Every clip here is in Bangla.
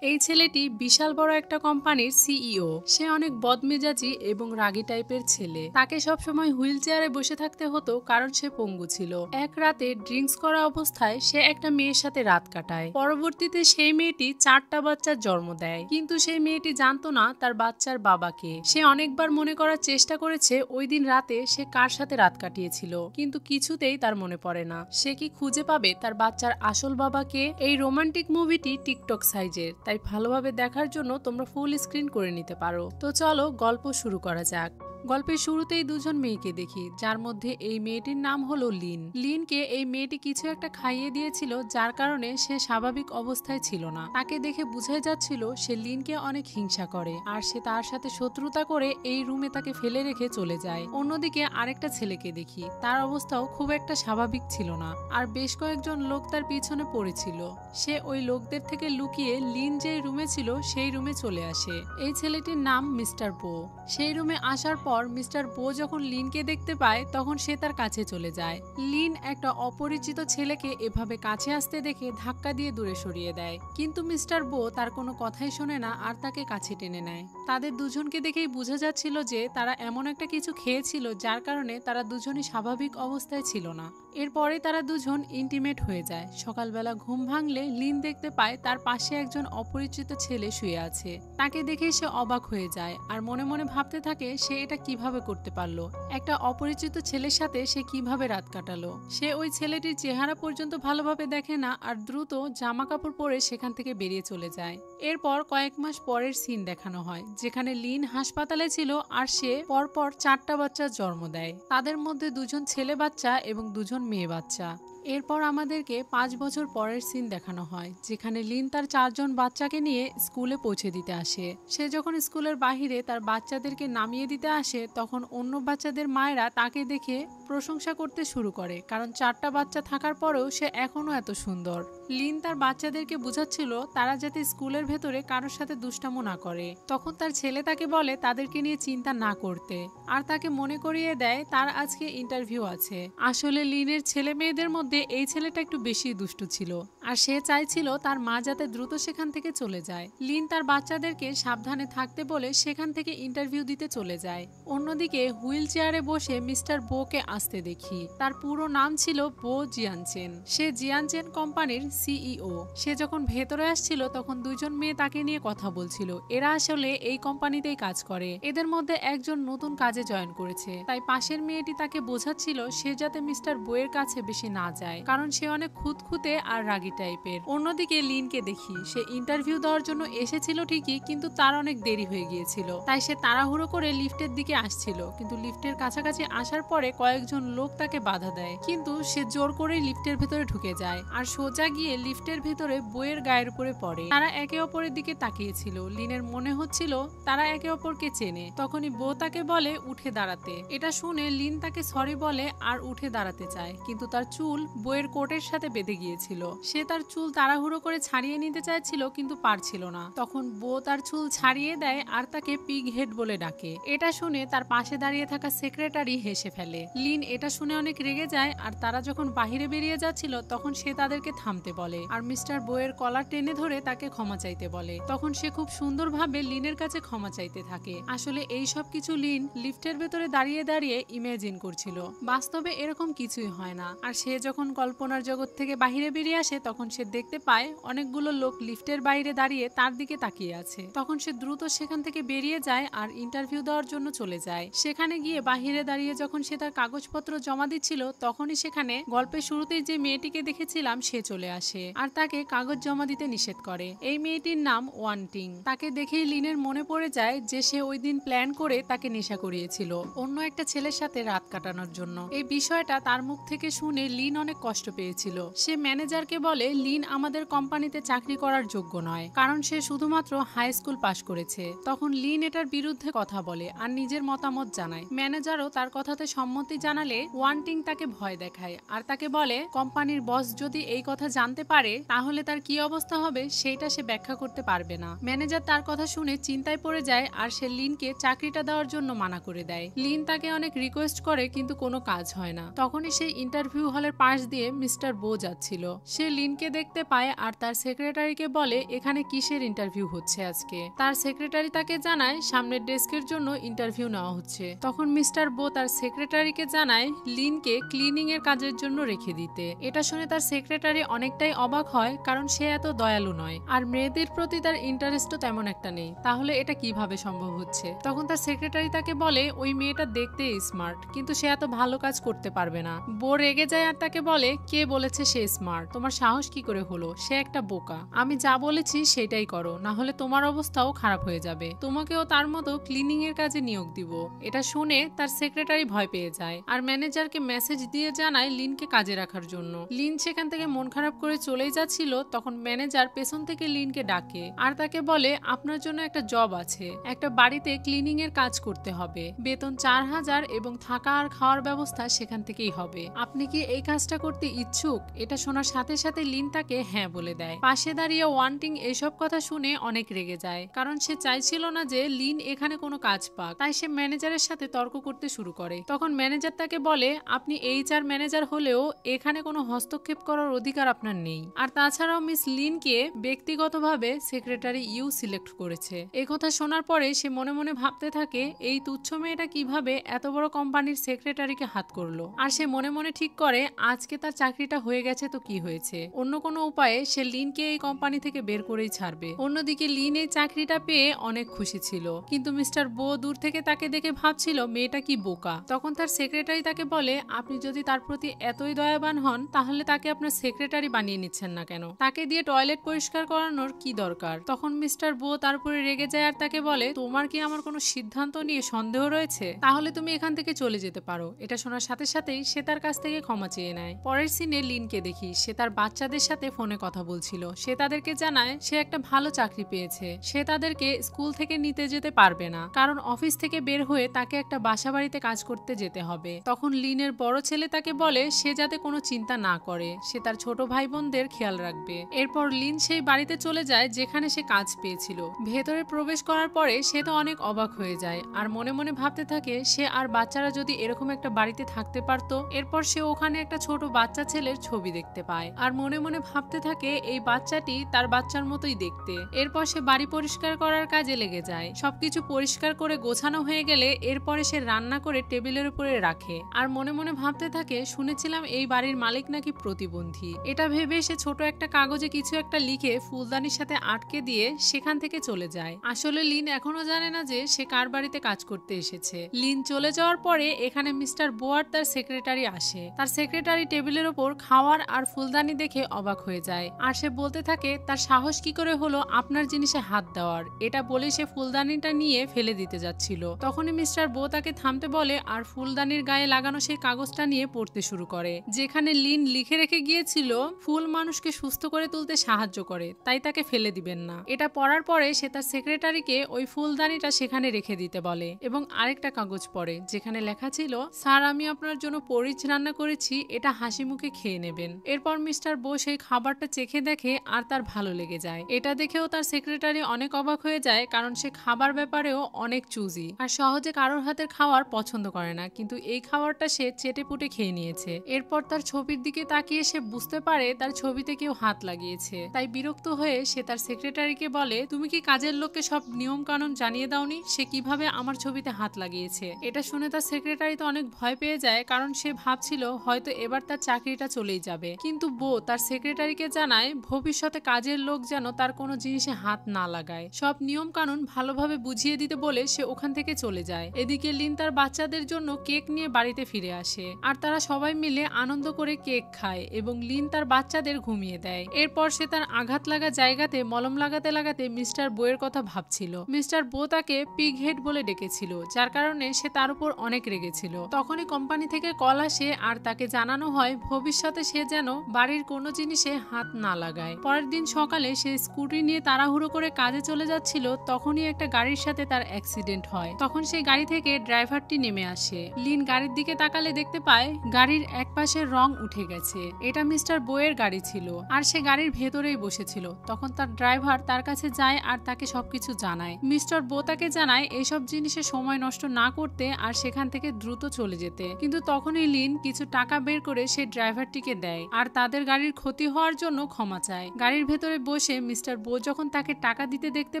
এই ছেলেটি বিশাল বড় একটা কোম্পানির সিইও। সে অনেক বদমেজাজি এবং রাগী টাইপের ছেলে। তাকে সবসময় হুইল চেয়ারে বসে থাকতে হতো কারণ সে পঙ্গু ছিল। এক রাতে ড্রিঙ্কস করা অবস্থায় সে একটা মেয়ের সাথে রাত কাটায়। পরবর্তীতে সেই মেয়েটি 4টা বাচ্চার জন্ম দেয়, কিন্তু সেই মেয়েটি জানতো না তার বাচ্চার বাবাকে। সে অনেকবার মনে করার চেষ্টা করেছে ওই দিন রাতে সে কার সাথে রাত কাটিয়েছিল, কিন্তু কিছুতেই তার মনে পড়ে না। সে কি খুঁজে পাবে তার বাচ্চার আসল বাবাকে? এই রোমান্টিক মুভিটি টিকটক সাইজের, তাই ভালোভাবে দেখার জন্য তোমরা ফুল স্ক্রিন করে নিতে পারো। তো চলো গল্প শুরু করা যাক। গল্পের শুরুতেই দুজন মেয়েকে দেখি, যার মধ্যে এই মেয়েটির নাম হলো লিন। লিনকে এই মেয়েটি কিছু একটা খাইয়ে দিয়েছিল, যার কারণে সে স্বাভাবিক অবস্থায় ছিল না। তাকে দেখে বোঝাই যাচ্ছিল সে লিনকে অনেক হিংসা করে, আর সে তার সাথে শত্রুতা করে এই রুমে তাকে ফেলে রেখে চলে যায়। অন্যদিকে আরেকটা ছেলেকে দেখি, তার অবস্থাও খুব একটা স্বাভাবিক ছিল না, আর বেশ কয়েকজন লোক তার পিছনে পড়েছিল। সে ওই লোকদের থেকে লুকিয়ে লিন যে রুমে ছিল সেই রুমে চলে আসে। এই ছেলেটির নাম মিস্টার বো। সেই রুমে আসার পর মিস্টার বো যখন লিনকে দেখতে পায় তখন সে তার কাছে চলে যায়। লিন একটা অপরিচিত ছেলেকে এভাবে কাছে আসতে দেখে ধাক্কা দিয়ে দূরে সরিয়ে দেয়, কিন্তু মিস্টার বো তার কোনো কথাই শোনে না আর তাকে কাছে টেনে নেয়। তাদের দুজনকে দেখেই বোঝা যাচ্ছিল যে তারা এমন একটা কিছু খেয়েছিল যার কারণে তারা দুজনই স্বাভাবিক অবস্থায় ছিল না। এরপরে তারা দুজন ইন্টিমেট হয়ে যায়। সকালবেলা ঘুম ভাঙলে লিন দেখতে পায় তার পাশে একজন অপরিচিত ছেলে শুয়ে আছে। তাকে দেখে সে অবাক হয়ে যায় আর মনে মনে ভাবতে থাকে সে এটা কিভাবে করতে পারলো, একটা অপরিচিত ছেলের সাথে সে কিভাবে রাত কাটালো। সে ওই ছেলেটির চেহারা পর্যন্ত ভালোভাবে দেখে না আর দ্রুত জামা কাপড় পরে সেখান থেকে বেরিয়ে চলে যায়। এরপর কয়েক মাস পরের সিন দেখানো হয়, যেখানে লিন হাসপাতালে ছিল আর সে পরপর 4টা বাচ্চার জন্ম দেয়। তাদের মধ্যে দুজন ছেলে বাচ্চা এবং দুজন মেয়ে বাচ্চা। এরপর আমাদেরকে 5 বছর পরের সিন দেখানো হয়, যেখানে লিন তার 4জন বাচ্চাকে নিয়ে স্কুলে পৌঁছে দিতে আসে। সে যখন স্কুলের বাহিরে তার বাচ্চাদেরকে নামিয়ে দিতে আসে তখন অন্য বাচ্চাদের মায়েরা তাকে দেখে প্রশংসা করতে শুরু করে, কারণ 4টা বাচ্চা থাকার পরেও সে এখনো এত সুন্দর। লিন তার বাচ্চাদেরকে বুঝাচ্ছিল তারা যাতে স্কুলের ভেতরে কারোর সাথে দুষ্টামো না করে। তখন তার ছেলে তাকে বলে তাদেরকে নিয়ে চিন্তা না করতে, আর তাকে মনে করিয়ে দেয় তার আজকে ইন্টারভিউ আছে। আসলে লিনের ছেলে মেয়েদের মধ্যে এই ছেলেটা একটু বেশি দুষ্টু ছিল, আর সে চাইছিল তার মা যাতে দ্রুত সেখান থেকে চলে যায়। লিন তার বাচ্চাদেরকে সাবধানে থাকতে বলে সেখান থেকে ইন্টারভিউ দিতে চলে যায়। অন্যদিকে হুইল চেয়ারে বসে মিস্টার বোকে আসতে দেখি। তার পুরো নাম ছিল বো জিয়ানচেন। সে জিয়ানচেন কোম্পানির সিইও। সে যখন ভেতরে আসছিল তখন দুজন মেয়ে তাকে নিয়ে কথা বলছিল। এরা আসলে এই কোম্পানিতেই কাজ করে। এদের মধ্যে একজন নতুন কাজে জয়েন করেছে, তাই পাশের মেয়েটি তাকে বোঝাচ্ছিল সে যাতে মিস্টার বোয়ের কাছে বেশি না যায়, কারণ সে অনেক খুঁতখুঁতে আর রাগী টাইপের। অন্যদিকে লিনকে দেখি, সে ইন্টারভিউ দেওয়ার জন্য এসেছিল ঠিকই, কিন্তু তার অনেক দেরি হয়ে গিয়েছিল, তাই সে তাড়াহুড়ো করে লিফটের দিকে আসছিল। কিন্তু লিফটের কাছাকাছি আসার পরে কয়েকজন লোক তাকে বাধা দেয়, কিন্তু সে জোর করে লিফটের ভেতরে ঢুকে যায় আর সোজা গিয়ে লিফটের ভেতরে বইয়ের গায়ের উপরে পড়ে। তারা একে অপরের দিকে তাকিয়েছিল। লিনের মনে হচ্ছিল তারা একে অপরকে চেনে। তখনই বউ তাকে বলে উঠে দাঁড়াতে। এটা শুনে লিন তাকে সরি বলে আর উঠে দাঁড়াতে চায়, কিন্তু তার চুল বইয়ের কোটের সাথে বেঁধে গিয়েছিল। সে তার চুল তাড়াহুড়ো করে ছাড়িয়ে নিতে চাইছিল, কিন্তু পারছিল না। তখন বউ তার চুল ছাড়িয়ে দেয় আর তাকে পিগ হেড বলে ডাকে। এটা শুনে তার পাশে দাঁড়িয়ে থাকা সেক্রেটারি হেসে ফেলে। লিন এটা শুনে অনেক রেগে যায়, আর তারা যখন বাহিরে বেরিয়ে যাচ্ছিল তখন সে তাদেরকে থামতে বলে আর মিস্টার বইয়ের কলার টেনে ধরে তাকে ক্ষমা চাইতে বলে। তখন সে খুব সুন্দরভাবে লিনের কাছে ক্ষমা চাইতে থাকে। আসলে এই সব কিছু লিন লিফটের ভেতরে দাঁড়িয়ে দাঁড়িয়ে ইমাজিন করছিল, বাস্তবে এরকম কিছুই হয় না। আর সে যখন কল্পনার জগৎ থেকে বাহিরে বেরিয়ে আসে তখন সে দেখতে পায় অনেকগুলো লোক লিফটের বাইরে দাঁড়িয়ে তার দিকে তাকিয়ে আছে। তখন সে দ্রুত সেখান থেকে বেরিয়ে যায় আর ইন্টারভিউ দেওয়ার জন্য চলে যায়। সেখানে গিয়ে বাহিরে দাঁড়িয়ে যখন সে তার কাগজপত্র জমা দিচ্ছিল তখনই সেখানে গল্পের শুরুতেই যে মেয়েটিকে দেখেছিলাম সে চলে আসে আর তাকে কাগজ জমা দিতে নিষেধ করে। এই মেয়েটির নাম ওয়ান্টিং। তাকে দেখেই লিনের মনে পড়ে যায় যে সে ওই দিন প্ল্যান করে তাকে নেশা করিয়েছিল অন্য একটা ছেলের সাথে রাত কাটানোর জন্য। এই বিষয়টা তার মুখ থেকে শুনে লিন অনেক কষ্ট পেয়েছিল। সে ম্যানেজারকে বলে লিন আমাদের কোম্পানিতে চাকরি করার যোগ্য নয়, কারণ সে শুধুমাত্র হাই স্কুল পাশ করেছে। তখন লিন এটার বিরুদ্ধে কথা বলে আর নিজের মতামত জানায়। ম্যানেজারও তার কথাতে সম্মতি জানালে ওয়ান্টিং তাকে ভয় দেখায় আর তাকে বলে কোম্পানির বস যদি এই কথা জানতে পারে তাহলে তার কি অবস্থা হবে সেটা সে ব্যাখ্যা করতে পারবে না। ম্যানেজার তার কথা শুনে চিন্তায় পড়ে যায় আর সে লিনকে চাকরিটা দেওয়ার জন্য মানা করে দেয়। লিন তাকে অনেক রিকোয়েস্ট করে কিন্তু কোনো কাজ হয় না। তখনই সে ইন্টারভিউ হলের পাশ দিয়ে মিস্টার বো যাচ্ছিল। সে লিনকে দেখতে পায় আর তার সেক্রেটারিকে বলে এখানে কিসের ইন্টারভিউ হচ্ছে আজকে। তার সেক্রেটারি তাকে জানায় সামনের ডেস্কের জন্য ইন্টারভিউ নেওয়া হচ্ছে। তখন মিস্টার বো তার সেক্রেটারিকে জানায় লিনকে ক্লিনিং এর কাজের জন্য রেখে দিতে। এটা শুনে তার সেক্রেটারি অনেকটাই অবাক হয়, কারণ সে এত দয়ালু নয় আর মেয়েদের প্রতি তার ইন্টারেস্টও তেমন একটা নেই। তাহলে এটা কিভাবে সম্ভব হচ্ছে? তখন তার সেক্রেটারি তাকে বলে ওই মেয়েটা দেখতে স্মার্ট, কিন্তু সে এত ভালো কাজ করতে পারবে না। বো রেগে যায় আর তাকে বলে কে বলেছে সে স্মার্ট? তোমার সাহস কি করে হলো? সে একটা বোকা। আমি যা বলেছি সেটাই করো, না হলে তোমার অবস্থাও খারাপ হয়ে যাবে। তোমাকেও তার মতো ক্লিনিং এর কাজে নিয়োগ দিব। এটা শুনে তার সেক্রেটারি ভয় পেয়ে যায় আর ম্যানেজারকে মেসেজ দিয়ে জানায় লিনকে কাজে রাখার জন্য। লিন সেখান থেকে মন খারাপ করে চলেই যাচ্ছিল, তখন ম্যানেজার পেছন থেকে লিনকে ডাকে আর তাকে বলে আপনার জন্য একটা জব আছে, একটা বাড়িতে ক্লিনিং এর কাজ করতে হবে, বেতন 4000 এবং থাকা আর খাওয়ার ব্যবস্থা সেখান থেকেই হবে। আপনি কি এই কাজটা করতে ইচ্ছুক? এটা শোনার সাথে সাথে লিন তাকে হ্যাঁ বলে দেয়। পাশে দাঁড়িয়ে ওয়ান্টিং এইসব কথা শুনে অনেক রেগে যায়, কারণ সে চাইছিল না যে লিন এখানে কোনো কাজ পাক। তাই সে ম্যানেজারের সাথে তর্ক করতে শুরু করে। তখন ম্যানেজার তাকে বলে আপনি HR ম্যানেজার হলেও এখানে কোনো হস্তক্ষেপ করার অধিকার আপনার নেই। আর তাছাড়াও মিস লিনকে ব্যক্তিগতভাবে সেক্রেটারি সিলেক্ট করেছে। এই কথা শোনার পরে সে মনে মনে ভাবতে থাকে এই তুচ্ছ মেয়েটা কিভাবে এত বড় কোম্পানির সেক্রেটারিকে হাত করলো। আর সে মনে মনে ঠিক করে আজকে তার চাকরিটা হয়ে গেছে তো কি হয়েছে, অন্য কোনো উপায়ে সে লিনকে এই কোম্পানি থেকে বের করেই ছাড়বে। অন্যদিকে লিন এই চাকরিটা পেয়ে অনেক খুশি ছিল, কিন্তু মিস্টার বো দূর থেকে তাকে দেখে ভাবছিল মেয়েটা কি বোকা। তখন তার সেক্রেটারি তাকে বলে আপনি যদি তার প্রতি এতই দয়াবান হন তাহলে তাকে আপনার সেক্রেটারি বানিয়ে নিচ্ছেন না কেন? তাকে দিয়ে টয়লেট পরিষ্কার করানোর কি দরকার? তখন মিস্টার বো তার উপরে রেগে যায় আর তাকে বলে তোমার কি আমার কোনো সিদ্ধান্ত নিয়ে সন্দেহ রয়েছে? তাহলে তুমি এখান থেকে চলে যেতে পারো। এটা শোনার সাথে সাথেই সে তার কাছ থেকে ক্ষমা চেয়ে নেয়। পরের সিনে লিনকে দেখি সে তার বাচ্চাদের সাথে ফোনে কথা বলছিল। সে তাদেরকে জানায় সে একটা ভালো চাকরি পেয়েছে। সে তাদেরকে স্কুল থেকে নিতে যেতে পারবে না, কারণ অফিস থেকে বের হয়ে তাকে একটা বাসা বাড়িতে কাজ করতে যেতে হবে। তখন লিনের বড় ছেলে তাকে বলে সে যাতে কোনো চিন্তা না করে, সে তার ছোট ভাই বোনদের খেয়াল রাখবে। এরপর লিন সেই বাড়িতে চলে যায় যেখানে সে কাজ পেয়েছিল। ভেতরে প্রবেশ করার পরে সে তো অনেক অবাক হয়ে যায় আর মনে মনে ভাবতে থাকে সে আর বাচ্চারা যদি এরকম একটা বাড়িতে থাকতে পারতো। এরপর সে ওখানে একটা ছোট বাচ্চা ছেলের ছবি দেখতে পায় আর মনে মনে ভাবতে থাকে এই বাচ্চাটি তার বাচ্চার মতোই দেখতে। এরপর সে বাড়ি পরিষ্কার করার কাজে লেগে যায়। সবকিছু পরিষ্কার করে গোছানো হয়ে গেলে এরপরে সে রান্না করে টেবিলের উপরে রাখে আর মনে মনে ভাবতে থাকে শুনেছিলাম এই বাড়ির মালিক নাকি প্রতিবন্ধী। এটা ভেবে সে ছোট একটা কাগজে কিছু একটা লিখে ফুলদানির সাথে আটকে দিয়ে সেখান থেকে চলে যায়। আসলে লিন এখনো জানে না যে সে কার বাড়িতে কাজ করতে এসেছে। লিন চলে যাওয়ার পরে এখানে মিস্টার বোয়ার তার সেক্রেটারি আসে। তার সেক্রেটারি টেবিলের ওপর খাওয়ার আর ফুলদানি দেখে অবাক হয়ে যায় আর সে বলতে থাকে তার সাহস কি করে হলো আপনার জিনিসে হাত দেওয়ার। এটা বলে সে ফুলদানিটা নিয়ে ফেলে দিতে যাচ্ছিল। তখনই মিস্টার বো তাকে থামতে বলে আর ফুলদানির গায়ে লাগানো সেই কাগজটা নিয়ে পড়তে শুরু করে, যেখানে লিন লিখে রেখে গিয়েছিল ফুল মানুষকে সুস্থ করে তুলতে সাহায্য করে, তাই তাকে ফেলে দিবেন না। এটা পড়ার পরে সে তার সেক্রেটারিকে ওই ফুলদানিটা সেখানে রেখে দিতে বলে এবং আরেকটা কাগজ পড়ে যেখানে লেখা ছিল স্যার আমি আপনার জন্য পরিচ রান্না করেছি, এটা হাসি মুখে খেয়ে নেবেন। এরপর মিস্টার বো সেই খাবারটা চেখে দেখে আর তার ভালো লেগে যায়। এটা দেখেও তার সেক্রেটারি অনেক অবাক হয়ে যায়, কারণ সে খাবার ব্যাপারেও অনেক চুজি আর সহজে কারোর হাতের খাবার পছন্দ করে না, কিন্তু এই খাবারটা সে চেটে পুটে খেয়ে নিয়েছে। এরপর তার ছবির দিকে তাকিয়ে সে বুঝতে পারে তার ছবিতে কেউ হাত লাগিয়েছে। তাই বিরক্ত হয়ে সে তার সেক্রেটারিকে বলে তুমি কি কাজের লোককে সব নিয়ম কানুন জানিয়ে দাওনি সে কিভাবে আমার ছবিতে হাত লাগিয়েছে? এটা শুনে তার সেক্রেটারি তো অনেক ভয় পেয়ে যায়, কারণ সে ভাবছিল হয়তো এবার তার চাকরিটা চলেই যাবে। কিন্তু বো তার সেক্রেটারিকে জানায় ভবিষ্যতে কাজের লোক যেন তার কোনো জিনিসে হাত না লাগায়, সব নিয়ম কানুন ভালোভাবে বুঝিয়ে দিতে বলে সে ওখান থেকে চলে যায়। এদিকে লিন তার বাচ্চাদের জন্য কেক নিয়ে বাড়িতে ফিরে আসে আর তারা সবাই মিলে আনন্দ করে কেক খায় এবং লিন তার বাচ্চাদের ঘুমিয়ে দেয়। এরপর সে তার আঘাত লাগা জায়গাতে মলম লাগাতে লাগাতে মিস্টার বোয়ের কথা ভাবছিল। মিস্টার বো তাকে পিগ হেড বলে ডেকেছিল, যার কারণে সে তার উপর অনেক রেগেছিল। তখনই কোম্পানি থেকে কল আসে আর তাকে জানানো হয় ভবিষ্যতে সে যেন বাড়ির কোনো জিনিসে হাত না লাগায়। পরের দিন সকালে সে স্কুটি নিয়ে তাড়াহুড়ো করে কাজে চলে যাচ্ছিল, তখনই একটা গাড়ির সাথে তার অ্যাক্সিডেন্ট হয়। তখন সেই গাড়ি থেকে ড্রাইভারটি নেমে আসে। লিন গাড়ির দিকে তাকালে দেখতে পায় গাড়ির এক পাশের রং উঠে গেছে। এটা মিস্টার বোয়ের গাড়ি ছিল আর সে গাড়ির ভেতরেই বসেছিল। তখন তার ড্রাইভার তার কাছে যায় আর তাকে সবকিছু জানায়। মিস্টার বো তাকে জানায় এইসব জিনিসে সময় নষ্ট না করতে আর সেখান থেকে দ্রুত চলে যেতে। কিন্তু তখনই লিন কিছু টাকা বের করে সেই ড্রাইভারটিকে দেয় আর তাদের গাড়ির ক্ষতি হওয়ার জন্য ক্ষমা চায়। গাড়ির ভেতরে বসে মিস্টার বো যখন তাকে টাকা দিতে দেখতে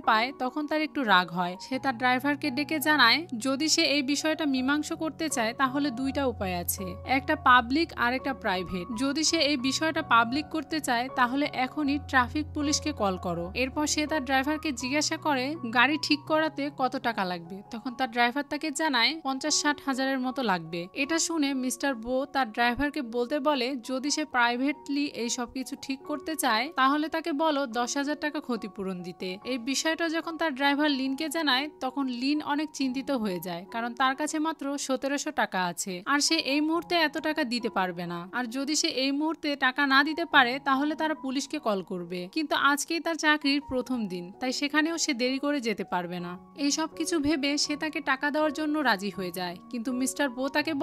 পায় তখন তার একটু রাগ হয়। সে তার ড্রাইভারকে ডেকে জানায় যদি সে এই বিষয়টা মীমাংসা করতে চায় তাহলে দুইটা উপায় আছে, একটা পাবলিক আর একটা প্রাইভেট। যদি সে এই বিষয়টা পাবলিক করতে চায় তাহলে এখনই ট্রাফিক পুলিশকে কল করো। এরপর সে তার ড্রাইভারকে জিজ্ঞাসা করে গাড়ি ঠিক করাতে কত টাকা লাগবে। তখন তার ড্রাইভার তাকে জানায় 50-60 হাজারের মতো লাগবে। এটা শুনে মিস্টার বো তার ড্রাইভারকে বলতে বলে যদি সে প্রাইভেটলি এই সবকিছু ঠিক করতে চায় তাহলে তাকে বলো 10,000 টাকা ক্ষতিপূরণ দিতে। এই বিষয়টা যখন তার ড্রাইভার লিনকে জানায় তখন লিন অনেক চিন্তিত হয়ে যায়, কারণ তার কাছে মাত্র 1700 টাকা আছে আর সে এই মুহূর্তে এত টাকা দিতে পারবে না। আর যদি সে এই মুহূর্তে টাকা না দিতে পারে তাহলে তারা পুলিশকে কল করবে। কিন্তু আজকেই তার চাকরির প্রথম দিন, তাই সেখানেও সে দেরি করে যেতে পারবে না। এই সব কিছু ভেবে সে তাকে টাকা দেওয়ার জন্য রাজি হয়ে যায়। কিন্তু মিস্টার বো তাকে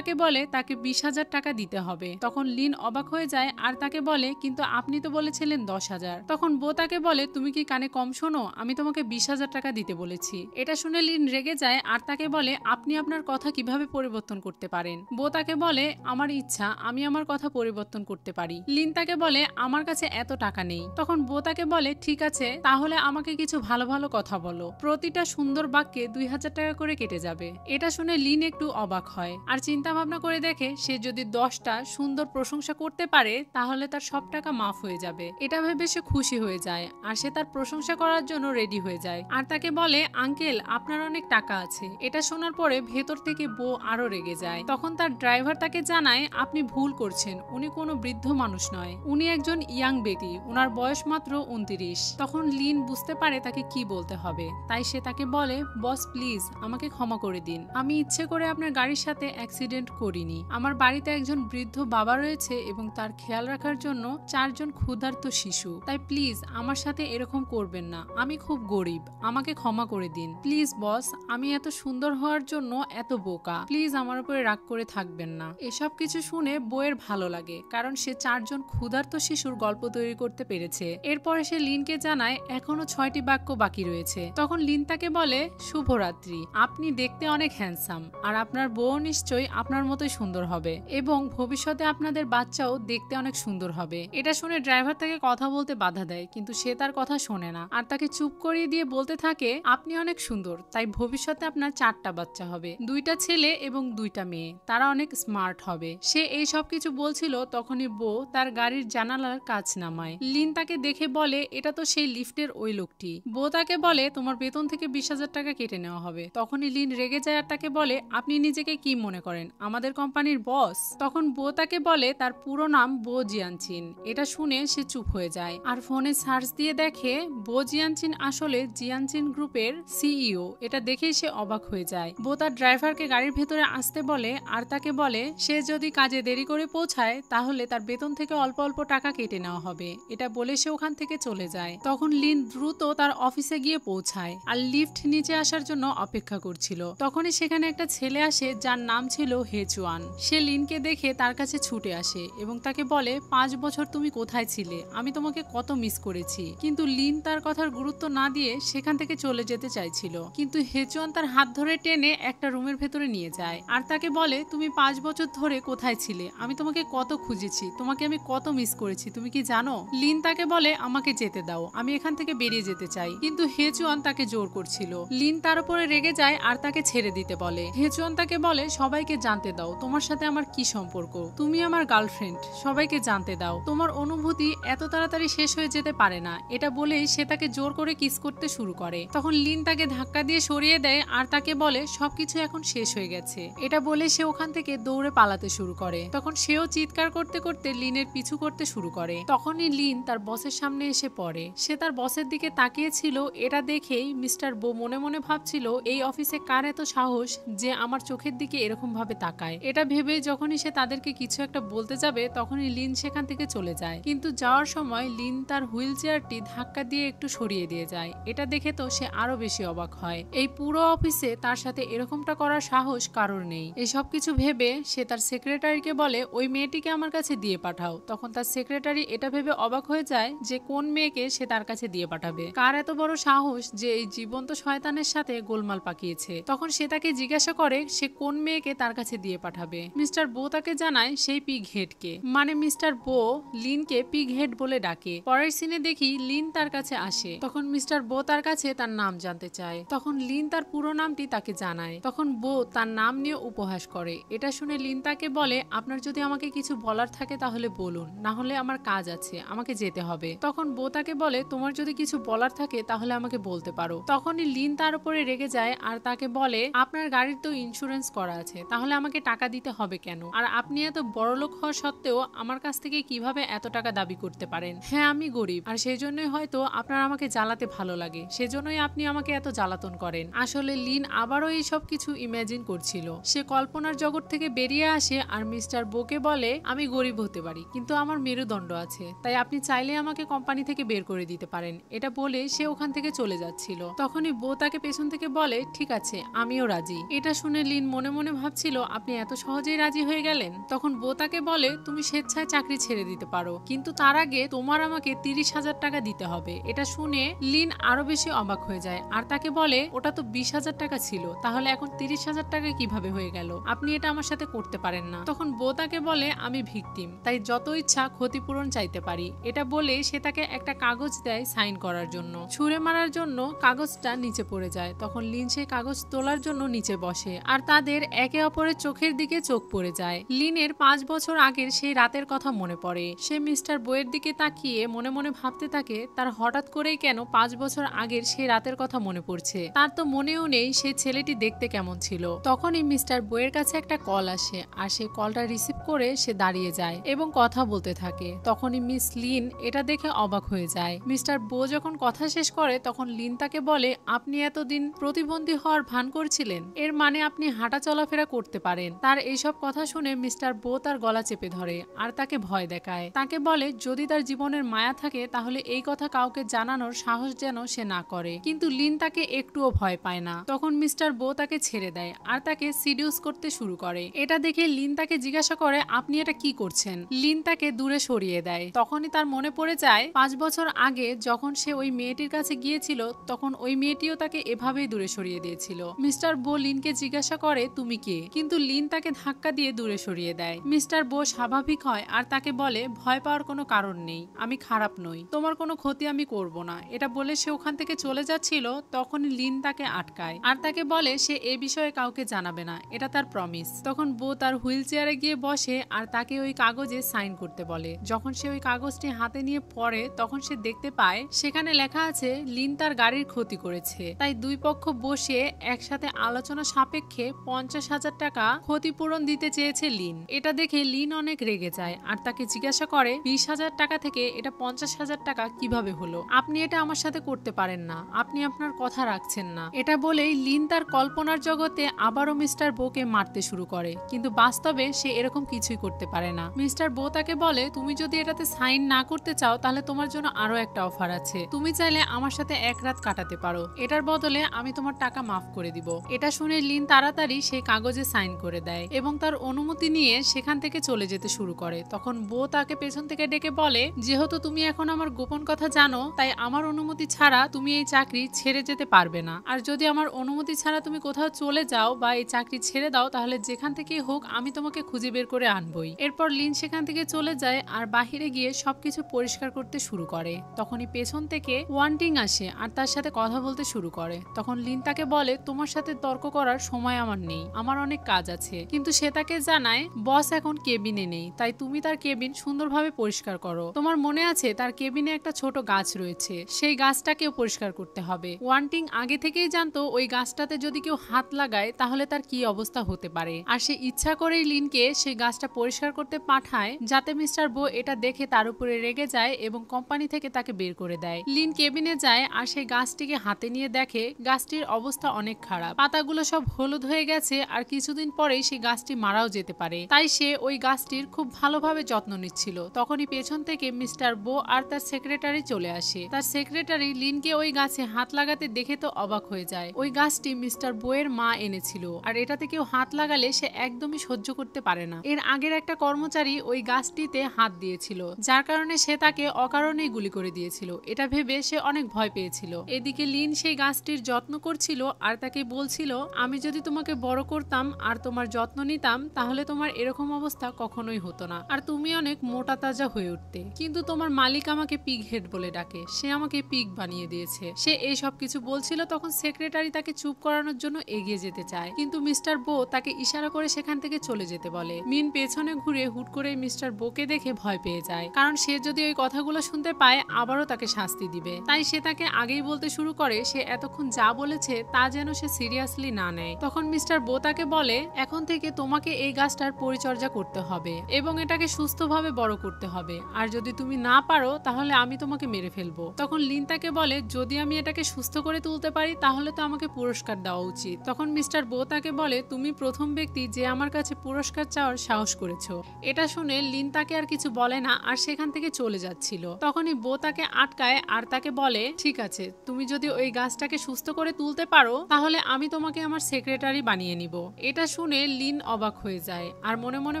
বলে তাকে 20,000 টাকা দিতে হবে। তখন লিন অবাক হয়ে যায় আর তাকে বলে কিন্তু আপনি তো বলেছিলেন 10,000। তখন বো তাকে বলে তুমি কি কানে কম শোনো, আমি তোমাকে 20,000 টাকা দিতে বলেছি। এটা শুনে লিন রেগে যায় আর তাকে বলে আপনি আপনার কথা কিভাবে পরিবর্তন করতে পারেন। বো তাকে বলে আমার ইচ্ছা, আমি আমার কথা পরিবর্তন করতে পারি। লিন তাকে বলে আমার কাছে এত টাকা নেই। তখন বো তাকে বলে ঠিক আছে, তাহলে আমাকে কিছু ভালো ভালো কথা বলো, প্রতিটা সুন্দর বাক্যে 2,000 টাকা করে কেটে যাবে। এটা শুনে লিন একটু অবাক হয় আর চিন্তা ভাবনা করে দেখে সে যদি 10টা সুন্দর প্রশংসা করতে পারে তাহলে তার সব টাকা মাফ হয়ে যাবে। এটা ভেবে সে খুশি হয়ে যায় আর সে তার প্রশংসা করার জন্য রেডি হয়ে যায় আর তাকে বলে আঙ্কেল আপনার অনেক টাকা আছে। এটা শোনার পরে ভেতর থেকে বো আরো রেগে যায়। তখন তার ড্রাইভার তাকে জানায় আপনি ভুল করছেন, উনি কোনো বৃদ্ধ মানুষ নয়, উনি একজন ইয়াং ব্যক্তি, উনার বয়স মাত্র 29। তখন লিন বুঝতে পারে তাকে কি বলতে হবে, তাই সে তাকে বলে বস প্লিজ আমাকে ক্ষমা করে দিন, আমি ইচ্ছে করে আপনার গাড়ির সাথে অ্যাক্সিডেন্ট করিনি। আমার বাড়িতে একজন বৃদ্ধ বাবা রয়েছে এবং তার খেয়াল রাখার জন্য 4 জন ক্ষুধার্ত শিশু, তাই প্লিজ আমার সাথে এরকম করবেন না, আমি খুব গরিব, আমাকে ক্ষমা করে দিন প্লিজ বস, আমি এত সুন্দর হওয়ার জন্য এত বোকা, প্লিজ আমার উপরে রাগ করে থাকবেন না। এসব কিছু শুনে বইয়ের ভালো লাগে কারণ সে 4 জন ক্ষুধার্ত শিশুর গল্প তৈরি করতে পেরেছে। এরপরে সে লিনকে জানায় এখনো 6টি বাক্য বাকি রয়েছে। তখন লিন তাকে বলে শুভরাত্রি, আপনি দেখতে অনেক হ্যান্ডসাম আর আপনার বউ নিশ্চয়ই আপনার মতোই সুন্দর হবে এবং ভবিষ্যতে আপনাদের বাচ্চাও দেখতে অনেক সুন্দর হবে। এটা শুনে ড্রাইভার তাকে কথা বলতে বাধা দেয় কিন্তু সে তার কথা শোনে না আর তাকে চুপ করিয়ে দিয়ে বলতে থাকে আপনি অনেক সুন্দর, তাই ভবিষ্যতে আপনার 4টা বাচ্চা হবে, 2টা ছেলে এবং 2টা মেয়ে, তারা অনেক স্মার্ট হবে। সে এই সব কিছু বলছিল তখনই বউ তার গাড়ির জানালার কাঁচ নামায়। লিন তাকে দেখে বলে এটা তো সেই লিফটের ওই লোকটি। বউ তাকে বলে তোমার বেতন থেকে 20,000 টাকা কেটে নেওয়া হবে। তখনই লিন রেগে যায় আর তাকে বলে আপনি নিজেকে কি মনে করেন, আমাদের কোম্পানির বস? তখন বউ তাকে বলে তার পুরো নাম বো জিয়ানচিন। এটা শুনে সে চুপ হয়ে যায় আর ফোনে সার্চ দিয়ে দেখে বো জিয়ানচিন আসলে জিয়ানচিন গ্রুপের সিইও। এটা দেখেই সে অবাক হয়ে যায়। বো তার ড্রাইভারকে গাড়ির ভেতরে আসতে বলে আর তাকে বলে সে যদি কাজে দেরি করে পৌঁছায় তাহলে তার বেতন থেকে অল্প অল্প টাকা কেটে নেওয়া হবে। এটা বলে সে ওখান থেকে চলে যায়। তখন লিন দ্রুত তার অফিসে গিয়ে পৌঁছায় আর লিফট নিচে আসার জন্য অপেক্ষা করছিল। তখনই সেখানে একটা ছেলে আসে যার নাম ছিল হেচুয়ান। সে লিনকে দেখে তার কাছে ছুটে আসে এবং তাকে বলে 5 বছর তুমি কোথায় ছিলে, আমি তোমাকে কত মিস করেছি। কিন্তু লিন তার কথার গুরুত্ব না দিয়ে সেখান থেকে চলে যেতে চাইছিল, কিন্তু হেচুয়ান তার হাত ধরে টেনে একটা রুমের ভেতরে নিয়ে যায় আর তাকে বলে তুমি 5 বছর ধরে কোথায় ছিলে, আমি তোমাকে কত খুঁজেছি, তোমাকে আমি কত মিস করেছি, তুমি কি জানো? লিন তাকে বলে আমাকে যেতে দাও, আমি এখান থেকে বেরিয়ে যেতে চাই, কিন্তু হেচুয়ান তাকে জোর করছিল। লিন তার উপরে রেগে যায় আর তাকে ছেড়ে দিতে বলে। হেচুয়ান তাকে বলে সবাইকে জানতে দাও তোমার সাথে আমার কি সম্পর্ক, তুমি আমার গার্লফ্রেন্ড, সবাইকে জানতে দাও, তোমার অনুভূতি এত তাড়াতাড়ি শেষ হয়ে যেতে পারে না। এটা বলেই সে তাকে জোর করে কিস করতে শুরু করে। তখন লিন তাকে ধাক্কা দিয়ে সরিয়ে দেয় আর তাকে বলে সবকিছু এখন শেষ হয়ে গেছে। এটা বলে সে ওখান থেকে দৌড়ে পালাতে শুরু করে। তখন সেও চিৎকার করতে করতে লিনের পিছু করতে শুরু করে। তখনই লিন তার বসের সামনে এসে পড়ে। সে তার বসের দিকে তাকিয়েছিল। এটা দেখেই মিস্টার বো মনে মনে ভাবছিল এই অফিসে কার এত সাহস যে আমার চোখের দিকে এরকম ভাবে তাকায়। এটা ভেবে যখনই সে তাদেরকে কিছু একটা বলতে যাবে তখনই লিন সেখান থেকে চলে যায়, কিন্তু যাওয়ার সময় লিন তার হুইল চেয়ারটি ধাক্কা দিয়ে একটু সরিয়ে দিয়ে যায়। এটা দেখে তো সে আরো বেশি অবাক হয়। এই পুরো অফিসে তার সাথে এরকমটা করার সাহস কারোর নেই। এই সব কিছু ভেবে সে তার সেক্রেটারিকে বলে ওই মেয়েটিকে আমার কাছে দিয়ে পাঠাও। তখন তার সেক্রেটারি এটা ভেবে অবাক হয়ে যায় যে কোন মেয়েকে সে তার কাছে দিয়ে পাঠাবে, কার এত বড় সাহস যে এই জীবন্ত শয়তানের সাথে গোলমাল পাকিয়েছে। তখন সে তাকে জিজ্ঞাসা করে সে কোন মেয়েকে তার কাছে দিয়ে পাঠাবে। মিস্টার বো তাকে জানায় সেই পিগ হেডকে, মানে মিস্টার বো লিনকে পিগ হেড বলে ডাকে। পরের সিনে দেখি লিন তার কাছে আসে। তখন মিস্টার বো তার কাছে তার নাম জানতে চায়। তখন লিন তার পুরো নামটি তাকে জানায়। তখন বো তার নাম নিয়ে উপহাস করে। এটা শুনে লিন তাকে বলে, আপনার যদি আমাকে কিছু বলার থাকে তাহলে বলুন, না হলে আমার কাজ আছে, আমাকে যেতে হবে। তখন বো তাকে বলে, তোমার যদি কিছু বলার থাকে তাহলে আমাকে বলতে পারো। তখনই লিন তার উপরে রেগে যায় আর তাকে বলে, আপনার গাড়ির তো ইন্স্যুরেন্স করা আছে, তাহলে আমাকে টাকা দিতে হবে কেন? আর আপনি এত বড়লোক হওয়া সত্ত্বেও আমার কাছ থেকে কিভাবে এত টাকা দাবি করতে পারেন? হ্যাঁ, আমি গরিব, আর সেই জন্যই হয়তো আপনার আমাকে জ্বালাতে ভালো লাগে, সেজন্যই আপনি আমাকে এত জ্বালাতন করেন। আসলে লিন আবারও এই সব কিছু ইমাজিন করছিল। সে কল্পনার জগৎ থেকে বেরিয়ে আসে আর মিস্টার বোকে বলে, আমি গরিব হতে পারি, কিন্তু আমার মেরুদণ্ড আছে, তাই আপনি চাইলে আমাকে কোম্পানি থেকে বের করে দিতে পারেন। এটা বলে সে ওখান থেকে চলে যাচ্ছিল। তখনই বো তাকে পেছন থেকে বলে, ঠিক আছে, আমিও রাজি। এটা শুনে লিন মনে মনে ভাবছিল, আপনি এত সহজেই রাজি হয়ে গেলেন? তখন বো তাকে বলে, তুমি স্বেচ্ছায় চাকরি ছেড়ে দিতে পারো, কিন্তু তার আগে তোমার আমাকে 30,000 টাকা দিতে হবে। এটা শুনে লিন আরো বেশি অবাক হয়ে যায় আর তাকে বলে, ওটা তো 20,000 টাকা ছিল, তাহলে এখন 30,000 টাকা কিভাবে হয়ে গেল? আপনি এটা আমার সাথে করতে পারেন না। তখন বো তাকে বলে, আমি ভিকটিম, তাই যত ইচ্ছা ক্ষতিপূরণ চাইতে পারি। এটা বলে সে তাকে একটা কাগজ দেয় সাইন করার জন্য। ছুঁড়ে মারার জন্য কাগজটা নিচে পড়ে যায়। তখন লিন সেই কাগজ তোলার জন্য নিচে বসে আর তাদের একে অপরের চোখের দিকে চোখ পড়ে যায়। লিনের 5 বছর আগের সেই রাতের কথা মনে পড়ে। সে মিস্টার বইয়ের দিকে তাকিয়ে মনে মনে ভাবতে থাকে, তার হঠাৎ করেই কেন 5 বছর আগের সেই রাতের কথা মনে পড়ছে। তার তো মনেও নেই সেই ছেলেটি দেখতে কেমন ছিল। তখনই মিস্টার বইয়ের কাছে একটা কল আসে আর সেই কলটা রিসিভ করে সে দাঁড়িয়ে যায় এবং কথা বলতে থাকে। তখনই মিস লিন এটা দেখে অবাক হয়ে যায়। মিস্টার বো যখন কথা শেষ করে তখন লিন তাকে বলে, আপনি এতদিন প্রতিবন্ধী হওয়ার ভান করছিলেন, এর মানে আপনি হাঁটা চলাফেরা করতে পারেন। তার এইসব কথা শুনে মিস্টার বো তার গলা চেপে ধরে আর তাকে ভয় দেখায়। তাকে বলে, যদি তার জীবনের মায়া থাকে তাহলে এই কথা কাউকে জানানোর সাহস যেন সে না করে। কিন্তু লিন তাকে একটুও ভয় পায় না। তখন মিস্টার বো তাকে ছেড়ে দেয় আর তাকে সিডিউস করতে শুরু করে। এটা দেখে লিন তাকে জিজ্ঞাসা করে, আপনি এটা কি করছেন? লিন তাকে দূরে সরিয়ে দেয়। তখনই তার মনে পড়ে যায় 5 বছর আগে যখন সে ওই মেয়েটির কাছে গিয়েছিল, তখন ওই মেয়েটিও তাকে এভাবেই দূরে সরিয়ে দিয়েছিল। মিস্টার বো লিনকে জিজ্ঞাসা করে, তুমি কে? কিন্তু লিন তাকে ধাক্কা দিয়ে দূরে সরিয়ে দেয়। মিস্টার বো স্বাভাবিক হয় আর তাকে বলে, ভয় পাওয়ার কোনো কারণ নেই, আমি খারাপ নই, তোমার কোনো ক্ষতি আমি করব না। এটা বলে সে ওখান থেকে চলে যাচ্ছিল। তখনই লিন তাকে আটকায় আর তাকে বলে সে এ বিষয়ে কাউকে জানাবে না, এটা তার প্রমিস। তখন বো তার হুইল চেয়ারে গিয়ে বসে আর তাকে ওই কাগজে সাইন করতে বলে। যখন সে ওই কাগজটি হাতে নিয়ে পড়ে তখন সে দেখতে পায় সেখানে লেখা আছে লিন তার গাড়ির ক্ষতি করেছে, তাই দুই পক্ষ বসে একসাথে আলোচনা সাপেক্ষে 50,000 টাকা ক্ষতিপূরণ দিতে চেয়েছে লিন। এটা দেখে লিন অনেক রেগে যায় আর তাকে জিজ্ঞাসা করে, 20,000 টাকা থেকে এটা 50,000 টাকা কিভাবে হলো? আপনি এটা আমার সাথে করতে পারেন না, আপনি আপনার কথা রাখছেন না। এটা বলেই লিন তার কল্পনার জগতে আবারও মিস্টার বোকে মারতে শুরু করে, কিন্তু বাস্তবে সে এরকম কিছুই করতে পারে না। মিস্টার বো তাকে বলে, তুমি যদি এটাতে সাইন না করতে চাও তাহলে তোমার জন্য আরো একটা অফার আছে, তুমি চাইলে আমার সাথে এক রাত কাটাতে পারো, এটার বদলে আমি তোমার টাকা মাফ করে দিব। এটা শুনে লিন তাড়াতাড়ি সেই কাগজে সাইন করে দেয় এবং তার অনুমতি নিয়ে সেখান থেকে চলে যেতে শুরু করে। তখন বো তাকে পেছন থেকে ডেকে বলে, যেহেতু তুমি এখন আমার গোপন কথা জানো, তাই আমার অনুমতি ছাড়া তুমি এই চাকরি ছেড়ে যেতে পারবে না। আর যদি আমার অনুমতি ছাড়া তুমি কোথাও চলে যাও বা এই চাকরি ছেড়ে দাও তাহলে যেখান থেকেই হোক আমি তোমাকে খুঁজে বের করে আনবই। এরপর লিন সেখান থেকে চলে যায় আর বাহিরে গিয়ে সবকিছু পরিষ্কার করতে শুরু করে। তখনই পেছন থেকে ওয়ান্টিং আসে আর তার সাথে কথা বলতে শুরু করে। তখন লিন তাকে বলে, তোমার সাথে তর্ক করার সময় আমার নেই, আমার অনেক কাজ আছে। কিন্তু সে তাকে জানায় বস এখন কেবিনে নেই, তাই তুমি তার কেবিন সুন্দরভাবে পরিষ্কার করো। তোমার মনে আছে তার কেবিনে একটা ছোট গাছ রয়েছে, সেই গাছটাকেও পরিষ্কার করতে হবে। ওয়ান্টিং আগে থেকেই জানতো ওই গাছটাতে যদি কেউ হাত লাগায় তাহলে তার কি অবস্থা হতে পারে, আর সে ইচ্ছা করেই লিনকে সেই গাছটা পরিষ্কার করতে পাঠায় যাতে মিস্টার বো এটা দেখে তার উপরে রেগে যায় এবং কোম্পানি থেকে তাকে বের করে দেয়। লিন কেবিনে যায় আর সেই গাছটিকে হাতে নিয়ে দেখে গাছটির অবস্থা অনেক খারাপ, পাতাগুলো সব হলুদ হয়ে গেছে আর কিছুদিন পরেই সেই গাছটি মারাও যেতে পারে। তাই সে ওই গাছটির খুব ভালোভাবে যত্ন নিচ্ছিল। তখনই পেছন থেকে মিস্টার বো আর তার সেক্রেটারি চলে আসে। তার সেক্রেটারি লিনকে ওই গাছে হাত লাগাতে দেখে তো অবাক হয়ে যায়। ওই গাছটি মিস্টার বো এর মা এনেছিল আর এটাতে কেউ হাত লাগালে সে একদমই সহ্য করতে পারে না। এর আগের একটা কর্মচারী ওই গাছটিতে হাত দিয়েছিল, যার কারণে সে তাকে অকারণেই গুলি করে দিয়েছিল। এটা ভেবে সে অনেক ভয় পেয়েছিল। এদিকে লিন সেই গাছটির যত্ন করছিল আর তাকে বলছিল, আমি যদি তোমাকে বড় করতাম আর তোমার যত্ন নিতাম দিতাম তাহলে তোমার এরকম অবস্থা কখনোই হতো না, আর তুমি অনেক মোটা তাজা হয়ে উঠতে। কিন্তু তোমার মালিক আমাকে পিগ হেড বলে ডাকে, সে আমাকে পিগ বানিয়ে দিয়েছে। সে এই সব কিছু বলছিল, তখন সেক্রেটারি তাকে চুপ করানোর জন্য এগিয়ে যেতে চায়, কিন্তু মিস্টার বো তাকে ইশারা করে সেখান থেকে চলে যেতে বলে। মিন পেছনে ঘুরে হুট করে মিস্টার বোকে দেখে ভয় পেয়ে যায়, কারণ সে যদি ওই কথাগুলো শুনতে পায় আবারও তাকে শাস্তি দিবে। তাই সে তাকে আগেই বলতে শুরু করে সে এতক্ষণ যা বলেছে তা যেন সে সিরিয়াসলি না নেয়। তখন মিস্টার বো তাকে বলে এখন থেকে তোমাকে এই গাছটার পরিচর্যা করতে হবে এবং এটাকে সুস্থভাবে বড় করতে হবে, আর যদি তুমি না পারো তাহলে আমি তোমাকে মেরে ফেলবো। তখন লিন তাকে বলে যদি আমি এটাকে সুস্থ করে তুলতে পারি তাহলে তো আমাকে পুরস্কার দেওয়া উচিত। তখন মিস্টার বো তাকে বলে তুমি প্রথম ব্যক্তি যে আমার কাছে পুরস্কার চাওয়ার সাহস করেছো। এটা শুনে লিন তাকে আর কিছু বলে না আর সেখান থেকে চলে যাচ্ছিল। তখনই বো তাকে আটকায় আর তাকে বলে ঠিক আছে, তুমি যদি ওই গাছটাকে সুস্থ করে তুলতে পারো তাহলে আমি তোমাকে আমার সেক্রেটারি বানিয়ে নিব। এটা শুনে লিন অবাক হয়ে যায় আর মনে মনে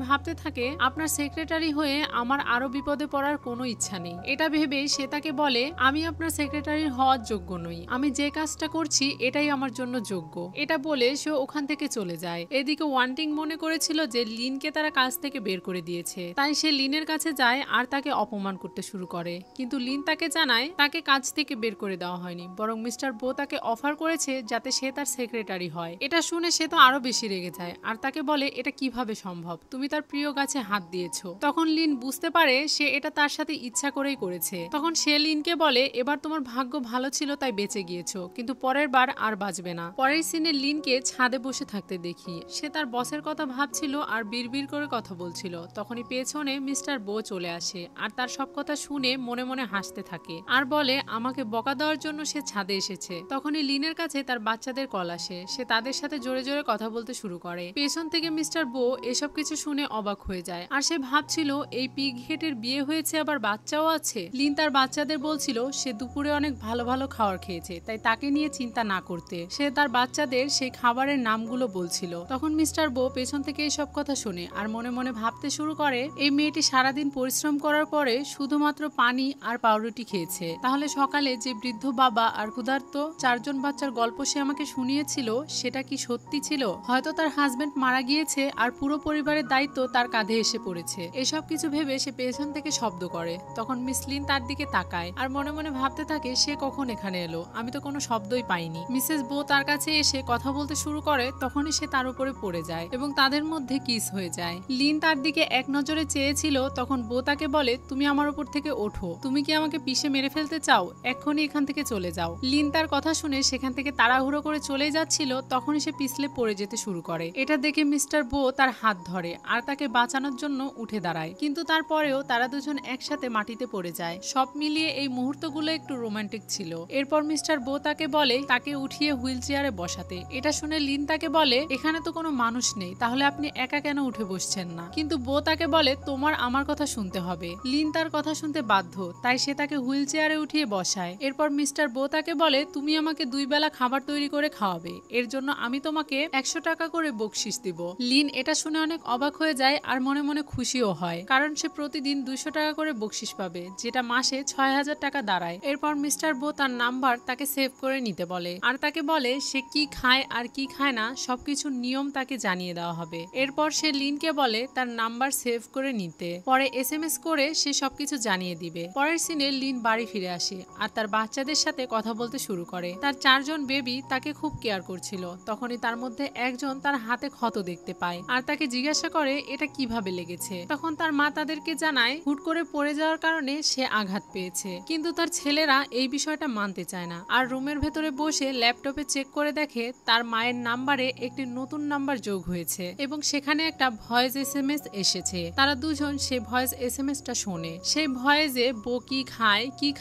ভাবতে থাকে আপনার সেক্রেটারি হয়ে আমার আরো বিপদে পড়ার কোনো ইচ্ছা নেই। এটা ভেবে সে তাকে বলে আমি আপনার সেক্রেটারি হওয়ার যোগ্য নই, আমি যে কাজটা করছি এটাই আমার জন্য যোগ্য। এটা বলে সে ওখান থেকে চলে যায়। এদিকে ওয়ান্টিং মনে করেছিল যে লিনকে তারা কাজ থেকে বের করে দিয়েছে, তাই সে লিনের কাছে যায় আর তাকে অপমান করতে শুরু করে, কিন্তু লিন তাকে জানায় তাকে কাজ থেকে বের করে দেওয়া হয়নি, বরং মিস্টার বো তাকে অফার করেছে যাতে সে তার সেক্রেটারি হয়। এটা শুনে সে তো আরো বেশি রেগে যায় আর তাকে বলে এটা কিভাবে সম্ভব, তুমি তার প্রিয় গাছে হাত দিয়েছো। তখন লিন বুঝতে পারে সে এটা তার সাথে ইচ্ছা করেই করেছে। তখন সে লিনকে বলে এবার তোমার ভাগ্য ভালো ছিল তাই বেঁচে গিয়েছো, কিন্তু পরের বার আর বাঁচবে না। পরের সিনে লিনকে ছাদে বসে থাকতে দেখি, সে তার বসের কথা ভাবছিল আর বিড়বিড় করে কথা বলছিল। তখনই পেছনে মিস্টার বো চলে আসে আর তার সব কথা শুনে মনে মনে হাসতে থাকে আর বলে আমাকে বকা দেওয়ার জন্য সে ছাদে এসেছে। তখনই লিনের কাছে তার বাচ্চাদের কল আসে, সে তাদের সাথে জোরে জোরে কথা বলতে শুরু করে। পেছন থেকে মিস্টার বো এসব কিছু শুনে অবাক হয়ে যায় আর সে ভাবছিল এই পিগ হেটের বিয়ে হয়েছে আবার বাচ্চাও আছে। লিন তার বাচ্চাদের বলছিল সে দুপুরে অনেক ভালো ভালো খাবার খেয়েছে তাই তাকে নিয়ে চিন্তা না করতে। সে তার বাচ্চাদের সেই খাবারের নামগুলো বলছিল। তখন মিস্টার বো পেছন থেকে এইসব কথা শুনে আর মনে মনে ভাবতে শুরু করে এই মেয়েটি সারাদিন পরিশ্রম করার পরে শুধুমাত্র পানি আর পাউরুটি খেয়েছে, তাহলে সকালে যে বৃদ্ধ বাবা আর ক্ষুধার্ত চারজন বাচ্চার গল্প সে আমাকে শুনিয়েছিল সেটা কি সত্যি ছিল? হয়তো তার হাজবেন্ড মারা গিয়েছে আর পুরো পরিবারের দায়িত্ব তার কাঁধে এসে পড়েছে। এসব কিছু ভেবে সে পেছন থেকে শব্দ করে। তখন মিস লিন তার দিকে তাকায় আর মনে মনে ভাবতে থাকে সে কখন এখানে এলো, আমি তো কোনো শব্দই পাইনি। মিসেস বো তার কাছে এসে কথা বলতে শুরু করে, তখনই সে তার উপরে পড়ে যায় এবং তাদের মধ্যে কিস হয়ে যায়। লিন তার দিকে এক নজরে চেয়েছিল, তখন বো তাকে বলে তুমি আমার উপর থেকে ওঠো, তুমি কি আমাকে পিষে মেরে ফেলতে চাও? এক্ষুনি এখান থেকে চলে যাও। লিন তার কথা শুনে সেখান থেকে তাড়াহুড়ো করে চলে যাচ্ছিল, তখনই সে পিছলে পড়ে যেতে শুরু করে। এটা দেখে মিস্টার বো তার হাত ধরে আর তাকে বাঁচানোর জন্য উঠে দাঁড়ায়, কিন্তু তারপরেও তারা দুজন একসাথে মাটিতে পড়ে যায়। সব মিলিয়ে এই মুহূর্তগুলো একটু রোমান্টিক ছিল। এরপর মিস্টার বো তাকে বলে তাকে উঠিয়ে হুইল চেয়ারে বসাতে। এটা শুনে লিন তাকে বলে এখানে তো কোনো মানুষ নেই, তাহলে আপনি একা কেন উঠে বসছেন না? কিন্তু বো তাকে বলে তোমার আমার কথা শুনতে হবে। লিন তার কথা শুনতে বাধ্য, তাই সে তাকে হুইল চেয়ারে উঠিয়ে বসায়। এরপর মিস্টার বো তাকে বলে তুমি আমাকে 2 বেলা খাবার তৈরি করে খাওয়াবে, এর জন্য আমি তোমাকে 100 টাকা করে বকশিশ দিব। লিন এটা শুনে অনেক অবাক হয়ে যায় আর মনে মনে খুশিও হয়, কারণ সে প্রতিদিন 200 টাকা করে বকশিশ পাবে, যেটা মাসে 6000 টাকা দাঁড়ায়। এরপর মিস্টার বো তার নাম্বার তাকে সেভ করে নিতে বলে আর তাকে বলে সে কি খায় আর কি খায় না সবকিছু নিয়ম তাকে জানিয়ে দেওয়া হবে। এরপর সে লিনকে বলে তার নাম্বার সেভ করে নিতে, পরে SMS করে সে সবকিছু জানিয়ে দিবে। পরের সিনে লিন বাড়ি ফিরে আসে আর তার বাচ্চাদের সাথে কথা বলতে শুরু করে। তার 4 জন বেবি তাকে খুব কেয়ার করছিল। তখনই তার মধ্যে একজন তার হাতে ক্ষত দেখতে পায় আর তাকে জিজ্ঞাসা করে এটা কিভাবে লেগেছে। তখন তার মা তাদেরকে জানায় হুট করে পড়ে যাওয়ার কারণে সে আঘাত পেয়েছে, কিন্তু তার ছেলেরা এই বিষয়টা মানতে চায় না আর রুমের ভেতরে বসে ল্যাপটপে চেক করে দেখে তার মায়ের নাম্বারে একটি নতুন নাম্বার যোগ হয়েছে এবং সেখানে একটা ভয়েস SMS এসেছে। তারা দুজন সে ভয়েস SMSটা শোনে। সেই ভয়েসে বো কি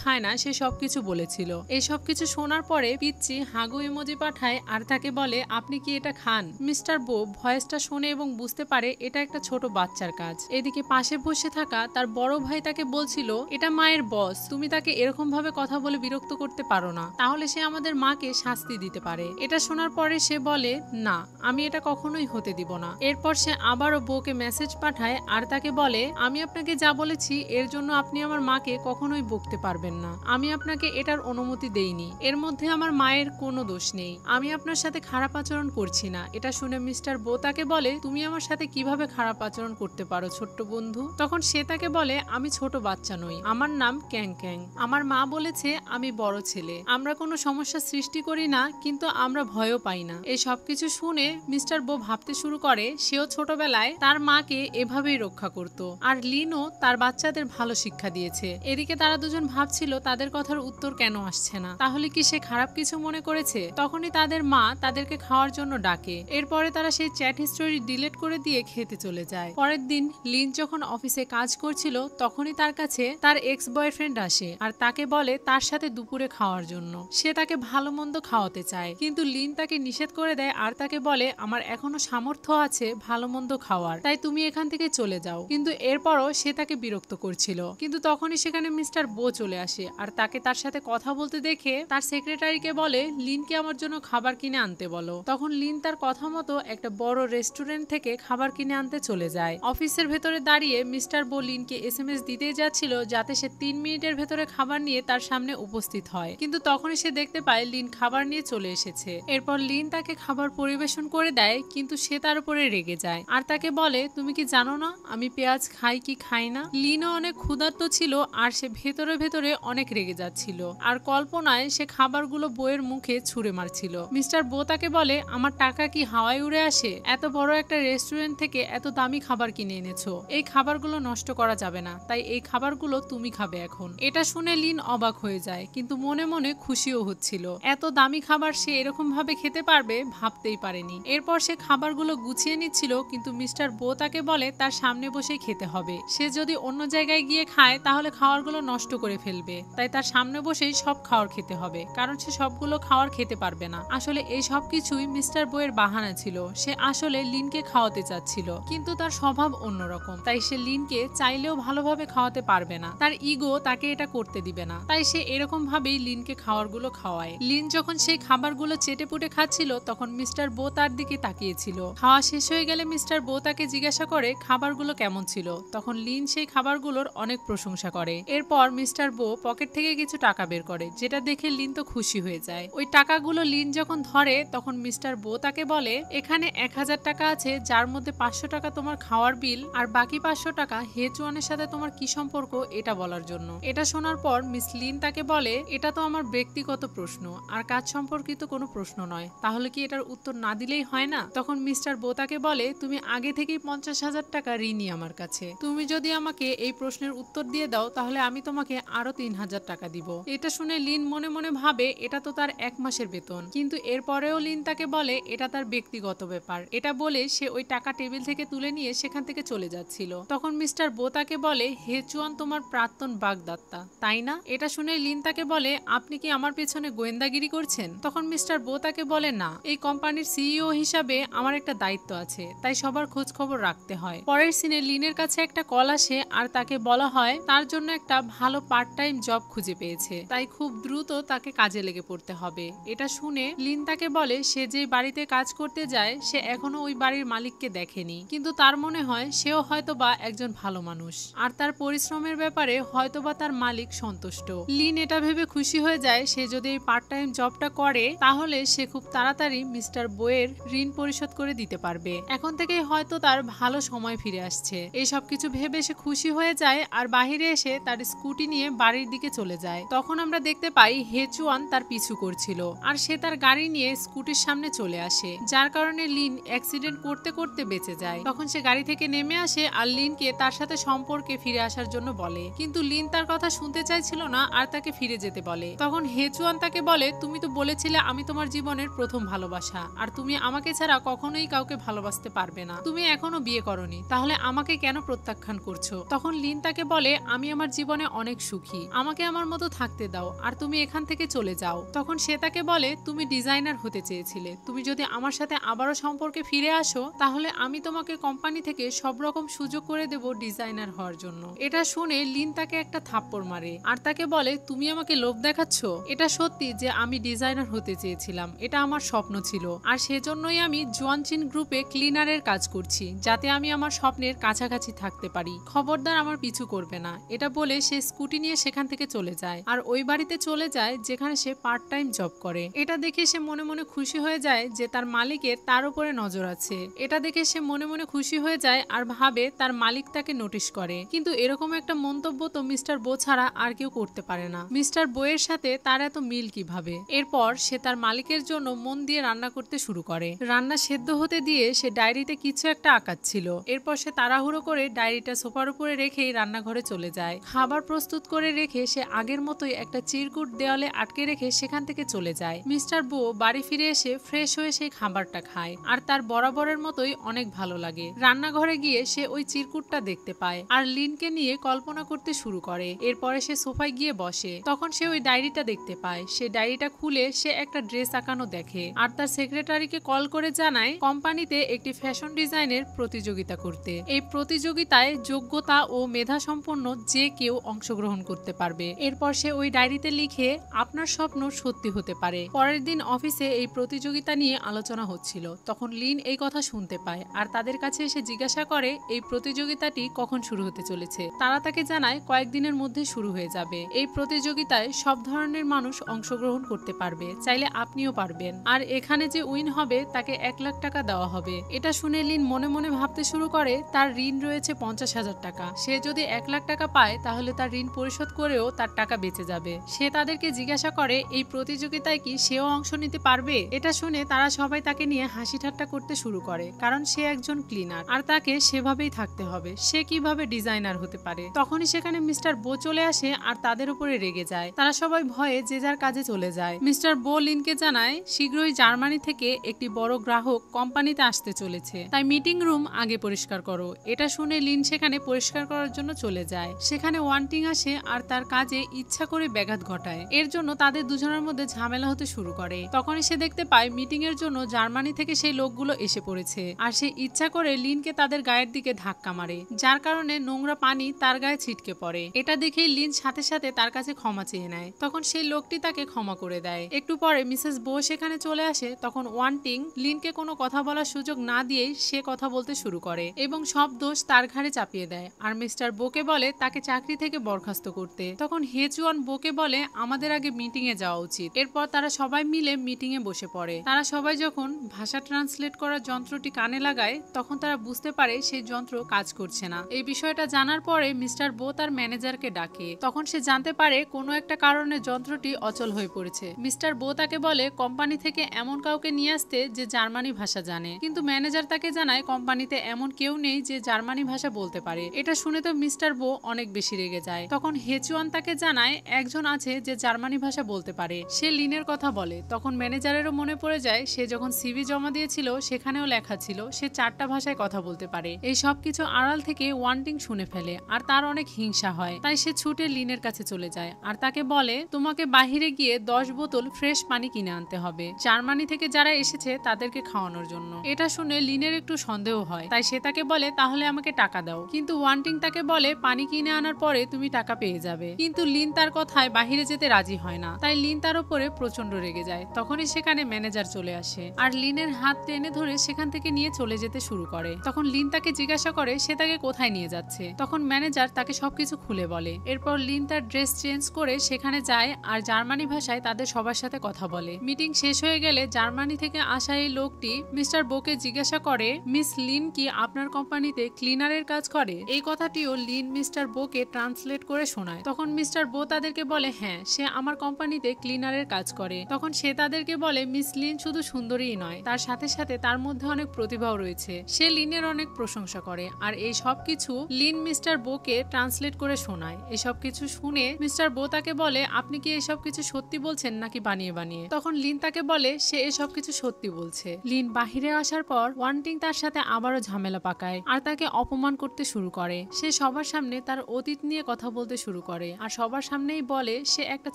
খায় না সে সবকিছু বলেছিল। এই সবকিছু শোনার পরে পিচ্চি হাগু ইমোজি পাঠায় আর তাকে বলে আপনি কি এটা খান? মিস্টার বো ভয়েসটা শোনে এবং বুঝতে পারে এটা একটা ছোট বাচ্চার কাজ। এদিকে পাশে বসে থাকা তার বড় ভাই তাকে বলছিল এটা মায়ের বস, তুমি তাকে এরকম ভাবে কথা বলে বিরক্ত করতে পারো না, তাহলে সে আমাদের মাকে শাস্তি দিতে পারে। এটা শোনার পরে সে বলে না, আমি এটা কখনোই হতে দিব না। এরপর সে আবারও বউকে মেসেজ পাঠায় আর তাকে বলে আমি আপনাকে যা বলেছি এর জন্য আপনি আমার মাকে কখনোই বকতে পারবেন না, আমি আপনাকে এটার অনুমতি দেইনি, এর মধ্যে আমার মায়ের কোনো দোষ নেই, আমি আপনার সাথে খারাপ আচরণ করছি না। এটা শুনে মিস্টার বো তাকে বলে, তুমি আমার সাথে কিভাবে খারাপ আচরণ করতে পারো ছোট্ট বন্ধু? তখন সে তাকে বলে, আমি ছোট বাচ্চা নই, আমার নাম ক্যাং ক্যাং। আমার মা বলেছে আমি বড় ছেলে। আমরা কোনো সমস্যা সৃষ্টি করি না, কিন্তু আমরা ভয়ও পাই না। এই সবকিছু শুনে মিস্টার বো ভাবতে শুরু করে সেও ছোটবেলায় তার মাকে এভাবেই রক্ষা করত, আর লিনও তার বাচ্চাদের ভালো শিক্ষা দিয়েছে। এদিকে তারা দুজন ভাবছিল তাদের কথার উত্তর কেন আসছে না, তাহলে কি সে খারাপ কিছু মনে করেছে? তখনই তাদের মা তাদেরকে খাওয়ার জন্য ডাকে। এরপরে তারা সেই চ্যাট হিস্টোরি ডিলিট করে দিয়ে খেতে চলে যায়। পরের দিন লিন যখন অফিসে কাজ করছিল তখনই তার কাছে তার এক্স বয়ফ্রেন্ড আসে আর তাকে বলে তার সাথে দুপুরে খাওয়ার জন্য। সে তাকে ভালো মন্দ খাওয়াতে চায়, কিন্তু লিন তাকে নিষেধ করে দেয় আর তাকে বলে, আমার এখনো সামর্থ্য আছে ভালো মন্দ খাওয়ার, তাই তুমি এখান থেকে চলে যাও। কিন্তু এরপরও সে তাকে বিরক্ত করছিল। কিন্তু তখনই সেখানে মিস্টার বো চলে আসে আর তাকে তার সাথে কথা বলতে দেখে তার সেক্রেটারিকে বলে, লিনকে আমার জন্য খাবার কিনে আনতে বলো। তখন লিন তার কথা মতো একটা বড় রেস্টুরেন্ট থেকে খাবার কিনে আনতে চলে যায়। অফিসের ভেতরে দাঁড়িয়ে মিস্টার বো লিনকে এসএমএস দিতেই যাচ্ছিল যাতে সে 3 মিনিটের ভেতরে খাবার নিয়ে তার সামনে উপস্থিত হয়, কিন্তু তখনই সে দেখতে পায় লিন খাবার নিয়ে চলে এসেছে। এরপর লিন তাকে খাবার পরিবেশন করে দেয়, কিন্তু সে তার উপরে রেগে যায় আর তাকে বলে, তুমি কি জানো না আমি পেঁয়াজ খাই কি খাই না? লিনও অনেক ক্ষুধার্ত ছিল আর সে ভেতরে ভেতরে অনেক রেগে যাচ্ছিল আর কল্পনায় সে খাবারগুলো বইয়ের মুখে ছুঁড়ে মারছিল। মিস্টার বো তাকে বলে, আমার টাকা কি হাওয়ায় উড়ে আসে? এত বড় একটা রেস্টুরেন্ট থেকে এত দামি খাবার কিনে এনেছো, এই খাবারগুলো নষ্ট করা যাবে না, তাই এই খাবারগুলো তুমি খাবে এখন। এটা শুনে লিন অবাক হয়ে যায়, কিন্তু মনে মনে খুশিও হচ্ছিল। এত দামি খাবার সে এরকম ভাবে খেতে পারবে ভাবতেই পারেনি। এরপর সে খাবারগুলো গুছিয়ে নিচ্ছিল, কিন্তু মিস্টার বো তাকে বলে তার সামনে বসেই খেতে হবে। সে যদি অন্য জায়গায় গিয়ে খায় তাহলে খাবারগুলো নষ্ট করে ফেলবে, তাই তার সামনে বসেই সব খাবার খেতে হবে, কারণ সে সবগুলো খাবার খেতে পারবে না। আসলে এই সব কিছুই মিস্টার বো এর বাহানা ছিল। সে আসলে লিনকে খাওয়াতে চাচ্ছিল, কিন্তু তার স্বভাব অন্যরকম, তাই সে লিনকে চাইলেও ভালোভাবে খাওয়াতে পারবে না। তার ইগো তাকে এটা করতে দিবে না, তাই সে এরকম ভাবেই লিনকে খাবারগুলো খাওয়ায়। লিন যখন সেই খাবারগুলো চেটে পুটে খাচ্ছিল তখন মিস্টার বো তার দিকে তাকিয়েছিল। খাওয়া শেষ হয়ে গেলে মিস্টার বো তাকে জিজ্ঞাসা করে খাবারগুলো কেমন ছিল। তখন লিন সেই খাবারগুলোর অনেক প্রশংসা করে। এরপর মিস্টার বো পকেট থেকে কিছু টাকা বের করে, যেটা দেখে লিন তো খুশি হয়ে যায়। ওই টাকাগুলো লিন যখন ধরে তখন মিস্টার বো তাকে বলে, এখানে 1000 টাকা আছে, যার মধ্যে 500 টাকা তোমার খাওয়ার বিল আর বাকি 500 টাকা হেচুয়ানের সাথে তোমার কি সম্পর্ক এটা বলার জন্য। এটা শোনার পর মিস লিন তাকে বলে, এটা তো আমার ব্যক্তিগত প্রশ্ন আর কাজ সম্পর্কিত কোনো প্রশ্ন নয়, তাহলে কি এটার উত্তর না দিলেই হয় না? তখন মিস্টার বো তাকে বলে, তুমি আগে থেকেই 50,000 টাকা ঋণী আমার কাছে, তুমি যদি আমাকে এই প্রশ্নের উত্তর দিয়ে দাও তাহলে আমি তোমাকে আরো 3000 টাকা দিব। এটা শুনে লিন মনে মনে ভাবে এটা তো তার 1 মাসের বেতন, কিন্তু এরপরেও লিন তাকে বলে এটা তার ব্যক্তিগত ব্যাপার। এটা বলে সে ওই টাকা টেবিল থেকে তুলে নিয়ে সেখান থেকে চলে যাচ্ছিল। তখন মিস্টার বো তাকে বলে, হেচুয়ান তোমার প্রাক্তন বাগদত্তা তাই না? এটা শুনে লিন তাকে বলে, আপনি কি আমার পেছনে গোয়েন্দাগিরি করছেন? তখন মিস্টার বো তাকে বলে, না, এই কোম্পানির সিইও হিসাবে আমার একটা দায়িত্ব আছে, তাই সবার খোঁজ খবর রাখতে হয়। পরের সিনে লিনের কাছে একটা কল আসে আর তাকে বলা হয় তার জন্য একটা ভালো পার্ট টাইম জব খুঁজে পেয়েছে, তাই খুব দ্রুত তাকে কাজে লেগে পড়তে হবে। এটা শুনে লিন তাকে বলে সে যে বাড়িতে কাজ করতে যায় সে এখনো ওই বাড়ির মালিককে দেখেনি, কিন্তু তার মনে হয় সেও হয়তোবা একজন ভালো মানুষ আর তার পরিশ্রমের ব্যাপারে হয়তোবা তার মালিক সন্তুষ্ট। লিন এটা ভেবে খুশি হয়ে যায় সে যদি এই পার্ট টাইম জবটা করে তাহলে সে খুব তাড়াতাড়ি মিস্টার বোয়ের ঋণ পরিশোধ করে দিতে পারবে। এখন থেকেই হয়তো তার ভালো সময় ফিরে আসছে। এই সবকিছু ভেবে সে খুশি হয়ে যায় আর বাহিরে এসে তার স্কুটি নিয়ে বাড়ির দিকে চলে যায়। তখন আমরা দেখতে পাই হেচুয়ান তার পিছু করছিল আর সে তার গাড়ি নিয়ে স্কুটির সামনে চলে আসে, যার কারণে লিন অ্যাক্সিডেন্ট করতে করতে বেঁচে যায়। তখন সে গাড়ি থেকে নেমে আসে আর লিনকে তার সাথে সম্পর্কে ফিরে আসার জন্য বলে, কিন্তু লিন তার কথা শুনতে চাইছিল না আর তাকে ফিরে যেতে বলে। তখন হেচুয়ান তাকে বলে, তুমি তো বলেছিলে আমি তোমার জীবনের প্রথম ভালোবাসা আর তুমি আমাকে ছাড়া কখনোই কাউকে ভালোবাসতে পারবে না, তুমি এখনো বিয়ে করনি, তাহলে আমাকে কেন প্রত্যাখ্যান করছো? তখন লিন তাকে বলে, আমি আমার জীবনে অনেক সুখী, আমাকে আমার মতো থাকতে দাও আর তুমি এখান থেকে চলে যাও। তখন সে তাকে বলে, তুমি ডিজাইনার হতে চেয়েছিলে, তুমি যদি আমার সাথে আবারও সম্পর্কে ফিরে আসো তাহলে আমি তোমাকে কোম্পানি থেকে সব রকম সুযোগ করে দেব ডিজাইনার হওয়ার জন্য। এটা শুনে লিন তাকে একটা থাপ্পড় মারে আর তাকে বলে, তুমি আমাকে লোভ দেখাচ্ছ? এটা সত্যি যে আমি ডিজাইনার হতে চেয়েছিলাম, এটা আমার স্বপ্ন ছিল আর সেজন্যই আমি জুয়ানচিন গ্রুপে ক্লিনারের কাজ করছি, যাতে আমি আমার স্বপ্নের কাছাকাছি থাকতে পারি, খবরদার আমার পিছু করবে না। এটা বলে সে স্কুটি নিয়ে সেখান থেকে চলে যায় আর ওই বাড়িতে চলে যায় যেখানে সে পার্ট টাইম জব করে। এটা দেখে সে মনে মনে খুশি হয়ে যায় যে তার মালিকের তার উপরে নজর আছে। যাচ্ছে। এটা দেখে সে মনে মনে খুশি হয়ে যায় আর ভাবে তার মালিক তাকে নোটিশ করে, কিন্তু এরকম একটা মন্তব্য তো মিস্টার বো ছাড়া আর কেউ করতে পারে না। মিস্টার বো এর সাথে তার এত মিল কিভাবে? এরপর সে তার মালিকের জন্য মন দিয়ে রান্না করতে শুরু করে। রান্না সেদ্ধ হতে দিয়ে সে ডায়েরিতে কিছু একটা আঁকাচ্ছিল। এরপর সে তাড়াহুড়ো করে ডায়েরিটা সোফার উপরে রেখেই রান্নাঘরে চলে যায়। খাবার প্রস্তুত করে রেখে সে আগের মতোই একটা চিরকুট দেওয়ালে আটকে রেখে সেখান থেকে চলে যায়। মিস্টার বো বাড়ি ফিরে এসে ফ্রেশ হয়ে সেই খাবারটা খায় আর তার বরাবরের মতোই অনেক ভালো লাগে। রান্নাঘরে গিয়ে সে ওই চিরকুটটা দেখতে পায় আর লিনকে নিয়ে কল্পনা করতে শুরু করে। এরপরে সে সোফায় গিয়ে বসে। তখন সে ওই ডায়েরিটা দেখতে পায়। সে ডায়েরিটা খুলে সে একটা ড্রেস আঁকানো দেখে আর তার সেক্রেটারিকে কল করে জানায় কোম্পানিতে একটি ফ্যাশন ডিজাইনের প্রতিযোগিতা করতে। এই প্রতিযোগিতায় যোগ্যতা ও মেধা সম্পন্ন যে কেউ অংশগ্রহণ করতে পারবে। এরপর সে ওই ডায়েরিতে লিখে আপনার স্বপ্ন সত্যি হতে পারে। পরের দিন অফিসে এই প্রতিযোগিতা নিয়ে আলোচনা হচ্ছিল। তখন লিন এই কথা শুনতে পায় আর তাদের কাছে এসে জিজ্ঞাসা করে এই প্রতিযোগিতাটি কখন শুরু হতে চলেছে। তারা তাকে জানায় কয়েকদিনের মধ্যে শুরু হয়ে যাবে। এই প্রতিযোগিতায় সব ধরনের মানুষ অংশগ্রহণ করতে পারবে, চাইলে আপনিও পারবেন। আর এখানে যে উইন হবে তাকে 1 লাখ টাকা দেওয়া হবে। এটা শুনে লিন মনে মনে ভাবতে শুরু করে তার ঋণ রয়েছে 50,000 টাকা। সে যদি 1 লাখ টাকা পায় তাহলে তার ঋণ পরিশোধ করেও তার টাকা বেঁচে যাবে। সে তাদেরকে জিজ্ঞাসা করে এই প্রতিযোগিতায় কি সেও অংশ নিতে পারবে। এটা শুনে তারা সবাই তাকে নিয়ে হাসি ঠাট্টা করতে শুরু করে, কারণ সে একজন ক্লিনার আর তাকে সেভাবেই থাকতে হবে। সে কিভাবে ডিজাইনার হতে পারে। তখনই সেখানে মিস্টার বো চলে আসে আর তাদের উপরে রেগে যায়। তারা সবাই ভয়ে যে যার কাজে চলে যায়। মিস্টার বো লিনকে জানায় শীঘ্রই জার্মানি থেকে একটি বড় গ্রাহক কোম্পানিতে আসতে চলেছে, তাই মিটিং রুম আগে পরিষ্কার করো। এটা শুনে লিন সেখানে পরিষ্কার করার জন্য চলে যায়। সেখানে ওয়ান্টিং আসে আর তার কাজে ইচ্ছা করে ব্যাঘাত ঘটায়। এর জন্য তাদের দুজনের মধ্যে ঝামেলা হতে শুরু করে। তখনই সে দেখতে পায় মিটিং এর জন্য জার্মানি থেকে সেই লোকগুলো এসে পড়েছে আর সে ইচ্ছা করে লিনকে তাদের গায়ের দিকে ধাক্কা মারে, যার কারণে নোংরা পানি তার গায়ে ছিটকে পড়ে। এটা দেখেই লিন সাথে সাথে তার কাছে ক্ষমা চেয়ে নেয়। তখন সেই লোকটি তাকে ক্ষমা করে দেয়। একটু পরে মিসেস বো সেখানে চলে আসে। তখন ওয়ান্টিং লিনকে কোনো কথা বলার সুযোগ না দিয়েই সে কথা বলতে শুরু করে এবং সব দোষ তার ঘাড়ে চাপিয়ে দেয় আর মিস্টার বোকে বলে তাকে চাকরি থেকে বরখাস্ত করতে। তখন হেচুয়ান বোকে বলে আমাদের আগে মিটিং এ যাওয়া উচিত। এরপর তারা সবাই মিলে মিটিং এ বসে পড়ে। তারা সবাই যখন ভাষা ট্রান্সলেট করার যন্ত্রটি কানে লাগায় তখন তারা বুঝতে পারে সেই যন্ত্র কাজ করছে না। এই বিষয়টা জানার পরে মিস্টার বো তার ম্যানেজারকে ডাকে। তখন সে জানতে পারে কোনো একটা কারণে যন্ত্রটি অচল হয়ে পড়েছে। মিস্টার বো তাকে বলে কোম্পানি থেকে এমন কাউকে নিয়ে আসতে যে জার্মানি ভাষা জানে, কিন্তু ম্যানেজার তাকে জানায় কোম্পানিতে এমন কেউ নেই যে জার্মানি ভাষা বলতে পারে। এটা শুনে তো মিস্টার বো অনেক বেশি রেগে যায়। তখন হেচুয়ান তাকে জানায় একজন আছে যে জার্মানি ভাষা বলতে পারে, সে লিনের কথা বলে। তখন ম্যানেজারেরও মনে পড়ে যায় সে যখন সিভি জমা দিয়েছিল সেখানেও লেখা ছিল সে 4টা ভাষায় কথা বলতে পারে। এই সব কিছু আড়াল থেকে ওয়ান্টিং শুনে ফেলে আর তার অনেক হিংসা হয়। তাই সে ছুটে লিনের কাছে চলে যায় আর তাকে বলে তোমাকে বাহিরে গিয়ে 10 বোতল ফ্রেশ পানি কিনে আনতে হবে, জার্মানি থেকে যারা এসেছে তাদেরকে খাওয়ানোর জন্য। এটা শুনে লিনের একটু সন্দেহ হয়, তাই সে তাকে বলে তাহলে আমাকে টাকা দাও। কিন্তু ওয়ান্টিং তাকে বলে পানি কিনে আনার পরে তুমি টাকা পেয়ে যাবে। কিন্তু লিন তার কথায় বাহিরে যেতে রাজি হয় না, তাই লিন তার উপরে প্রচন্ড রেগে যায়। তখনই সেখানে ম্যানেজার চলে আসে আর লিনের হাত টেনে ধরে সেখান থেকে নিয়ে চলে যেতে শুরু করে। তখন লিন তাকে জিজ্ঞাসা করে সে তাকে কোথায় নিয়ে যাচ্ছে। তখন ম্যানেজার তাকে সবকিছু খুলে বলে। এরপর লিন তার ড্রেস চেঞ্জ করে সেখানে যায় আর জার্মানি ভাষায় তাদের সবার সাথে কথা বলে। মিটিং শেষ হয়ে গেলে জার্মানি থেকে আসা এই লোকটি মিস্টার বোকে জিজ্ঞাসা করে মিস লিন কি আপনার কোম্পানিতে ক্লিনারের কাজ করে। এই কথাটিও লিন মিস্টার বোকে ট্রান্সলেট করে শোনায়। তখন মিস্টার বো তাদেরকে বলে হ্যাঁ, সে আমার কোম্পানিতে ক্লিনারের কাজ করে। তখন সে তাদেরকে বলে মিস লিন শুধু সুন্দরীই নয়, তার সাথে সাথে তার মধ্যে অনেক প্রতিভাও রয়েছে। সে লিনের অনেক প্রশংসা করে আর এই সব কিছু লিন মিস্টার বোকে ট্রান্সলেট করে শোনায়। এসব কিছু শুনে মিস্টার বো তাকে বলে আপনি কি এসব কিছু সত্যি বলছেন নাকি বানিয়ে বানিয়ে। তখন লিন তাকে বলে সে এসব কিছু সত্যি বলছে। লিন বাহিরে আসার পর ওয়ান্টিং তার সাথে আবারও ঝামেলা পাকায় আর তাকে অপমান করতে শুরু করে। সে সবার সামনে তার অতীত নিয়ে কথা বলতে শুরু করে আর সবার সামনেই বলে সে একটা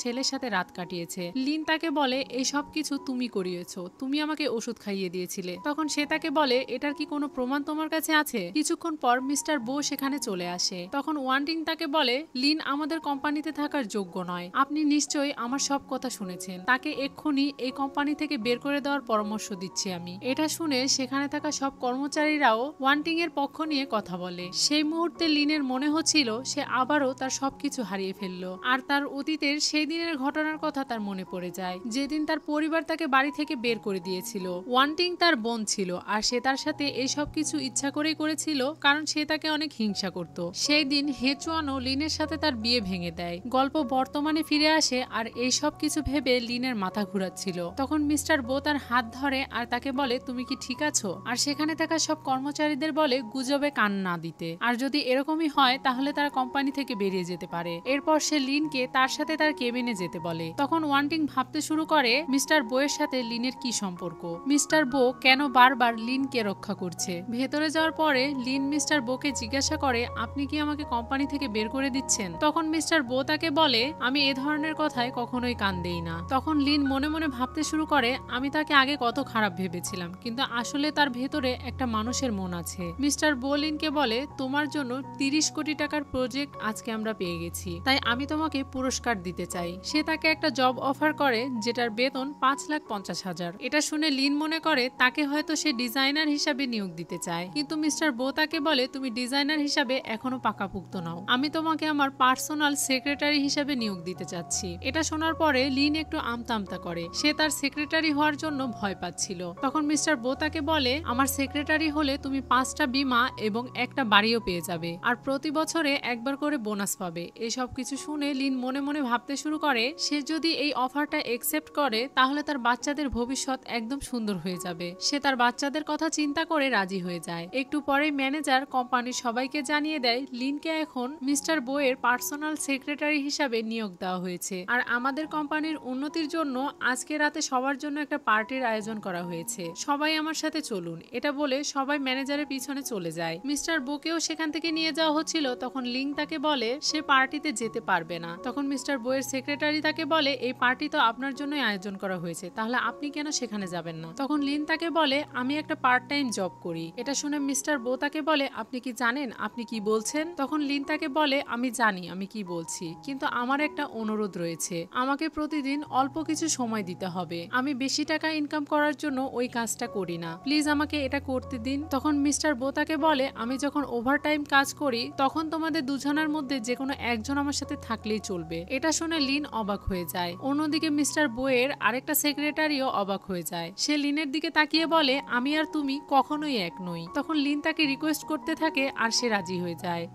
ছেলের সাথে রাত কাটিয়েছে। লিন তাকে বলে এই সব কিছু তুমি করিয়েছো, তুমি আমাকে ওষুধ খাইয়ে দিয়েছিলে। তখন সে তাকে বলে এটার কি কোনো প্রমাণ তোমার কাছে আছে। কিছুক্ষণ পর মিস্টার বো সেখানে চলে আসে। তখন ওয়ান্টিং তাকে বলে লিন আমাদের কোম্পানিতে থাকার যোগ্য নয়, আপনি নিশ্চয়ই আমার সব কথা শুনেছেন, তাকে এক্ষুনি এই কোম্পানি থেকে বের করে দেওয়ার পরামর্শ দিচ্ছি আমি। এটা শুনে সেখানে থাকা সব কর্মচারীরাও ওয়ান্টিং এর পক্ষ নিয়ে কথা বলে। সেই মুহূর্তে লিনের মনে হচ্ছিল সে আবারও তার সবকিছু হারিয়ে ফেললো আর তার অতীতের সেই দিনের ঘটনার কথা তার মনে পড়ে যায় যেদিন তার পরিবার তাকে বাড়ি থেকে বের করে দিয়েছিল। ওয়ান্টিং তার বোন ছিল আর সে তার সাথে এই সব কিছু ইচ্ছা করেই করেছিল কারণ সে তাকে অনেক হিংসা করত। সেই দিন হেচুয়ানও লিনের সাথে তার বিয়ে ভেঙে দেয়। গল্প বর্তমানে ফিরে আসে আর এই সব কিছু ভেবে লিনের মাথা ঘুরাচ্ছিল। তখন মিস্টার বো তার হাত ধরে আর তাকে বলে তুমি কি ঠিক আছো? আর সেখানে থাকা সব কর্মচারীদের বলে গুজবে কান না দিতে, আর যদি এরকমই হয় তাহলে তারা কোম্পানি থেকে বেরিয়ে যেতে পারে। এরপর সে লিনকে তার সাথে তার কেবিনে যেতে বলে। তখন ওয়ান্টিং ভাবতে শুরু করে মিস্টার বো এর সাথে লিনের কি সম্পর্ক, মিস্টার বো কেন বারবার লিনকে রক্ষা করছে। ভেতরে যাওয়ার পরে লিন মিস্টার বোকে জিজ্ঞাসা করে আপনি কি আমাকে কোম্পানি থেকে বের করে দিচ্ছেন? তখন মিস্টার বো তাকে বলে আমি এ ধরনের কথায় কখনোই কান দেই না। তখন লিন মনে মনে ভাবতে শুরু করে আমি তাকে আগে কত খারাপ ভেবেছিলাম, কিন্তু আসলে তার ভেতরে একটা মানুষের মন আছে। মিস্টার বো লিনকে বলে তোমার জন্য 30 কোটি টাকার প্রজেক্ট আজকে আমরা পেয়ে গেছি, তাই আমি তোমাকে পুরস্কার দিতে চাই। সে তাকে একটা জব অফার করে যেটার বেতন 5,50,000। এটা শুনে লিন মনে করে তাকে হয়তো সে ডিজাইনার হিসাবে নিয়োগ দিতে চায়, কিন্তু মিস্টার বো তাকে বলে তুমি ডিজাইনার হিসাবে এখনো পাকাপুক্ত নাও, আমি তোমাকে আমার পার্সোনাল সেক্রেটারি হিসাবে নিয়োগ দিতে চাচ্ছি। এটা শোনার পরে লিন একটু আমতা করে, সে তার সেক্রেটারি হওয়ার জন্য ভয় পাচ্ছিল। তখন মিস্টার বো তাকে বলে আমার সেক্রেটারি হলে তুমি 5টা বীমা এবং একটা বাড়িও পেয়ে যাবে, আর প্রতি বছরে একবার করে বোনাস পাবে। এই সব কিছু শুনে লিন মনে মনে ভাবতে শুরু করে সে যদি এই অফারটা একসেপ্ট করে তাহলে তার বাচ্চাদের ভবিষ্যৎ একদম সুন্দর হয়ে যাবে। সে তার বাচ্চাদের কথা চিন্তা করে রাজি হয়ে যায়। একটু পরে ম্যানেজার কোম্পানির সবাইকে জানিয়ে দেয় লিনকে এখন মিস্টার বো এর পার্সোনাল সেক্রেটারি হিসাবে নিয়োগ দেওয়া হয়েছে, আর আমাদের কোম্পানির উন্নতির জন্য আজকে রাতে সবার জন্য একটা পার্টির আয়োজন করা হয়েছে, সবাই আমার সাথে চলুন। এটা বলে সবাই ম্যানেজারের পিছনে চলে যায়। মিস্টার বোকেও সেখান থেকে নিয়ে যাওয়া হচ্ছিল, তখন লিন তাকে বলে সে পার্টিতে যেতে পারবে না। তখন মিস্টার বো এর সেক্রেটারি তাকে বলে এই পার্টি তো আপনার জন্যই আয়োজন করা হয়েছে, তাহলে আপনি কেন সেখানে যাবেন না? তখন লিন তাকে বলে আমি একটা পার্ট টাইম জব করি। এটা শুনে মিস্টার বো তাকে বলে আপনি কি জানেন আপনি কি বলছেন? তখন লিন তাকে বলে আমি জানি আমি কি বলছি, কিন্তু আমার একটা অনুরোধ রয়েছে, আমাকে প্রতিদিন অল্প কিছু সময় দিতে হবে, আমি বেশি টাকা ইনকাম করার জন্য ওই কাজটা করি না, প্লিজ আমাকে এটা করতে দিন। তখন মিস্টার বো তাকে বলে আমি যখন ওভারটাইম কাজ করি তখন তোমাদের দুজনের মধ্যে যে কোনো একজন আমার সাথে থাকলেই চলবে। এটা শুনে লিন অবাক হয়ে যায়। অন্যদিকে মিস্টার বো এর আরেকটা সেক্রেটারিও অবাক হয়ে যায়। সে লিনের দিকে তাকিয়ে বলে আমি আর তুমি কখনোই এক নই। তখন লিন তাকে রিকোয়েস্ট করতে থাকে আর সে রাজি হয়ে যায়।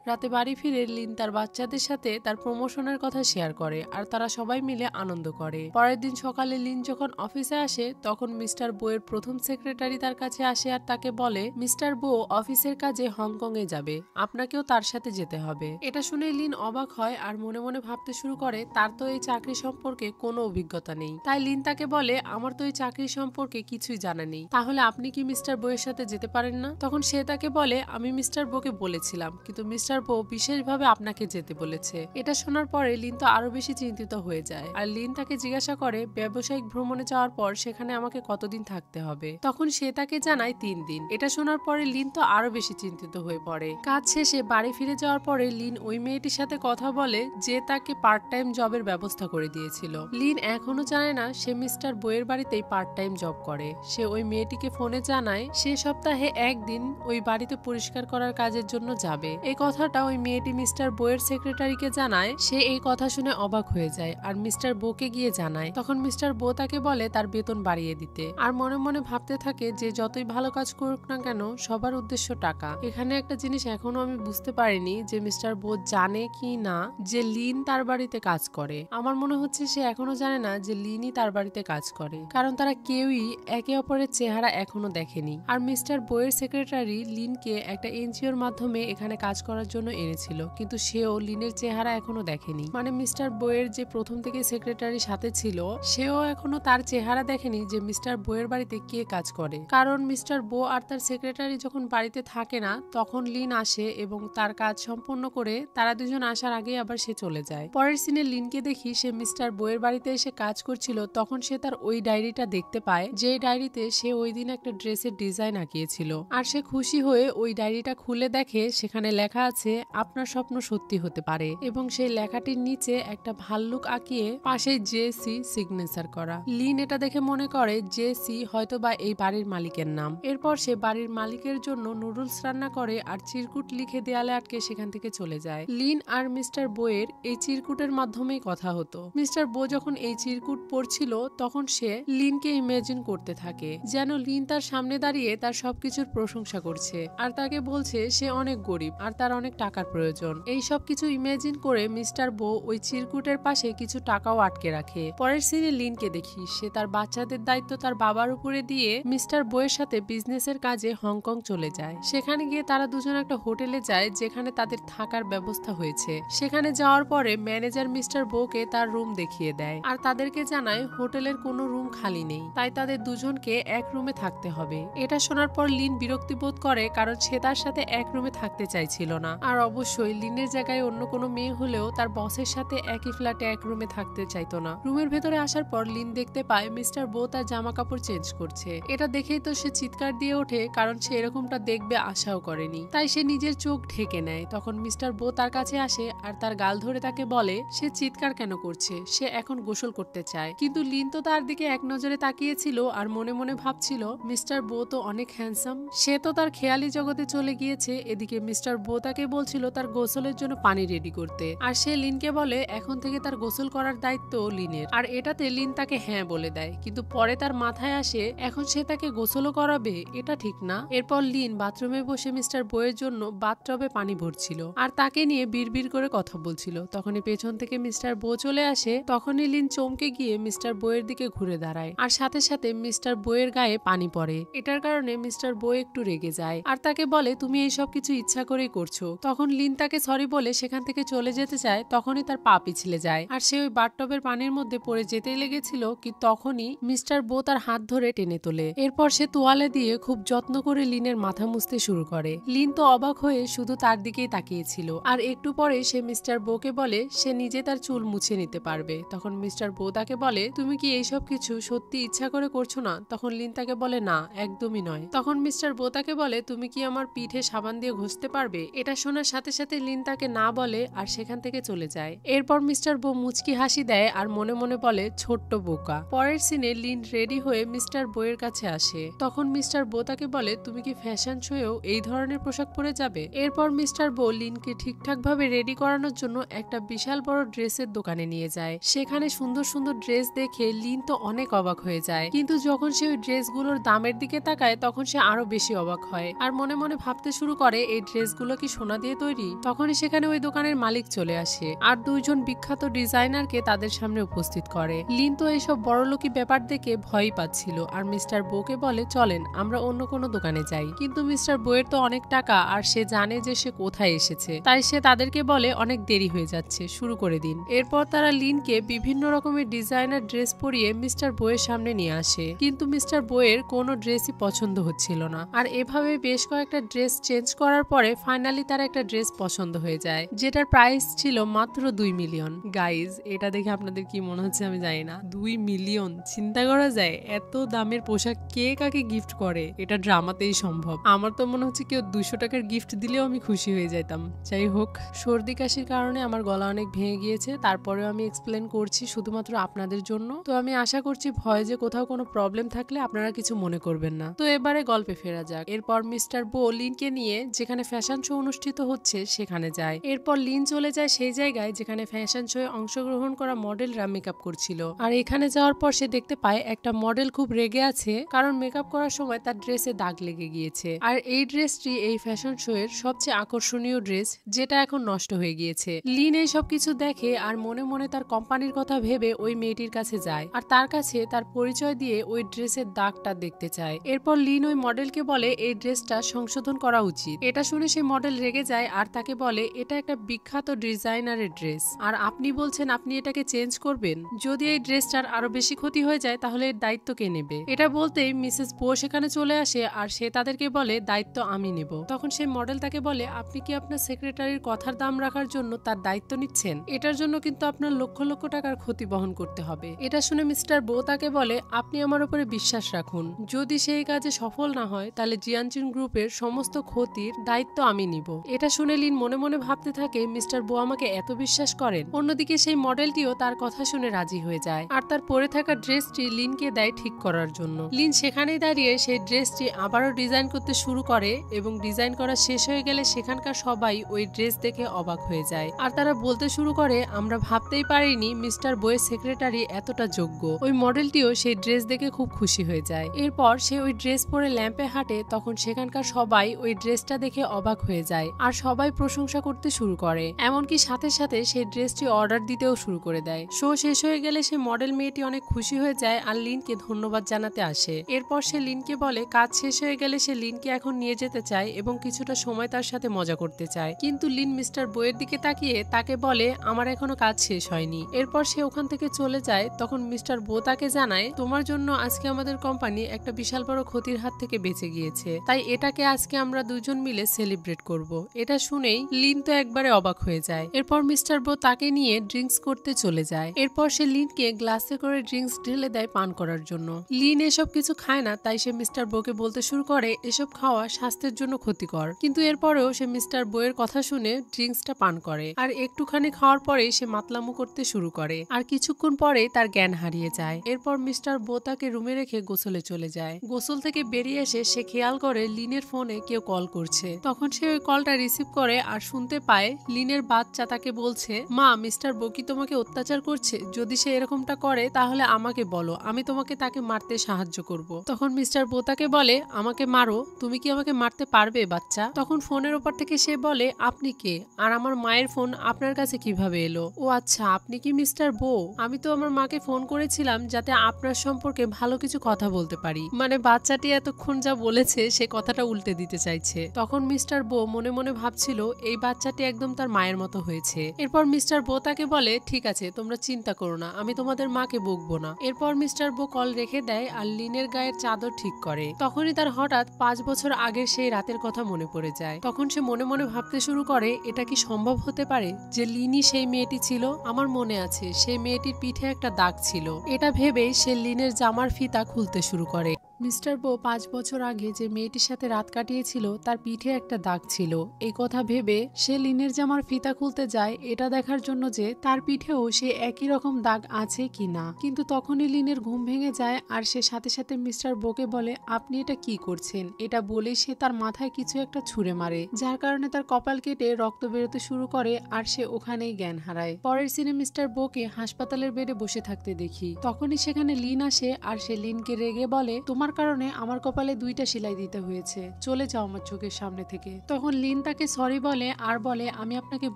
রাতে বাড়ি ফিরে লিন তার বাচ্চাদের সাথে তার প্রমোশনের কথা শেয়ার করে আর তারা সবাই মিলে আনন্দ করে। পরের দিন সকালে লিন যখন অফিসে আসে তখন মিস্টার বো এর প্রথম সেক্রেটারি তার কাছে আসে আর তাকে বলে মিস্টার বো অফিসের কাজে হংকং এ যাবে, আপনাকেও তার সাথে যেতে হবে। এটা শুনে লিন অবাক হয় আর মনে মনে ভাবতে শুরু করে তার তো এই চাকরি সম্পর্কে কোনো অভিজ্ঞতা নেই। তাই লিন তাকে বলে আমার তো এই চাকরি সম্পর্কে কিছুই জানা নেই, তাহলে আপনি কি মিস্টার বো এর সাথে যেতে পারেন না? তখন সে তাকে বলে আমি মিস্টার বোকে বলেছিলাম, কিন্তু মিস্টার বো বিশেষভাবে আপনাকে যেতে বলেছে। এটা শোনার পরে লিন তো আরো বেশি চিন্তিত হয়ে যায় আর লিন তাকে জিজ্ঞাসা করে ব্যবসায়িক ভ্রমণে যাওয়ার পর সেখানে আমাকে কতদিন থাকতে হবে? তখন সে তাকে জানায় 3 দিন। এটা শোনার পরে লিন তো আরো বেশি চিন্তিত হয়ে পড়ে। কাজ শেষে বাড়ি ফিরে যাওয়ার পরে লিন ওই মেয়েটির সাথে কথা বলে যে তাকে পার্ট টাইম জবের ব্যবস্থা করে দিয়েছিল। লিন এখনো জানে না সে মিস্টার বো-এর বাড়িতেই পার্ট টাইম জব করে। সে ওই মেয়েটিকে ফোনে জানায় সে সপ্তাহে একদিন ওই বাড়িতে পরিষ্কার করার কাজের জন্য যাবে। এই কথাটা ওই মেয়েটি মিস্টার বো-এর সেক্রেটারিকে জানায়। সে এই কথা শুনে অবাক হয়ে যায় আর মিস্টার বো-কে গিয়ে জানায়। তখন মিস্টার বো তাকে বলে তার বেতন বাড়িয়ে দিতে আর মনে মনে ভাবতে থাকে যে যতই ভালো কাজ করুক না কেন সবার উদ্দেশ্য টাকা। এখানে একটা জিনিস এখনো আমি বুঝতে পারিনি যে মিস্টার বো জানে কি না যে লিন তার বাড়িতে কাজ করে। আমার মনে হচ্ছে সে এখনো জানে না যে লিনই তার বাড়িতে কাজ করে, কারণ তারা কেউই একে অপরের চেহারা এখনো দেখেনি। আর মিস্টার বো-এর সেক্রেটারি লিনকে একটা এনজিওর মাধ্যমে এখানে কাজ করার জন্য এনেছিল, কিন্তু সেও লিনের চেহারা এখনো দেখেনি। মানে মিস্টার বো-এর যে প্রথম থেকে সেক্রেটারি সাথে ছিল সেও এখনো তার চেহারা দেখেনি যে মিস্টার বো-এর বাড়িতে কে কাজ করে। কারণ মিস্টার বো আর তার সেক্রেটারি যখন বাড়িতে থাকে না তখন লিন আসে এবং তার কাজ সম্পূর্ণ করে তারা দুজন আসার আগে আবার সে চলে যায়। পরের সিনে লিনকে দেখি সে মিস্টার বো-এর বাড়িতে এসে কাজ করছিল। তখন সে তার ওই ডায়েরিটা দেখতে পায় যে ডায়েরিতে সে ওই দিন একটা ড্রেসের ডিজাইন আঁকিয়েছিল। আর সে খুশি হয়ে ওই ডায়েরিটা খুলে দেখে সেখানে লেখা আছে আছে আপনার স্বপ্ন সত্যি হতে পারে, এবং সেই লেখাটির নিচে একটা ভাল্লুক আঁকিয়ে পাশে জেসি সিগনেচার করা। লিন এটা দেখে মনে করে জেসি হয়তো বা এই বাড়ির মালিকের নাম। এরপর সে বাড়ির মালিকের জন্য নুডলস রান্না করে আর চিরকুট লিখে দেয়ালে আটকে সেখান থেকে চলে যায়। লিন আর মিস্টার বোয়ের এই চিরকুটের মাধ্যমেই কথা হতো। মিস্টার বো যখন এই চিরকুট পড়ছিল তখন সে লিনকে ইমেজিন করতে থাকে যেন লিন তার সামনে দাঁড়িয়ে তার সবকিছুর প্রশংসা করছে আর তাকে বলছে সে অনেক গরিব আর তার অনেক টাকার প্রয়োজন। এই সব কিছু ইমেজিন করে মিস্টার বো ওই চিরকুটের পাশে কিছু টাকাও আটকে রাখে। পরের সিনে লিনকে দেখি সে তার বাচ্চাদের দায়িত্ব তার বাবার উপরে দিয়ে মিস্টার বোয়ের সাথে বিজনেসের কাজে হংকং চলে যায়। সেখানে গিয়ে তারা দুজন একটা হোটেলে যায় যেখানে তাদের থাকার ব্যবস্থা হয়েছে। সেখানে যাওয়ার পরে ম্যানেজার মিস্টার বোকে তার রুম দেখিয়ে দেয় আর তাদেরকে জানায় হোটেলের কোনো রুম খালি নেই, তাই তাদের দুজনকে এক রুমে থাকতে হবে। এটা শোনার পর লিন বিরক্তি বোধ করে কারণ সে তার সাথে এক রুমে থাকতে চাইছিল না। আর অবশ্যই লিনের জায়গায় অন্য কোনো মেয়ে হলেও তার বসের সাথে একই ফ্ল্যাটে এক রুমে থাকতে চাইতো না। রুমের ভেতরে আসার পর লিন দেখতে পায় মিস্টার বো তার জামা কাপড় চেঞ্জ করছে। এটা দেখেই তো সে চিৎকার দিয়ে ওঠে কারণ সে এরকমটা দেখবে আশাও করেনি, তাই সে নিজের চোখ ঢেকে নেয়। তখন মিস্টার বো তার কাছে আসে আর তার গাল ধরে তাকে বলে সে চিৎকার কেন করছে, সে এখন গোসল করতে চায়। কিন্তু লিন তো তার দিকে এক নজরে তাকিয়েছিল আর মনে মনে ভাবছিল মিস্টার বো তো অনেক হ্যান্ডসাম, সে তো তার খেয়ালি জগতে চলে গিয়েছে। এদিকে মিস্টার বো তাকে বলছিল তার গোসলের জন্য পানি রেডি করতে আর সে লিনকে বলে এখন থেকে তার গোসল করার দায়িত্ব লিনের। আর এটাতে লিন তাকে হ্যাঁ বলে দেয়, কিন্তু পরে তার মাথায় আসে এখন সে তাকে গোসলও করাবে, এটা ঠিক না। এরপর লিন বাথরুমে বসে মিস্টার বইয়ের জন্য বাথটবে পানি ভরছিল আর তাকে নিয়ে বিড়বিড় করে কথা বলছিল। তখনই পেছন থেকে মিস্টার বো চলে আসে। তখনই লিন চমকে গিয়ে মিস্টার বইয়ের দিকে ঘুরে দাঁড়ায় আর সাথে সাথে মিস্টার বইয়ের গায়ে পানি পড়ে। এটার কারণে মিস্টার বই একটু রেগে যায় আর তাকে বলে তুমি এই সব কিছু ইচ্ছা করেই করছো। তখন লিন তাকে সরি বলে সেখান থেকে চলে যেতে চায়, তখনই তার পা পিছলে যায় আর সে ওই বাথটবের পানির মধ্যে পড়ে যেতেই লেগেছিল কি তখনই মিস্টার বো তার হাত ধরে টেনে তোলে। এরপর সে তোয়ালে দিয়ে খুব যত্ন করে লিনের মাথা মুছতে শুরু করে। লিন তো অবাক হয়ে শুধু তার দিকেই তাকিয়েছিল আর একটু পরে সে মিস্টার বোকে বলে সে নিজে তার চুল মুছে নিতে পারবে। তখন মিস্টার বো তাকে বলে তুমি কি এইসব কিছু সত্যি ইচ্ছা করে করছো না? তখন লিন তাকে বলে না, একদমই নয়। তখন মিস্টার বো তাকে বলে তুমি কি আমার পিঠে সাবান দিয়ে ঘষতে পারবে? এটা শোনার সাথে সাথে লিন তাকে না বলে আর সেখান থেকে চলে যায়। এরপর মিস্টার বো মুচকি হাসি দেয় আর মনে মনে বলে ছোট্ট বোকা। পরের সিনে লিন রেডি হয়ে মিস্টার বইয়ের কাছে আসে। তখন মিস্টার বো তাকে বলে তুমি কি ফ্যাশন শোয়েও এই ধরনের পোশাক পরে যাবে? এরপর মিস্টার বো লিনকে ঠিকঠাক ভাবে রেডি করানোর জন্য একটা বিশাল বড় ড্রেসের দোকানে নিয়ে যায়। সেখানে সুন্দর সুন্দর ড্রেস দেখে লিন তো অনেক অবাক হয়ে যায়, কিন্তু যখন সে ওই ড্রেসগুলোর দামের দিকে তাকায় তখন সে আরো বেশি অবাক হয় আর মনে মনে ভাবতে শুরু করে এই ড্রেসগুলো কি সোনা দিয়ে তৈরি? তখনই সেখানে ওই দোকানের মালিক চলে আসে আর দুইজন বিখ্যাত ডিজাইনারকে তাদের সামনে উপস্থিত করে। লিন তো এইসব বড়লোকি ব্যাপার দেখে ভয়ই পাচ্ছিল আর মিস্টার বোকে বলে চলেন আমরা অন্য কোনো দোকানে যাই। কিন্তু মিস্টার বইয়ের তো অনেক টাকা আর সে জানে যে সে কোথায় এসেছে, তাই সে তাদেরকে বলে অনেক দেরি হয়ে যাচ্ছে, শুরু করে দিন। এরপর তারা লিনকে বিভিন্ন রকমের ডিজাইনার ড্রেস পরিয়ে মিস্টার বইয়ের সামনে নিয়ে আসে, কিন্তু মিস্টার বইয়ের কোনো ড্রেসই পছন্দ হচ্ছিল না। আর এভাবে বেশ কয়েকটা ড্রেস চেঞ্জ করার পরে ফাইনালি তার একটা ড্রেস পছন্দ হয়ে যায় যেটার প্রাইস ছিল মাত্র 2 মিলিয়ন। গাইজ এটা দেখে আপনাদের কি মনে হচ্ছে আমি জানি না, 2 মিলিয়ন চিন্তা করা যায়? এত দামের পোশাক কে কাকে গিফট করে? এটা ড্রামাতেই সম্ভব। আমার তো মনে হচ্ছে কেউ 200 টাকার গিফট দিলেও আমি খুশি হয়ে যেতাম। যাই হোক, সর্দি কাশির কারণে আমার গলা অনেক ভেঙে গিয়েছে, তারপরেও আমি এক্সপ্লেন করছি শুধুমাত্র আপনাদের জন্য। তো আমি আশা করছি ভয়েসে কোথাও কোনো প্রবলেম থাকলে আপনারা কিছু মনে করবেন না। তো এবারে গল্পে ফেরা যাক। এরপর মিস্টার বো লিনকে নিয়ে যেখানে ফ্যাশন শো অনুষ্ঠিত হচ্ছে সেখানে যায়। এরপর লিন চলে যায় সেই জায়গায় যেখানে ফ্যাশন শোয়ে অংশগ্রহণ করা মডেলরা মেকআপ করছিল। আর এখানে যাওয়ার পর সে দেখতে পায় একটা মডেল খুব রেগে আছে কারণ মেকআপ করার সময় তার ড্রেসে দাগ লেগে গিয়েছে। আর এই ড্রেসটি এই ফ্যাশন শো এর সবচেয়ে আকর্ষণীয় ড্রেস, যেটা এখন নষ্ট হয়ে গিয়েছে। লিন এই সব কিছু দেখে আর মনে মনে তার কোম্পানির কথা ভেবে ওই মেয়েটির কাছে যায় আর তার কাছে তার পরিচয় দিয়ে ওই ড্রেসের দাগটা দেখতে চায়। এরপর লিন ওই মডেলকে বলে এই ড্রেসটা সংশোধন করা উচিত। এটা শুনে সেই মডেল রেগে যায় আর তাকে বলে এটা একটা বিখ্যাত ডিজাইনারের ড্রেস আর আপনি বলছেন আপনি এটাকে চেঞ্জ করবেন। যদি এই ড্রেসটার আরো বেশি ক্ষতি হয়ে যায় তাহলে এর দায়িত্ব কে নেবে? এটা বলতেই মিসেস বো সেখানে চলে আসে আর সে তাদেরকে বলে দায়িত্ব আমি নেব। তখন সেই মডেল তাকে বলে আপনি কি আপনার সেক্রেটারির কথার দাম রাখার জন্য তার দায়িত্ব নিচ্ছেন? এটার জন্য কিন্তু আপনার লক্ষ লক্ষ টাকার ক্ষতি বহন করতে হবে। এটা শুনে মিস্টার বো তাকে বলে আপনি আমার উপরে বিশ্বাস রাখুন, যদি সেই কাজে সফল না হয় তাহলে জিয়ানচিন গ্রুপের সমস্ত ক্ষতির দায়িত্ব আমি নিব। এটা শুনে লিন মনে মনে ভাবতে থাকে মিস্টার বো আমাকে এত বিশ্বাস করেন। অন্যদিকে সেই মডেলটিও তার কথা শুনে রাজি হয়ে যায় আর তার পরে থাকা ড্রেসটি লিনকে দেয় ঠিক করার জন্য। লিন সেখানেই দাঁড়িয়ে সেই ড্রেসটি আবারও ডিজাইন করতে শুরু করে এবং ডিজাইন করা শেষ হয়ে গেলে সেখানকার সবাই ওই ড্রেস দেখে অবাক হয়ে যায় আর তারা বলতে শুরু করে আমরা ভাবতেই পারিনি মিস্টার বইয়ের সেক্রেটারি এতটা যোগ্য। ওই মডেলটিও সেই ড্রেস দেখে খুব খুশি হয়ে যায়। এরপর সে ওই ড্রেস পরে ল্যাম্পে হাঁটে, তখন সেখানকার সবাই ওই ড্রেসটা দেখে অবাক হয়ে যায় আর সবাই প্রশংসা করতে শুরু করে, এমনকি সাথে সাথে সেই ড্রেসটি অর্ডার দিতেও শুরু করে দেয়। শো শেষ হয়ে গেলে সে মডেল মেয়েটি অনেক খুশি হয়ে যায় আর লিনকে ধন্যবাদ জানাতে আসে। এরপর সে লিনকে বলে কাজ শেষ হয়ে গেলে সে লিনকে এখন নিয়ে যেতে চায় এবং কিছুটা সময় তার সাথে মজা করতে চায়, কিন্তু লিন মিস্টার বইয়ের দিকে তাকিয়ে তাকে বলে আমার এখনো কাজ শেষ হয়নি। এরপর সে ওখান থেকে চলে যায়। তখন মিস্টার বো তাকে জানায় তোমার জন্য আজকে আমাদের কোম্পানি একটা বিশাল বড় ক্ষতির হাত থেকে বেঁচে গিয়েছে, তাই এটাকে আজকে আমরা দুজন মিলে সেলিব্রেট করব। এটা শুনেই লিন তো একবারে অবাক হয়ে যায়। এরপর মিস্টার বো তাকে নিয়ে ড্রিঙ্কস করতে চলে যায়। এরপর সে লিনকে গ্লাসে করে ড্রিঙ্কস ঢেলে দেয় পান করার জন্য। লিন এসব কিছু খায় না, তাই সে মিস্টার বোকে বলতে শুরু করে এসব খাওয়া স্বাস্থ্যের জন্য ক্ষতিকর, কিন্তু এরপরেও সে মিস্টার বইয়ের কথা শুনে ড্রিঙ্কসটা পান করে আর একটুখানি খাওয়ার পরে সে মাতলামো করতে শুরু করে আর কিছুক্ষণ পরে তার জ্ঞান হারিয়ে যায়। এরপর মিস্টার বো তাকে রুমে রেখে গোসলে চলে যায়। গোসল থেকে বেরিয়ে এসে সে খেয়াল করে লিনের ফোনে কেউ কল করছে। তখন সে ওই কলটা রিসিভ করে আর শুনতে পায় লিনের বাচ্চা তাকে বলছে মা মিস্টার বো কি তোমাকে অত্যাচার করছে, যদি সে এরকমটা করে তাহলে আমাকে বলো, আমি তোমাকে তাকে মারতে সাহায্য করব। তখন মিস্টার বো তাকে বলে আমাকে মারো, তুমি কি আমাকে মারতে পারবে বাচ্চা? তখন ফোনের ওপর থেকে সে বলে আপনি কে আর আমার মায়ের ফোন আপনার কাছে কিভাবে এলো? ও আচ্ছা, আপনি কি মিস্টার বো? আমি তো আমার মাকে ফোন করেছিলাম যাতে আপনার সম্পর্কে ভালো কিছু কথা বলতে পারি। মানে বাচ্চাটি এতক্ষণ যা বলেছে সে কথাটা উল্টে দিতে চাইছে। তখন মিস্টার বো মনে মনে ভাবছিল এই বাচ্চাটি একদম তার মায়ের মতো হয়েছে। এরপর মিস্টার বো তাকে বলে ঠিক আছে তোমরা চিন্তা করো না, আমি তোমাদের মাকে বকবো না। এরপর মিস্টার বো কল রেখে দেয় আর লিনের গায়ের চাদর ঠিক করে। তখনই তার হঠাৎ 5 বছর আগের সেই রাতের কথা মনে পড়ে যায়। তখন সে মনে মনে ভাবতে শুরু করে এটা কি সম্ভব হতে পারে যে লিনই সেই মেয়েটি ছিল? আমার মনে আছে সেই মেয়েটির পিঠে একটা দাগ ছিল। এটা ভেবে সে লিনের জামার ফিতা খুলতে শুরু করে। মিস্টার বো 5 বছর আগে যে মেয়েটির সাথে রাত কাটিয়েছিল তার পিঠে একটা দাগ ছিল। এই কথা ভেবে সে লিনের জামার ফিতা খুলতে যায় এটা দেখার জন্য যে তার পিঠেও সে একই রকম দাগ আছে কিনা। কিন্তু তখনই লিনের ঘুম ভেঙে যায় আর সে সাথে সাথে মিস্টার বোকে বলে আপনি এটা কি করছেন? এটা বলে সে তার মাথায় কিছু একটা ছুঁড়ে মারে, যার কারণে তার কপাল কেটে রক্ত বেরোতে শুরু করে আর সে ওখানেই জ্ঞান হারায়। পরের সিনে মিস্টার বোকে হাসপাতালের বেডে বসে থাকতে দেখি। তখনই সেখানে লিন আসে আর সে লিনকে রেগে বলে তোমার কারণে আমার কপালে 2টা সেলাই দিতে হয়েছে, চলে যাও আমার চোখের সামনে থেকে। তখন লিন তাকে সরি বলে আর বলে আমি আপনাকে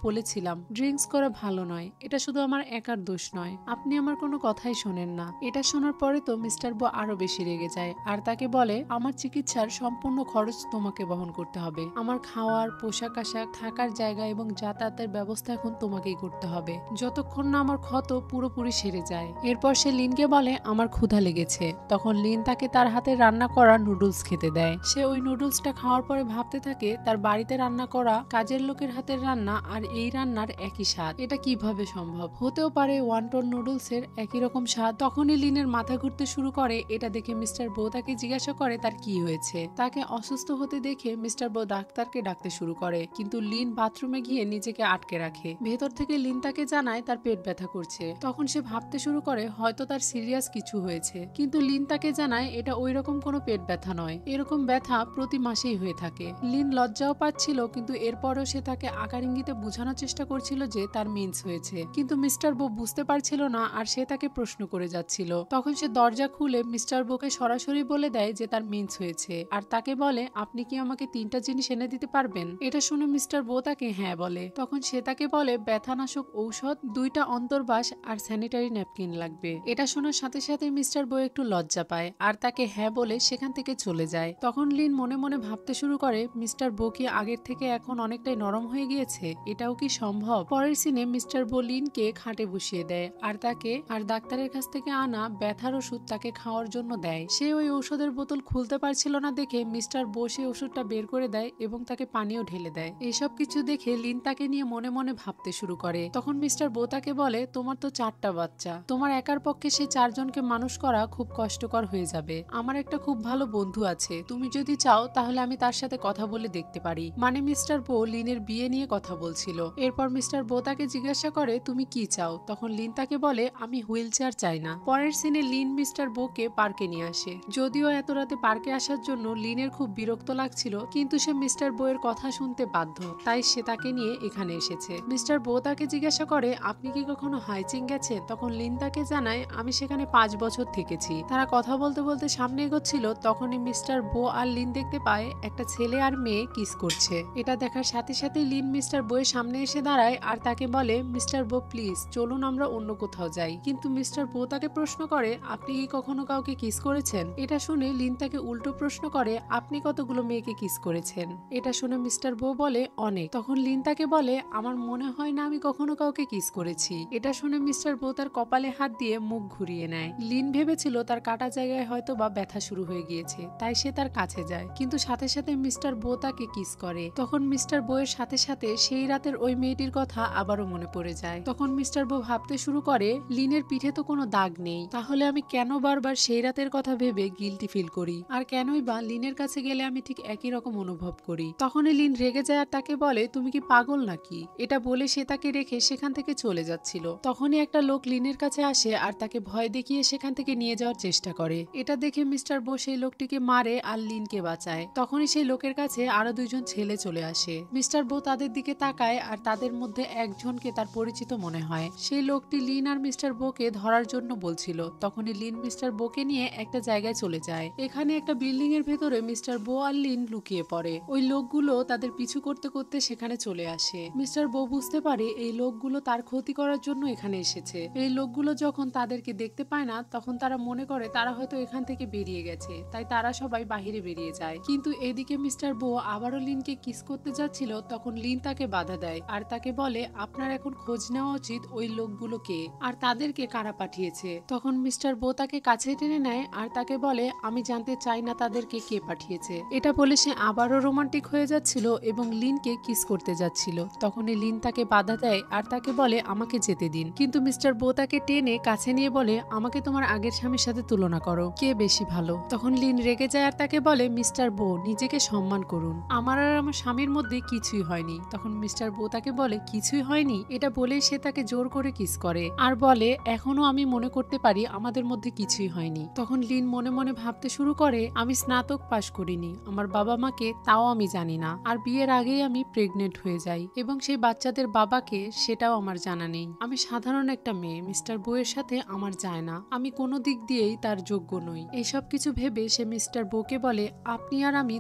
বলেছিলাম ড্রিঙ্কস করা ভালো নয়, এটা শুধু আমার একার দোষ নয়, আপনি আমার কোনো কথাই শোনেন না। এটা শোনার পরে তো মিস্টার বো আরো বেশি রেগে যায় আর তাকে বলে আমার চিকিৎসার সম্পূর্ণ খরচ তোমাকে বহন করতে হবে, আমার খাওয়ার, পোশাক আশাক, থাকার জায়গা এবং যাতায়াতের ব্যবস্থা এখন তোমাকেই করতে হবে, যতক্ষণ না আমার ক্ষত পুরোপুরি সেরে যায়। এরপর সে লিনকে বলে আমার ক্ষুধা লেগেছে। তখন লিন তাকে তার হাতে রান্না করা নুডলস খেতে দেয়। সে ওই নুডলসটা খাওয়ার পরে ভাবতে থাকে তার বাড়িতে রান্না করা কাজের লোকের হাতের রান্না আর এই রান্নার একই স্বাদ, এটা কিভাবে সম্ভব? হতেও পারে ওয়ান্টন নুডলস এর একই রকম স্বাদ। তখনই লিনের মাথা ঘুরতে শুরু করে। এটা দেখে মিস্টার বো তাকে জিজ্ঞাসা করে তার কি হয়েছে। তাকে অসুস্থ হতে দেখে মিস্টার বো ডাক্তারকে ডাকতে শুরু করে, কিন্তু লিন বাথরুমে গিয়ে নিজেকে আটকে রাখে। ভেতর থেকে লিন তাকে জানায় তার পেট ব্যথা করছে। তখন সে ভাবতে শুরু করে হয়তো তার সিরিয়াস কিছু হয়েছে, কিন্তু লিন তাকে জানায় এটা ওই রকম কোনো পেট ব্যথা নয়, এরকম ব্যথা প্রতি মাসেই হয়ে থাকে। লিন লজ্জাও পাচ্ছিল, কিন্তু এরপরও সে তাকে আকার ইঙ্গিতে বোঝানোর চেষ্টা করছিল যে তার মেন্স হয়েছে, কিন্তু মিস্টার বো বুঝতে পারছিল না আর সে তাকে প্রশ্ন করে যাচ্ছিল। তখন সে দরজা খুলে মিস্টার বোকে সরাসরি বলে দেয় যে তার মেন্স হয়েছে আর তাকে বলে আপনি কি আমাকে 3টা জিনিস এনে দিতে পারবেন? এটা শুনে মিস্টার বো তাকে হ্যাঁ বলে। তখন সে তাকে বলে ব্যথানাশক ঔষধ, 2টা অন্তর্বাস আর স্যানিটারি ন্যাপকিন লাগবে। এটা শোনার সাথে সাথে মিস্টার বো একটু লজ্জা পায় আর তাকে হ্যাঁ বলে সেখান থেকে চলে যায়। তখন লিন মনে মনে ভাবতে শুরু করে মিস্টার বো কি আগের থেকে এখন অনেকটাই নরম হয়ে গিয়েছে, এটাও কি সম্ভব? পরের সিনে মিস্টার বো লিনকে খাটে বসিয়ে দেয় আর তাকে ডাক্তারের কাছ থেকে আনা ব্যথার ওষুধ তাকে খাওয়ার জন্য দেয়। সে ওই ওষুধের বোতল খুলতে পারছিল না দেখে মিস্টার বো সেই ওষুধটা বের করে দেয় এবং তাকে পানিও ঢেলে দেয়। এসব কিছু দেখে লিন তাকে নিয়ে মনে মনে ভাবতে শুরু করে। তখন মিস্টার বো তাকে বলে তোমার তো 4টা বাচ্চা, তোমার একার পক্ষে সেই 4 জনকে মানুষ করা খুব কষ্টকর হয়ে যাবে, আমার একটা খুব ভালো বন্ধু আছে, তুমি যদি চাও তাহলে আমি তার সাথে কথা বলে দেখতে পারি। মানে মিস্টার বো লিনের বিয়ে নিয়ে কথা বলছিল। এরপর মিস্টার বো তাকে জিজ্ঞাসা করে তুমি কি চাও। তখন লিন তাকে বলে আমি হুইল চেয়ার চাই না। পরের সিনে লিন মিস্টার বোকে পার্কে নিয়ে আসে। যদিও এত রাতে পার্কে আসার জন্য লিনের খুব বিরক্ত লাগছিল, কিন্তু সে মিস্টার বো এর কথা শুনতে বাধ্য, তাই সে তাকে নিয়ে এখানে এসেছে। মিস্টার বো তাকে জিজ্ঞাসা করে আপনি কি কখনো হাইচিং গেছেন। তখন লিন তাকে জানায় আমি সেখানে 5 বছর থেকেছি। তারা কথা বলতে বলতে সামনে এগোচ্ছিল, তখনই মিস্টার বো আর লিন দেখতে পায় একটা ছেলে আর মেয়ে কিস করছে। এটা দেখার সাথে সাথে লিন মিস্টার বো এর সামনে এসে দাঁড়ায় আর তাকে বলে মিস্টার বো প্লিজ চলুন আমরা অন্য কোথাও যাই। কিন্তু মিস্টার বো তাকে প্রশ্ন করে আপনি কি কখনো কাউকে কিস করেছেন। এটা শুনে লিন তাকে উল্টো প্রশ্ন করে আপনি কতগুলো মেয়েকে কিস করেছেন। এটা শুনে মিস্টার বো বলে অনেক। তখন লিন তাকে বলে আমার মনে হয় না আমি কখনো কাউকে কিস করেছি। এটা শুনে মিস্টার বো তার কপালে হাত দিয়ে মুখ ঘুরিয়ে নেয়। লিন ভেবেছিল তার কাটা জায়গায় হয়তো বা ব্যথা শুরু হয়ে গিয়েছে, তাই সে তার কাছে যায়, কিন্তু সাথে সাথে মিস্টার বো তাকে কিস করে। তখন মিস্টার বো এর সাথে সাথে সেই রাতের ওই মেয়েটির কথা আবারও মনে পড়ে যায়। তখন মিস্টার বো ভাবতে শুরু করে লিনের পিঠে তো কোনো দাগ নেই, তাহলে আমি কেন বারবার সেই রাতের কথা ভেবে গিল্টি ফিল করি, আর কেনই বা লিনের কাছে গেলে আমি ঠিক একই রকম অনুভব করি। তখনই লিন রেগে যায় আর তাকে বলে তুমি কি পাগল নাকি। এটা বলে সে তাকে রেখে সেখান থেকে চলে যাচ্ছিল। তখনই একটা লোক লিনের কাছে আসে আর তাকে ভয় দেখিয়ে সেখান থেকে নিয়ে যাওয়ার চেষ্টা করে। এটা দেখে মিস্টার বো সেই লোকটিকে মারে আর লিনকে বাঁচায়। তখনই সেই লোকের কাছে আরো 2 জন ছেলে চলে আসে। মিস্টার বো তাদের দিকে তাকায় আর তাদের মধ্যে একজনকে তার পরিচিত মনে হয়। সেই লোকটি লিন আর মিস্টার বোকে ধরার জন্য বলছিল। তখনই লিন মিস্টার বোকে নিয়ে একটা জায়গায় চলে যায়। এখানে একটা বিল্ডিং এর ভেতরে মিস্টার বো আর লিন লুকিয়ে পড়ে। ওই লোকগুলো তাদের পিছু করতে করতে সেখানে চলে আসে। মিস্টার বো বুঝতে পারে এই লোকগুলো তার ক্ষতি করার জন্য এখানে এসেছে। এই লোকগুলো যখন তাদেরকে দেখতে পায় না তখন তারা মনে করে তারা হয়তো এখান থেকে বেরিয়ে গেছে, তাই তারা সবাই বাহিরে বেরিয়ে যায়। কিন্তু এদিকে মিস্টার বো আবারও লিনকে কিস করতে যাচ্ছিল, তখন লিন তাকে বাধা দেয় আর তাকে বলে আপনার এখন খোঁজ নেওয়া উচিত ওই লোকগুলো কে আর তাদেরকে কারা পাঠিয়েছে। তখন মিস্টার বো তাকে কাছে টেনে নেয় আর তাকে বলে আমি জানতে চাই না তাদেরকে কে পাঠিয়েছে। এটা বলে সে আবারও রোমান্টিক হয়ে যাচ্ছিল এবং লিনকে কিস করতে যাচ্ছিল। তখনই লিন তাকে বাধা দেয় আর তাকে বলে আমাকে যেতে দিন। কিন্তু মিস্টার বো তাকে টেনে কাছে নিয়ে বলে আমাকে তোমার আগের স্বামীর সাথে তুলনা করো, কে বেশি ভালো। তখন লিন রেগে যায় আর তাকে বলে মিস্টার বো নিজেকে সম্মান করুন, আমার আর আমার স্বামীর মধ্যে কিছুই হয়নি। তখন মিস্টার বো তাকে বলে কিছুই হয়নি। এটা বলে সে তাকে জোর করে কিস করে আর বলে এখনো আমি মনে করতে পারি আমাদের মধ্যে কিছুই হয়নি। তখন লিন মনে মনে ভাবতে শুরু করে আমি স্নাতক পাশ করিনি, আমার বাবা মাকে তাও আমি জানি না, আর বিয়ের আগেই আমি প্রেগনেন্ট হয়ে যাই এবং সেই বাচ্চাদের বাবাকে সেটাও আমার জানা নেই। আমি সাধারণ একটা মেয়ে, মিস্টার বো এর সাথে আমার যায় না, আমি কোনো দিক দিয়েই তার যোগ্য নই। এইসব কিছু ভেবে সে মিস্টার বোকে বলে আপনি আর আমি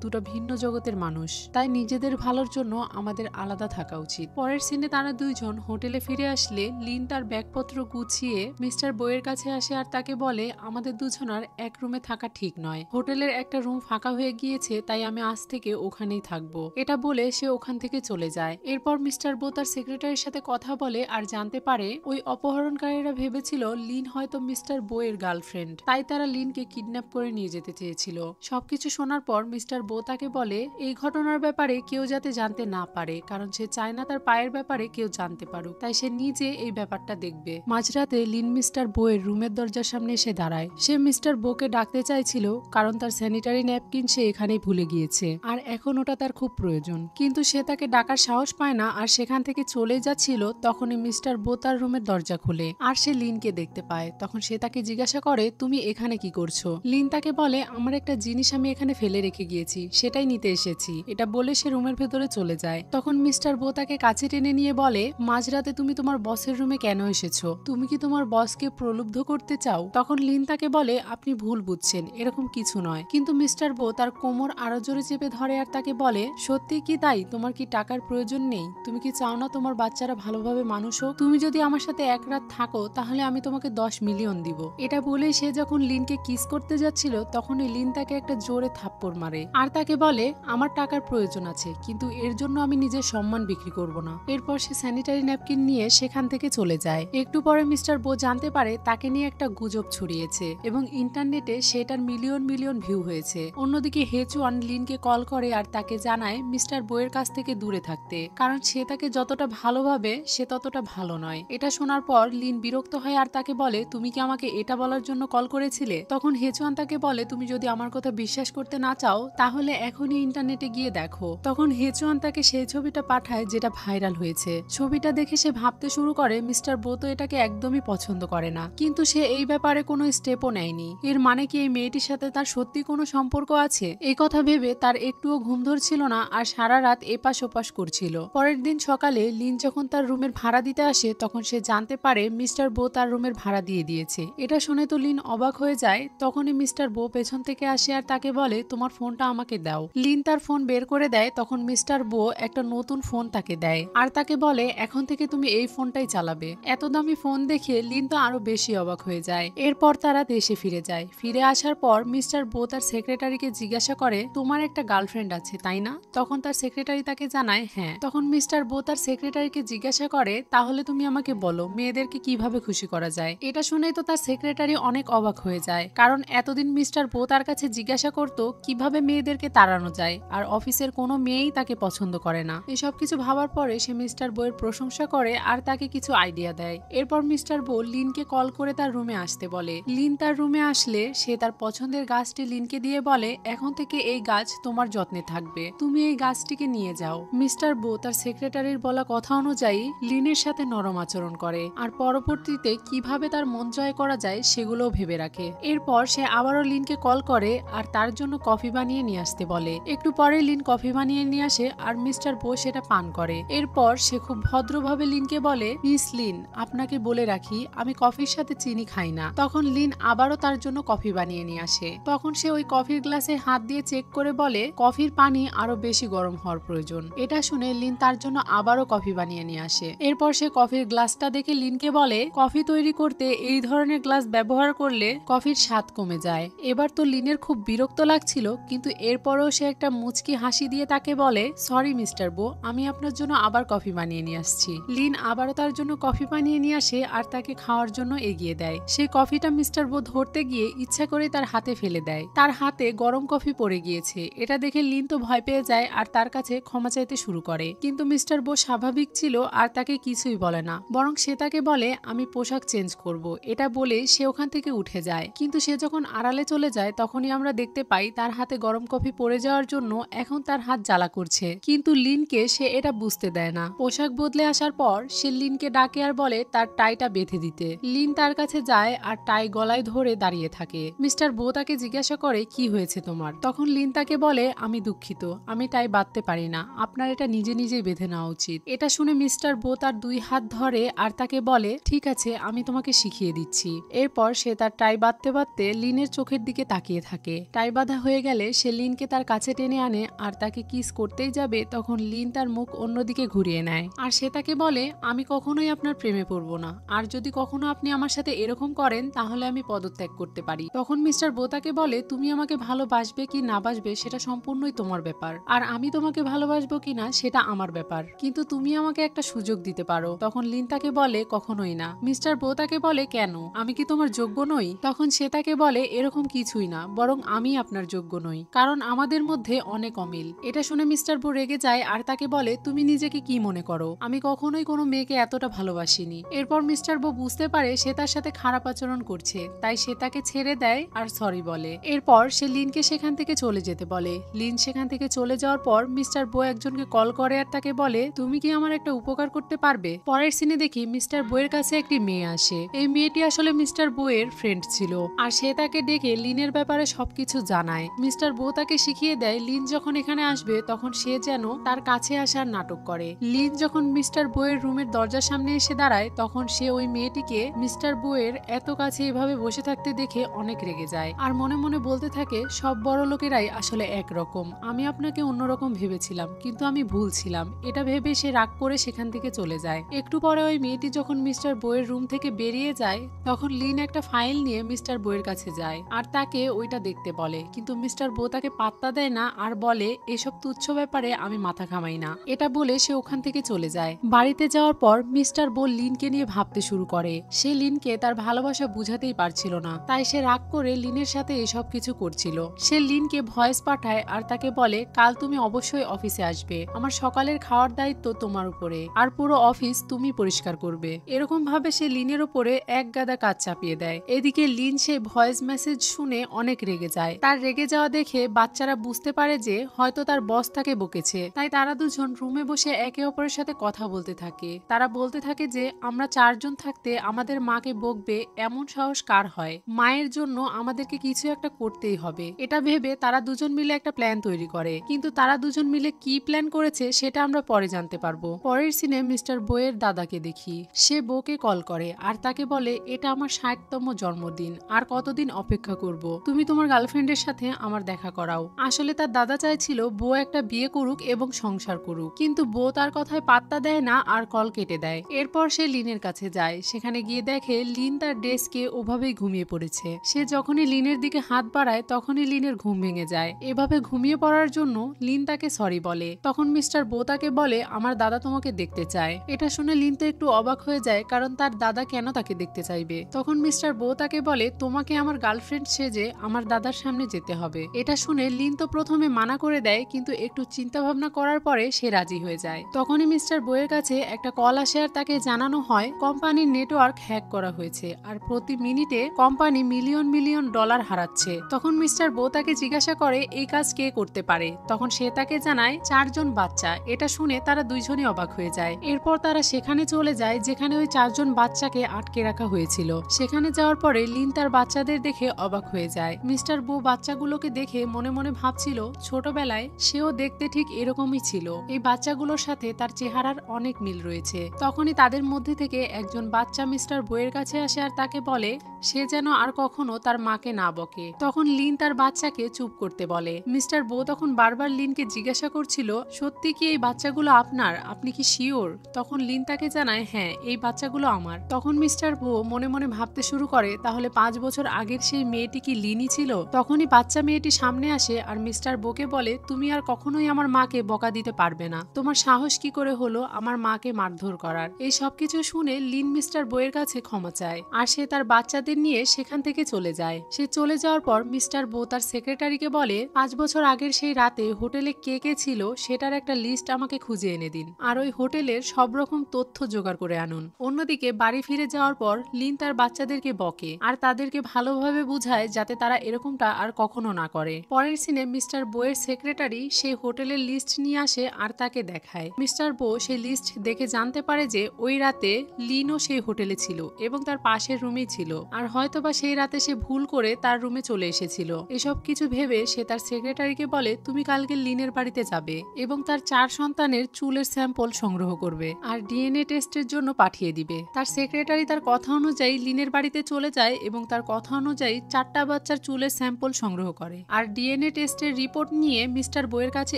দুটো ভিন্ন জগতের মানুষ, তাই নিজেদের ভালোর জন্য আমাদের আলাদা থাকা উচিত। পরের সিনে তারা 2 জন হোটেলে ফিরে আসলে লিন তার ব্যাগপত্র গুছিয়ে মিস্টার বো এর কাছে আসে আর তাকে বলে আমাদের দুজনের এক রুমে থাকা ঠিক নয়, হোটেলের একটা রুম ফাঁকা হয়ে গিয়েছে, তাই আমি আজ থেকে ওখানেই থাকবো। এটা বলে সে ওখান থেকে চলে যায়। এরপর মিস্টার বো তার সেক্রেটারির সাথে কথা বলে আর জানতে পারে ওই অপহরণকারীরা ভেবেছিল লিন হয়তো মিস্টার বো এর গার্লফ্রেন্ড, তাই তারা লিনকে কিডন্যাপ করে নিয়ে যেতে চেয়েছিল। সবকিছু শোনার পর মিস্টার বো তাকে বলে এই ঘটনার ব্যাপারে কেউ যাতে জানতে না পারে, কারণ সে চায় না তার পায়ের ব্যাপারে কেউ জানতে পারুক, তাই সে নিজে এই ব্যাপারটা দেখবে। মাঝরাতে লিন মিস্টার বো এর রুমের দরজার সামনে এসে দাঁড়ায়। সে মিস্টার বোকে ডাকতে চাইছিল কারণ তার স্যানিটারি ন্যাপকিন সে এখানেই ভুলে গিয়েছে আর এখন ওটা তার খুব প্রয়োজন, কিন্তু সে তাকে ডাকার সাহস পায় না আর সেখান থেকে চলে যাচ্ছিল। তখনই মিস্টার বো তার রুমের দরজা খুলে আর সে লিনকে দেখতে পায়। তখন সে তাকে জিজ্ঞাসা করে তুমি এখানে কি করছো। লিন তাকে বলে আমার একটা জিনিস আমি এখানে ফেলে রেখে গিয়েছি, সেটাই নিতে এসেছি। এটা বলে সে রুমের ভেতরে চলে যায়। তখন মিস্টার বো তাকে কাছে টেনে নিয়ে বলে মাঝরাতে তুমি তোমার বসের রুমে কেন এসেছো, তুমি কি তোমার বসকে প্রলুব্ধ করতে চাও। তখন লিন তাকে বলে আপনি ভুল বুঝছেন, এরকম কিছু নয়। কিন্তু মিস্টার বো তার কোমর আরো জোরে চেপে ধরে আর তাকে বলে সত্যি কি তাই, তোমার কি টাকার প্রয়োজন নেই, তুমি কি চাও না তোমার বাচ্চারা ভালোভাবে মানুষ হোক, তুমি যদি আমার সাথে এক রাত থাকো তাহলে আমি তোমাকে 10 মিলিয়ন দিব। এটা বলে সে যখন লিনকে কিস করতে যাচ্ছিল তখনই লিন তাকে একটা জোরে থাপ্পড় মারে আর তাকে বলে আমার টাকার প্রয়োজন আছে, কিন্তু এর জন্য আমি নিজের সম্মান বিক্রি করব না। এরপর সে স্যানিটারি ন্যাপকিন নিয়ে সেখান থেকে চলে যায়। একটু পরে মিস্টার বো জানতে পারে তাকে নিয়ে একটা গুজব ছড়িয়েছে এবং ইন্টারনেটে সেটার মিলিয়ন মিলিয়ন ভিউ হয়েছে। অন্যদিকে হেচুয়ান লিনকে কল করে আর তাকে জানায় মিস্টার বো এর কাছ থেকে দূরে থাকতে, কারণ সে তাকে যতটা ভালোভাবে সে ততটা ভালো নয়। এটা শোনার পর লিন বিরক্ত হয় আর তাকে বলে তুমি কি আমাকে এটা বলার জন্য কল করেছিলে। তখন হেচুয়ান তাকে বলে তুমি যদি আমার কথা বিশ্বাস করতে না চাও তাহলে এখনই ইন্টারনেটে গিয়ে দেখো। তখন হেচুয়ান তাকে সেই ছবিটা পাঠায় যেটা ভাইরাল হয়েছে। ছবিটা দেখে সে ভাবতে শুরু করে মিস্টার বো তো এটাকে একদমই পছন্দ করে না, কিন্তু সে এই ব্যাপারে কোনো স্টেপও নেয়নি। এর মানে কি এই মেয়েটির সাথে তার সত্যি কোনো সম্পর্ক আছে? এই কথা ভেবে তার একটুও ঘুম ধরছিল না আর সারা রাত এপাশ ওপাশ করছিল। পরের দিন সকালে লিন যখন তার রুমের ভাড়া দিতে আসে তখন সে জানতে পারে মিস্টার বো তার রুমের ভাড়া দিয়ে দিয়েছে। এটা শুনে তো লিন অবাক হয়ে যায়। তখনই মিস্টার বো পেছন থেকে আসে আর তাকে বলে তোমার ফোনটা আমাকে দাও। লিন তার ফোন বের করে দেয়। তখন মিস্টার বো একটা নতুন ফোন তাকে দেয় আর তাকে বলে এখন থেকে তুমি এই ফোনটাই চালাবে। এত দামি ফোন দেখে লিন তো আরো বেশি অবাক হয়ে যায়। এরপর তারা দেশে ফিরে যায়। ফিরে আসার পর মিস্টার বো তার সেক্রেটারিকে জিজ্ঞাসা করে তোমার একটা গার্লফ্রেন্ড আছে তাই না? তখন তার সেক্রেটারি তাকে জানায় হ্যাঁ। তখন মিস্টার বো তার সেক্রেটারিকে জিজ্ঞাসা করে তাহলে তুমি আমাকে বলো মেয়েদেরকে কিভাবে খুশি করা যায়। এটা শুনেই তো তার সেক্রেটারি অনেক অবাক হয়ে যায়, কারণ এতদিন মিস্টার বো তার কাছে জিজ্ঞাসা করতো কিভাবে মেয়েদেরকে তাড়ানো যায়, আর অফিসের কোনো মেয়েই তাকে পছন্দ করে না। এসব কিছু ভাবার পরে সে মিস্টার বো এর প্রশংসা করে আর তাকে কিছু আইডিয়া দেয়। এরপর মিস্টার বো লিনকে কল করে তার রুমে আসতে বলে। লিন তার রুমে আসলে সে তার পছন্দের গাছটি লিনকে দিয়ে বলে এখন থেকে এই গাছ তোমার যত্নে থাকবে, তুমি এই গাছটিকে নিয়ে যাও। মিস্টার বো তার সেক্রেটারির বলা কথা অনুযায়ী লিনের সাথে নরম আচরণ করে আর পরবর্তীতে কিভাবে তার মন জয় করা যায় সেগুলোও ভেবে রাখে। এরপর সে আবারও লিনকে কল করে আর তার জন্য কফি বানিয়ে নিয়ে আসতে বলে। একটু পরে লিন কফি বানিয়ে নিয়ে আসে আর মিস্টার বো সেটা পান করে। এরপর সে খুব ভদ্রভাবে লিনকে বলে মিস লিন আপনাকে বলে রাখি আমি কফির সাথে চিনি খাই না। তখন লিন আবারও তার জন্য কফি বানিয়ে নিয়ে আসে। তখন সে ওই কফির গ্লাসে হাত দিয়ে চেক করে বলে কফির পানি আরো বেশি গরম হওয়ার প্রয়োজন। এটা শুনে লিন তার জন্য আবারও কফি বানিয়ে নিয়ে আসে। এরপর সে কফির গ্লাসটা দেখে লিনকে বলে কফি তৈরি করতে এই ধরনের গ্লাস ব্যবহার করলে কফির স্বাদ কমে যায়। এবার তো লিনের খুব বিরক্ত লাগছিল, কিন্তু এরপরেও সে একটা মুচকি হাসি দিয়ে তাকে বলে সরি মিস্টার বো আমি আপনার জন্য আবার কফি বানিয়ে নিয়ে আসছি। লিন আবারও তার জন্য কফি বানিয়ে নিয়ে আসে আর তাকে খাওয়ার জন্য এগিয়ে দেয়। সেই কফিটা মিস্টার বো ধরতে গিয়ে ইচ্ছা করে তার হাতে ফেলে দেয়। তার হাতে গরম কফি পড়ে গিয়েছে। এটা দেখে লিন তো ভয় পেয়ে যায় আর তার কাছে ক্ষমা চাইতে শুরু করে, কিন্তু মিস্টার বো স্বাভাবিক ছিল আর তাকে কিছুই বলে না, বরং সে তাকে বলে আমি পোশাক চেঞ্জ করব। এটা বলে সে ওখান থেকে উঠে যায়। কিন্তু সে যখন আড়ালে চলে যায় তখনই আমরা দেখতে পাই তার হাতে গরম কফি পড়ে যাওয়ার জন্য এখন তার হাত জ্বালা করছে, কিন্তু লিনকে সে এটা বুঝতে দেয় না। পোশাক বদলে আসার পর সে লিনকে ডাকে আর বলে তার টাইটা বেঁধে দিতে। লিন তার কাছে যায় আর টাই গলায় ধরে দাঁড়িয়ে থাকে। মিস্টার বো তাকে জিজ্ঞাসা করে কি হয়েছে তোমার? তখন লিন তাকে বলে আমি দুঃখিত, আমি টাই বাঁধতে পারি না, আপনার এটা নিজে নিজেই বেঁধে নেওয়া উচিত। এটা শুনে মিস্টার বো তার দুই হাত ধরে আর তাকে বলে ঠিক আছে আমি তোমাকে শিখিয়ে দিচ্ছি। এরপর সে তার টাই বাঁধতে বাঁধতে লিনের চোখের দিকে তাকিয়ে থাকে। টাই বাঁধা হয়ে গেলে সে লিনকে তার কাছে টেনে আনে আর তাকে কিস করতেই যাবে তখন লিন তার মুখ অন্যদিকে ঘুরিয়ে নেয় আর সে তাকে বলে আমি কখনোই আপনার প্রেমে পড়বো না, আর যদি কখনো আপনি আমার সাথে এরকম করেন তাহলে আমি পদত্যাগ করতে পারি। তখন মিস্টার বো তাকে বলে তুমি আমাকে ভালোবাসবে কি না বাসবে সেটা সম্পূর্ণই তোমার ব্যাপার, আর আমি তোমাকে ভালোবাসবো কিনা সেটা আমার ব্যাপার, কিন্তু তুমি আমাকে একটা সুযোগ দিতে পারো। তখন লিন তাকে বলে কখনোই না। মিস্টার বো তাকে বলে কেন, আমি কি তোমার যোগ্য নই? তখন সে তাকে বলে এরকম কিছুই না, বরং আমি আপনার যোগ্য নই, কারণ আমাদের মধ্যে অনেক অমিল। এটা শুনে মিস্টার বো রেগে যায় আর তাকে বলে তুমি নিজেকে কি মনে করো, আমি কখনোই কোনো মেয়েকে এতটা ভালোবাসিনি। এরপর মিস্টার বো বুঝতে পারে সে তার সাথে খারাপ আচরণ করছে, তাই সে তাকে ছেড়ে দেয় আর সরি বলে। এরপর সে লিনকে সেখান থেকে চলে যেতে বলে। লিন সেখান থেকে চলে যাওয়ার পর মিস্টার বো একজনকে কল করে আর তাকে বলে তুমি কি আমার একটা উপকার করতে পারবে? পরের সিনে দেখি মিস্টার বো এর কাছে একটি মেয়ে আসে। এই মেয়েটি আসলে মিস্টার বো এর ফ্রেন্ড ছিল আর সে তাকে ডেকে লিনের ব্যাপারে সবকিছু জানায়। মিস্টার বো তাকে শিখিয়ে দেয় লিন যখন এখানে আসবে তখন সে যেন তার কাছে আসার নাটক করে। লিন যখন মিস্টার বো এর রুমের দরজার সামনে এসে দাঁড়ায় তখন সে ওই মেয়েটিকে মিস্টার বো এর এত কাছে এভাবে বসে থাকতে দেখে অনেক রেগে যায় আর মনে মনে বলতে থাকে সব বড় লোকেরাই আসলে একরকম, আমি আপনাকে অন্যরকম ভেবেছিলাম কিন্তু আমি ভুল ছিলাম। এটা ভেবে সে রাগ করে সেখান থেকে চলে যায়। একটু পরে ওই মেয়েটি যখন মিস্টার বো এর রুম থেকে বেরিয়ে যায় তখন লিন একটা ফাইল নিয়ে মিস্টার বো এর কাছে যায় আর তাকে ওইটা দেখতে বলে, কিন্তু মিস্টার বো তাকে পাত্তা দেয় না আর বলে এসব তুচ্ছ ব্যাপারে আমি মাথা ঘামাই না। এটা বলে সে ওখান থেকে চলে যায়। বাড়িতে যাওয়ার পর মিস্টার বো লিনকে নিয়ে ভাবতে শুরু করে। সে লিনকে তার ভালোবাসা বুঝাতেই পারছিল না, তাই সে রাগ করে লিনের সাথে এসব কিছু করছিল। সে লিনকে ভয়েস পাঠায় আর তাকে বলে কাল তুমি অবশ্যই অফিসে আসবে, আমার সকালের খাওয়ার দায়িত্ব তোমার উপরে, আর পুরো অফিস তুমি পরিষ্কার করবে। এরকম ভাবে সে লিনের উপরে এক গাদা কাজ চাপিয়ে দেয়। এদিকে লিন সেই ভয়েস মেসেজ শুনে অনেক রেগে যায়। তার রেগে যাওয়া দেখে বাচ্চারা বুঝতে পারে যে হয়তো তার বস তাকে বকেছে। তাই তারা দুজন রুমে বসে একে অপরের সাথে কথা বলতে থাকে। তারা বলতে থাকে যে আমরা 4 জন থাকতে আমাদের মাকে বকবে এমন সাহস কার হয়, মায়ের জন্য আমাদেরকে কিছু একটা করতেই হবে। এটা ভেবে তারা দুজন মিলে একটা প্ল্যান তৈরি করে, কিন্তু তারা দুজন মিলে কি প্ল্যান করেছে সেটা আমরা পরে জানতে পারবো। পরের সিনে মিস্টার বোয়ের দাদাকে দেখি। সে বউকে কল করে আর তাকে বলে এটা আমার 60তম জন্মদিন, আর কতদিন অপেক্ষা করব, তুমি তোমার গার্লফ্রেন্ডের সাথে আমার দেখা করাও। আসলে তার দাদা চাইছিল বউ একটা বিয়ে করুক এবং সংসার করুক, কিন্তু বউ তার কথায় পাত্তা দেয় না আর কল কেটে দেয়। এরপর সে লিনের কাছে যায়। সেখানে গিয়ে দেখে লিন তার ডেস্কে ওভাবেই ঘুমিয়ে পড়েছে। সে যখনই লিনের দিকে হাত বাড়ায় তখনই লিনের ঘুম ভেঙে যায়। এভাবে ঘুমিয়ে পড়ার জন্য লিন তাকে সরি বলে। তখন মিস্টার বো তাকে বলে আমার দাদা তোমাকে দেখতে চায়। এটা শুনে লিন তো একটু অবাক হয়ে যায়, কারণ তার দাদা কেন তাকে দেখতে চাইবে। তখন মিস্টার বো তাকে বলে তোমাকে আমার গার্লফ্রেন্ড সেজে আমার দাদার সামনে যেতে হবে। এটা শুনে লিন তো প্রথমে মানা করে দেয়, কিন্তু একটু চিন্তা ভাবনা করার পরে সে রাজি হয়ে যায়। তখনই মিস্টার বইয়ের কাছে একটা কল আসে আর তাকে জানানো হয় কোম্পানির নেটওয়ার্ক হ্যাক করা হয়েছে আর প্রতি মিনিটে কোম্পানি মিলিয়ন মিলিয়ন ডলার হারাচ্ছে। তখন মিস্টার বো তাকে জিজ্ঞাসা করে এই কাজ কে করতে পারে। তখন সে তাকে জানায় 4 জন বাচ্চা। এটা শুনে তারা দুইজনই অবাক হয়ে যায়। এরপর তারা সেখানে চলে যায় যেখানে ওই 4 জন বাচ্চাকে আটকে রাখা হয়েছিল। সেখানে যাওয়ার পরে লিন তার বাচ্চাদের দেখে অবাক হয়ে যায়। মিস্টার বো বাচ্চাগুলোকে দেখে মনে মনে ভাবছিল ছোটবেলায় সেও দেখতে ঠিক এরকমই ছিল। এই বাচ্চাগুলোর সাথে তার চেহারার অনেক মিল রয়েছে। তখনই তাদের মধ্যে থেকে একজন বাচ্চা মিস্টার বইয়ের কাছে আসে আর তাকে বলে সে যেন আর কখনো তার মাকে না বকে। তখন লিন তার বাচ্চাকে চুপ করতে বলে। মিস্টার বো তখন বারবার লিনকে জিজ্ঞাসা করছিল সত্যি কি এই বাচ্চাগুলো আপনার, আপনি কি শিওর? তখন লিন তাকে জানায় হ্যাঁ এই বাচ্চাগুলো আমার। তখন মিস্টার বো মনে মনে ভাবতে শুরু করে তাহলে 5 বছর আগের সেই মেয়েটি কি লিনই ছিল। তখনই বাচ্চা মেয়েটি সামনে আসে আর মিস্টার বোকে বলে তুমি আর কখনোই আমার মাকে বকা দিতে পারবে না, তোমার সাহস কি করে হলো আমার মাকে মারধর করার। এই সবকিছু শুনে লিন মিস্টার বইয়ের কাছে ক্ষমা চায় আর সে তার বাচ্চাদের নিয়ে সেখান থেকে চলে যায়। সে চলে যাওয়ার পর মিস্টার বো তার সেক্রেটারিকে বলে 5 বছর আগের সেই রাতে হোটেলে কে কে ছিল সেটার একটা লিস্ট আমাকে খুঁজে এনে দিন আর ওই হোটেলের সব রকম তথ্য জোগাড় করে আনুন। অন্যদিকে বাড়ি ফিরে যাওয়ার পর লিন তার বাচ্চাদেরকে বকে আর তাদেরকে ভালোভাবে বুঝায় যাতে তারা এরকমটা আর কখনো না করে। পরের সিনে মিস্টার বোয়ের সেক্রেটারি সেই হোটেলের লিস্ট নিয়ে আসে আর তাকে দেখায়। মিস্টার বো সেই লিস্ট দেখে জানতে পারে যে ওই রাতে লিনও সেই হোটেলে ছিল এবং তার পাশের রুমেই ছিল, আর হয়তোবা সেই রাতে সে ভুল করে তার রুমে চলে এসেছিল। এসব কিছু ভেবে সে তার সেক্রেটারিকে বলে তুমি কালকে লিনের বাড়িতে যাবে এবং তার 4 সন্তানের চুলের স্যাম্পল সংগ্রহ করবে আর ডিএনএ টেস্টের জন্য পাঠিয়ে দিবে। তার সেক্রেটারি তার কথা অনুযায়ী লিনের বাড়িতে চলে যায় এবং তার কথা অনুযায়ী 4টা বাচ্চার চুলের স্যাম্পল সংগ্রহ করে আর ডিএনএ টেস্টের রিপোর্ট নিয়ে মিস্টার বইয়ের কাছে